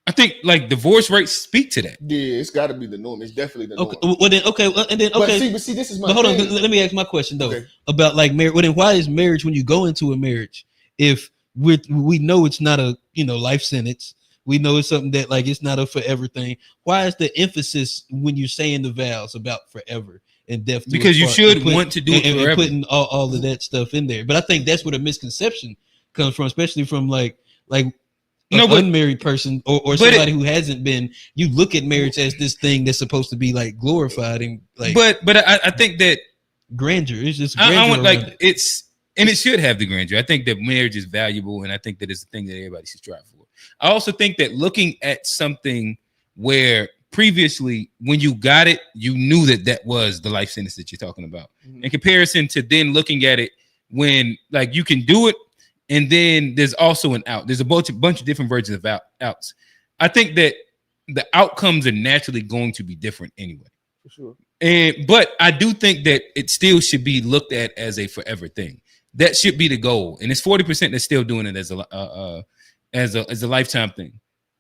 A: I think like divorce rates speak to that.
D: Yeah, it's got to be the norm. It's definitely the norm.
B: Okay.
D: But see, this is my.
B: But hold on, let me ask my question though about like marriage. Well, then why is marriage when you go into a marriage if we know it's not a life sentence? We know it's something that like it's not a forever thing. Why is the emphasis when you're saying the vows about forever and death?
A: Because you should want to do it forever.
B: And putting all of that stuff in there. But I think that's where the misconception comes from, especially from like an unmarried person or somebody who hasn't been. You look at marriage as this thing that's supposed to be like glorified and like.
A: But I think that
B: grandeur is just.
A: I want like it's and it should have the grandeur. I think that marriage is valuable, and I think that it's a thing that everybody should strive for. I also think that looking at something where previously when you got it, you knew that was the life sentence that you're talking about. In comparison to then looking at it when like you can do it, and then there's also an out. There's a bunch of different versions of outs. I think that the outcomes are naturally going to be different anyway.
D: For sure.
A: But I do think that it still should be looked at as a forever thing. That should be the goal. And it's 40% that's still doing it as a lifetime thing.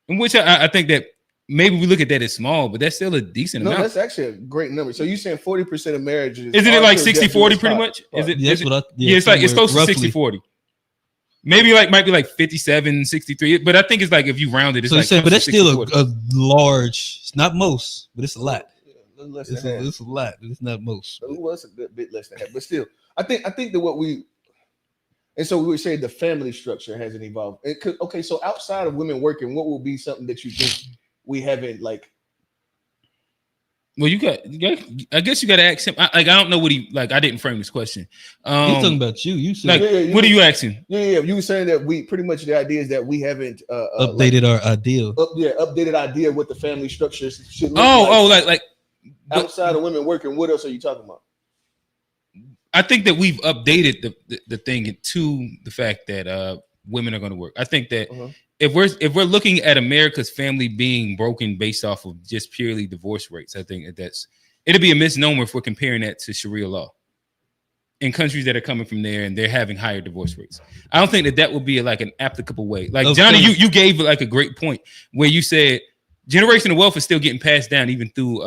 A: In which I think that maybe we look at that as small, but that's still a decent amount.
D: No, that's actually a great number. So you're saying 40% of marriages.
A: Isn't it like 60-40 pretty much? Is it?
B: That's what
A: it's close to 60-40. Maybe might be like 57-63, but I think it's like if you round it, it's
B: so
A: like
B: saying, but that's still a large. It's not most, but it's a lot. It's a lot. It's not most.
D: It was a bit less than that, but still, I think that what we. And so we would say the family structure hasn't evolved. Okay, so outside of women working, what will be something that you think we haven't like?
A: Well, you got. I guess you got to ask him. I don't know what he like. I didn't frame this question.
B: He's talking about you. You said,
A: what are you asking?
D: Yeah. You were saying that we pretty much the idea is that we haven't
B: updated our ideal.
D: Updated idea of what the family structure should look
A: like
D: outside of women working. What else are you talking about?
A: I think that we've updated the thing to the fact that women are going to work. I think that if we're looking at America's family being broken based off of just purely divorce rates, I think it'll be a misnomer if we're comparing that to Sharia law in countries that are coming from there and they're having higher divorce rates. I don't think that would be like an applicable way. Like Johnny, you gave like a great point where you said generational wealth is still getting passed down even through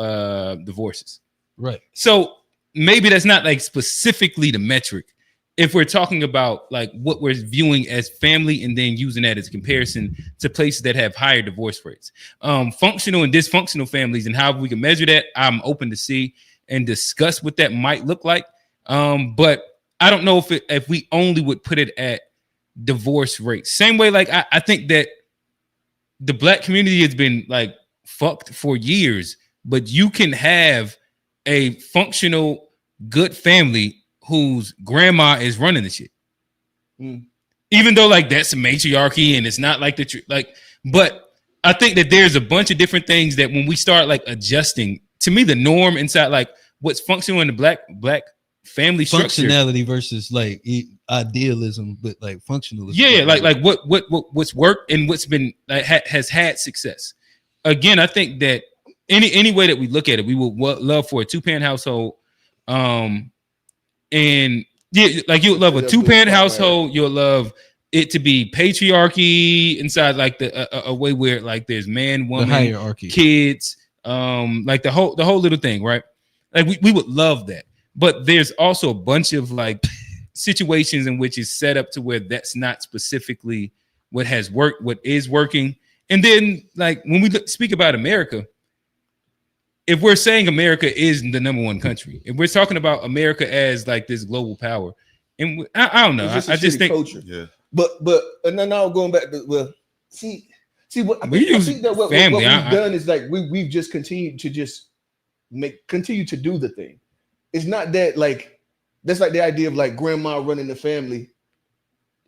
A: divorces.
B: Right.
A: So maybe that's not like specifically the metric if we're talking about like what we're viewing as family and then using that as a comparison to places that have higher divorce rates. Functional and dysfunctional families and how we can measure that, I'm open to see and discuss what that might look like. But I don't know if we only would put it at divorce rates. Same way, like I think that the Black community has been like fucked for years, but you can have a functional good family whose grandma is running the shit. Even though like that's a matriarchy and it's not like but I think that there's a bunch of different things that when we start like adjusting, to me, the norm inside like what's functional in the black family structure.
B: Functionality versus like idealism, but like functionalism.
A: Yeah, like what's worked and what's been like has had success. Again, I think that any way that we look at it, we would love for a 2-parent household. And yeah, like you would love a 2-parent household. You'll love it to be patriarchy inside, like a way where like there's man, woman,
B: the hierarchy,
A: kids, like the whole little thing, right? Like we would love that, but there's also a bunch of like situations in which it's set up to where that's not specifically what has worked, what is working. And then like when we speak about America, if we're saying America is the number one country, if we're talking about America as like this global power, and I don't know, I just think
D: culture. Yeah. But and then now going back to see what I think that what we've done is like we've just continued to just continue to do the thing. It's not that like that's like the idea of like grandma running the family.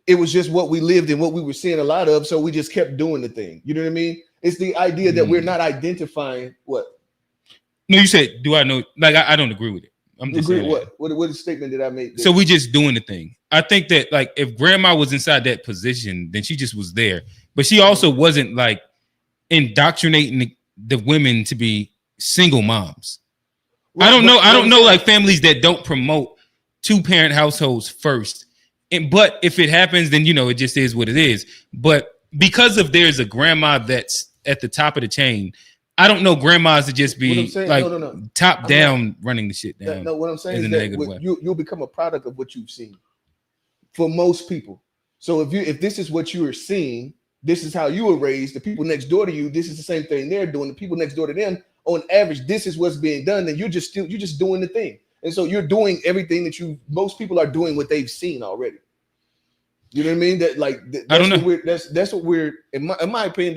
D: it was just what we lived and what we were seeing a lot of, so we just kept doing the thing. You know what I mean? It's the idea that we're not identifying what.
A: No, you said, do I know? Like, I don't agree with it. I'm just saying
D: what statement did I make?
A: So we just doing the thing. I think that like if grandma was inside that position, then she just was there. But she also wasn't like indoctrinating the women to be single moms.
D: Right,
A: I don't know like families that don't promote 2-parent households first. But if it happens, then it just is what it is. But because of there's a grandma that's at the top of the chain, I don't know grandmas to just be like top down running the shit down.
D: No, what I'm saying is that you'll become a product of what you've seen. For most people. So if this is what you are seeing, this is how you were raised. The people next door to you, this is the same thing they're doing. The people next door to them, on average, this is what's being done. Then you're just doing the thing. And so you're doing everything that most people are doing what they've seen already. You know what I mean? That like
A: I don't know.
D: That's what we're in my opinion.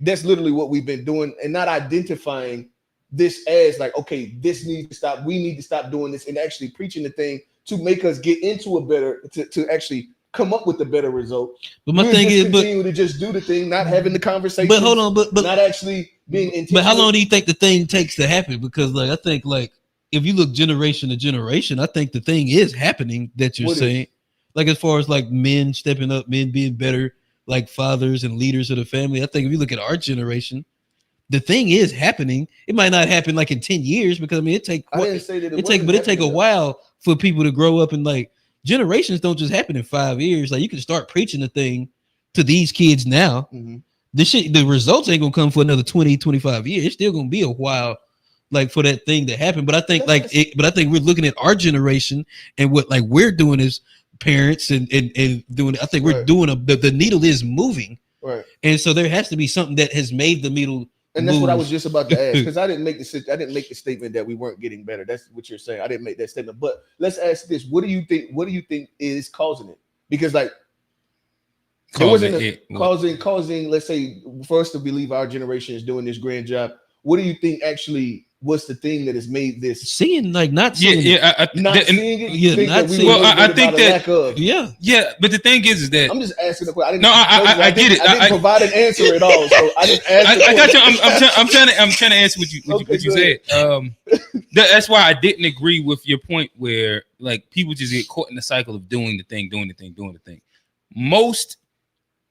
D: That's literally what we've been doing, and not identifying this as like, okay, this needs to stop. We need to stop doing this, and actually preaching the thing to make us get into a better to actually come up with a better result.
B: But my thing is,
D: continue to just do the thing, not having the conversation.
B: But hold on, but
D: not actually being intentional.
B: But how long do you think the thing takes to happen? Because like I think like if you look generation to generation, I think the thing is happening that you're saying. Like as far as like men stepping up, men being better, like fathers and leaders of the family. I think if you look at our generation, the thing is happening. It might not happen like in 10 years because I mean it take a while for people to grow up, and like generations don't just happen in 5 years. Like you can start preaching the thing to these kids now.
D: Mm-hmm.
B: The results ain't gonna come for another 20, 25 years. It's still gonna be a while like for that thing to happen. But I think I think we're looking at our generation and what like we're doing is parents and doing. I think we're doing the needle is moving,
D: right?
B: And so there has to be something that has made the needle.
D: And that's what I was just about to ask, because I didn't make the statement that we weren't getting better. That's what you're saying. I didn't make that statement. But let's ask this: What do you think is causing it? Because like there wasn't causing. Let's say for us to believe our generation is doing this grand job. What do you think actually? What's the thing that has made this
B: seeing like not seeing
A: seeing it?
B: I think
A: that but the thing is that
D: I'm just asking the question.
A: I get it.
D: I didn't provide an answer at all, so I didn't ask.
A: I got you. I'm trying to answer what you said. That's why I didn't agree with your point where like people just get caught in the cycle of doing the thing. Most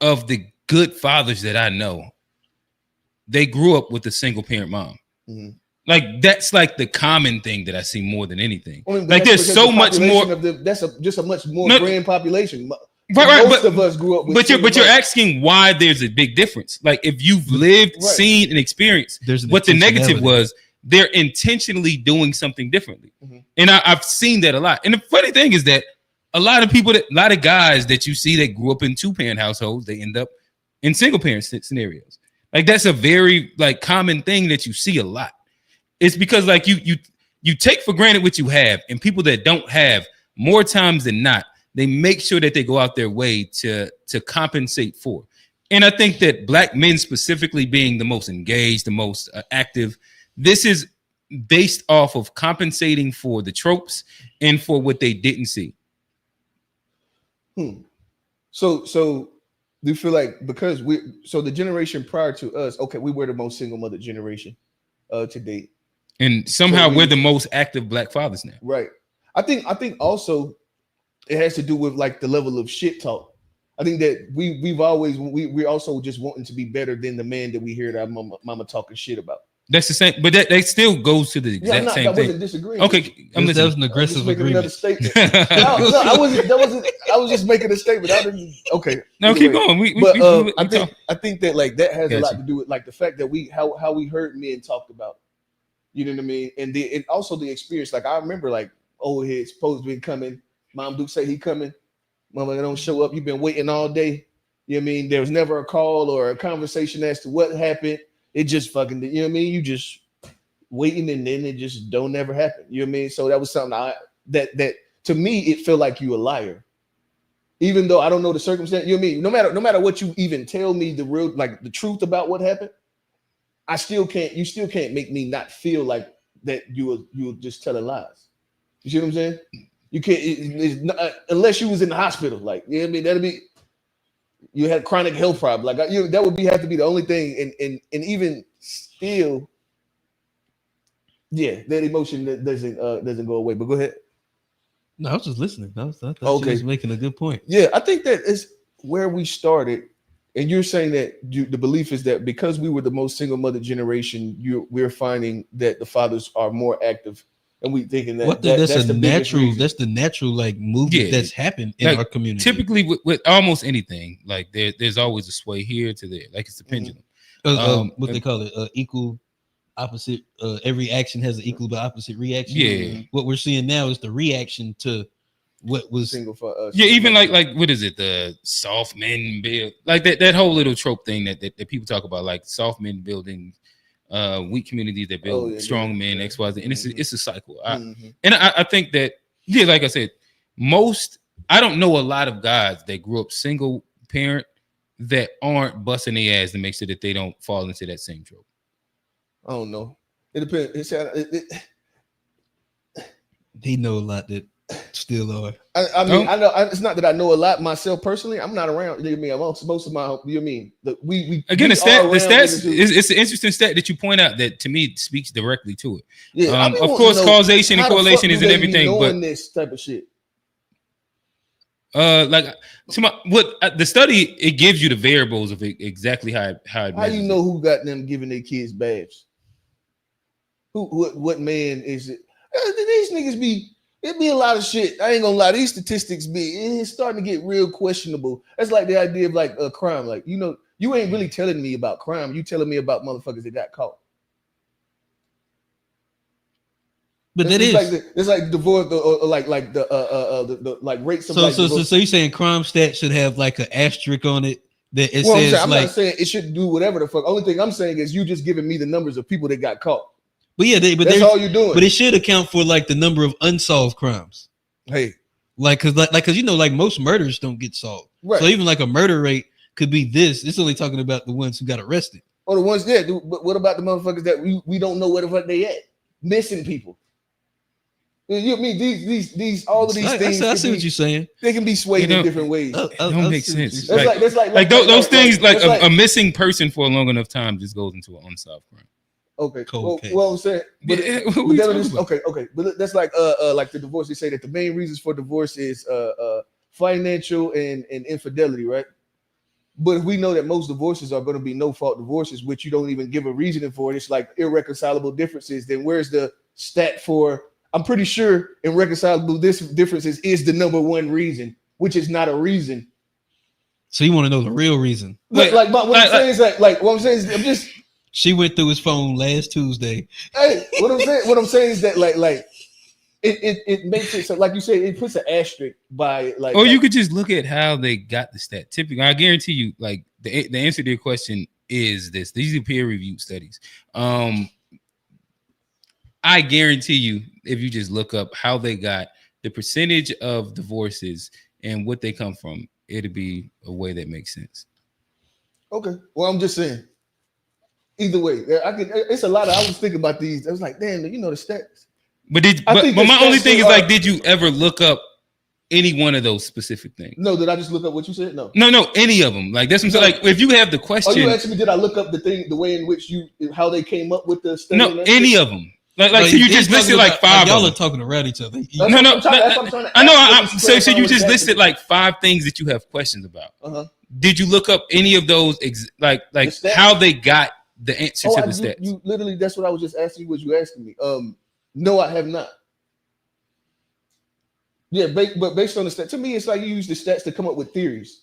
A: of the good fathers that I know, they grew up with a single parent mom.
D: Mm-hmm.
A: Like that's like the common thing that I see more than anything.
D: I mean,
A: like there's so much more.
D: That's just a much more grand population.
A: Right.
D: Most of us grew up with.
A: But you're asking why there's a big difference. Like if you've lived, seen, and experienced what the negative was, they're intentionally doing something differently. Mm-hmm. And I've seen that a lot. And the funny thing is that a lot of guys that you see that grew up in 2-parent households, they end up in single parent scenarios. Like that's a very like common thing that you see a lot. It's because like you take for granted what you have, and people that don't have, more times than not, they make sure that they go out their way to compensate for. And I think that Black men specifically being the most engaged, the most active, this is based off of compensating for the tropes and for what they didn't see.
D: So do you feel like because the generation prior to us, okay, we were the most single mother generation to date.
A: And somehow we're the most active Black fathers now.
D: Right. I think also it has to do with like the level of shit talk. I think that we're also just wanting to be better than the man that we hear our mama talking shit about.
A: That's the same, but that still goes to the exact same thing. I wasn't
D: disagreeing.
A: Okay,
B: that was an aggressive agreement.
D: Another statement. I was just making a statement. I didn't. Okay.
A: No, keep going.
D: I think that like that has a lot to do with like the fact that how we heard men talked about. You know what I mean? And also the experience. Like I remember like old heads supposed to be coming. Mom Duke say he coming. Mama don't show up. You've been waiting all day. You know what I mean? There was never a call or a conversation as to what happened. It just fucking, you know what I mean? You just waiting and then it just don't never happen. You know what I mean? So that was something that to me, it felt like you a liar. Even though I don't know the circumstance, you know what I mean? No matter what you even tell me the real, like the truth about what happened, you still can't make me not feel like that you were just telling lies. You see what I'm saying? You can't it's not, unless you was in the hospital. Like, you know what I mean? That'd be you had chronic health problem. Like that would have to be the only thing. And even still, yeah, that emotion that doesn't go away. But go ahead.
B: No, I was just listening. I thought
D: Okay.
B: you was making a good point.
D: Yeah, I think that is where we started. And you're saying that the belief is that because we were the most single mother generation, we're finding that the fathers are more active, and we thinking that that's
B: the natural like movement that's happened in
A: like,
B: our community.
A: Typically, with almost anything, like there's always a sway here to there, like it's the pendulum.
B: What they call it, equal opposite. Every action has an equal but opposite reaction.
A: Yeah.
B: What we're seeing now is the reaction to what was
D: single for us.
A: Yeah, even like what is it? The soft men build like that whole little trope thing that people talk about, like soft men building weak communities that build strong men, XYZ, and it's a cycle. And I think that like I said, I don't know a lot of guys that grew up single parent that aren't busting their ass to make sure that they don't fall into that same trope.
D: I don't know. It depends.
B: They know a lot that still are.
D: I mean, I know it's not that I know a lot myself personally. I'm not around. You know what I mean? Amongst most of my, you know what I mean? We
A: again, the stats. It's an interesting stat that you point out that to me speaks directly to it.
D: Yeah,
A: of course, causation and correlation isn't everything, but
D: this type of shit.
A: Like the study, it gives you the variables of exactly how
D: you know who got them giving their kids baths? What man is it? These niggas be. It be a lot of shit. I ain't gonna lie. These statistics it's starting to get real questionable. That's like the idea of like a crime. Like, you know, you ain't really telling me about crime. You telling me about motherfuckers that got caught.
B: But
D: it's like divorce or like the like rates of
B: so you're saying crime stats should have like an asterisk on it that it says
D: I'm not saying it should do whatever the fuck. Only thing I'm saying is you just giving me the numbers of people that got caught.
B: But yeah, that's all you're doing. But it should account for like the number of unsolved crimes.
D: Hey,
B: because you know, like most murders don't get solved.
D: Right.
B: So even like a murder rate could be this. It's only talking about the ones who got arrested.
D: Or the ones, but what about the motherfuckers that we don't know where the fuck they at? Missing people. You mean these all of these things?
B: I see what you're saying.
D: They can be swayed in different ways.
A: It don't make sense.
D: That's
A: like those things, like a missing person for a long enough time just goes into an unsolved crime.
D: Okay. Well, I'm saying, but that's like the divorce. They say that the main reasons for divorce is financial and infidelity, right? But if we know that most divorces are going to be no fault divorces, which you don't even give a reasoning for, it's like irreconcilable differences. Then where's the stat for? I'm pretty sure irreconcilable differences is the number one reason, which is not a reason.
B: So you want to know the real reason?
D: What I'm saying is I'm just.
B: She went through his phone last Tuesday.
D: Hey, what I'm saying is that like it makes it so, like you said, it puts an asterisk by like.
A: Or you could just look at how they got the stat. Typically, I guarantee you, like the answer to your question is this. These are peer-reviewed studies. I guarantee you, if you just look up how they got the percentage of divorces and what they come from, it'll be a way that makes sense.
D: Okay. Well, I'm just saying. Either way, it's a lot. I was thinking about these. I was like, damn, you know the stats.
A: But my only thing is like, did you ever look up any one of those specific things?
D: No, did I just look up what you said? No,
A: any of them. Like that's what I'm saying. Like if you have the question,
D: you asked me, did I look up the way in which how they came up with the study?
A: No, any of them. Like so you just listed like five.
B: Y'all are talking around each other.
A: I know. So you just listed like 5 things that you have questions about. Did you look up any of those? Like how they got the answer to the stats?
D: You literally, that's what I was just asking you. What you asking me? No, I have not. Yeah, but based on the stats, to me, it's like you use the stats to come up with theories.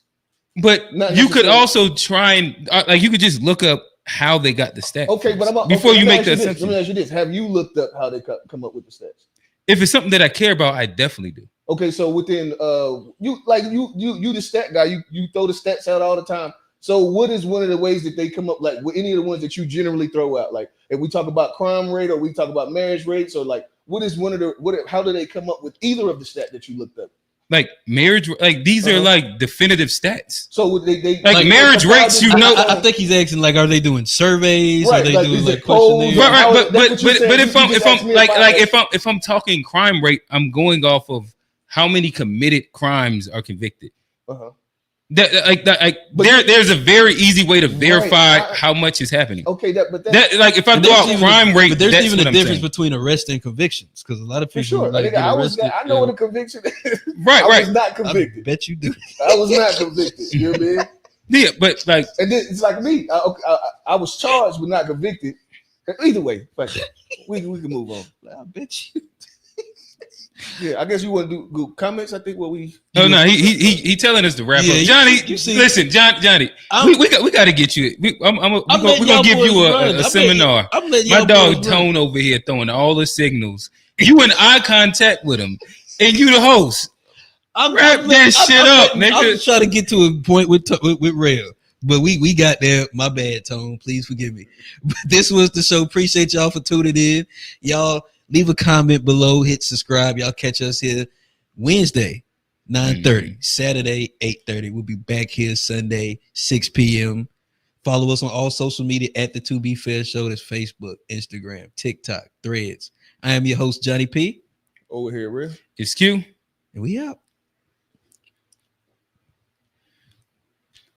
A: But you could also try and like you could just look up how they got the stats.
D: Okay, but
A: before you make the assumption.
D: Let me ask you this: have you looked up how they come up with the stats?
A: If it's something that I care about, I definitely do.
D: Okay, so within you the stat guy, you throw the stats out all the time. So what is one of the ways that they come up, like with any of the ones that you generally throw out? Like if we talk about crime rate or we talk about marriage rates, or like what is one of the how do they come up with either of the stat that you looked up?
A: Like marriage, like these are like definitive stats.
D: So they
A: like marriage rates, you know.
B: I think he's asking like, are they doing surveys?
D: Right,
B: are they
D: like,
B: doing like
A: questionnaires?
B: questionnaires?
A: Right, but if I'm talking crime rate, I'm going off of how many committed crimes are convicted.
D: Uh-huh.
A: There's a very easy way to verify how much is happening.
D: Okay, but
A: like if I throw out crime rate,
B: but there's
A: that's
B: even
A: what
B: a
A: I'm
B: difference
A: saying.
B: between arrest and convictions, because a lot of people
D: sure.
B: like get arrested.
D: I know what a conviction is.
A: Right,
D: I was not convicted.
B: I bet you do.
D: I was not convicted. You know what I mean?
A: Yeah, but like,
D: and then it's like me. I was charged but not convicted. Either way, we can move on.
B: I bet you.
D: Yeah, I guess you want to do good comments. I think what we.
A: Oh no, he telling us to wrap up. Johnny, listen, Johnny, we got to get you. We're gonna give you a seminar. My dog Tone over here throwing all the signals. You in eye contact with him, and you the host. Wrap that shit up, nigga.
B: I'm trying to get to a point with Rail, but we got there. My bad, Tone. Please forgive me. But this was the show. Appreciate y'all for tuning in. Y'all leave a comment below. Hit subscribe. Y'all catch us here Wednesday 9:30, Saturday 8:30. We'll be back here Sunday 6 p.m. Follow us on all social media at the To Be Fair Show. That's Facebook, Instagram, TikTok, Threads. I am your host Johnny P.
D: Over here, Real.
A: It's Q.
B: And we out.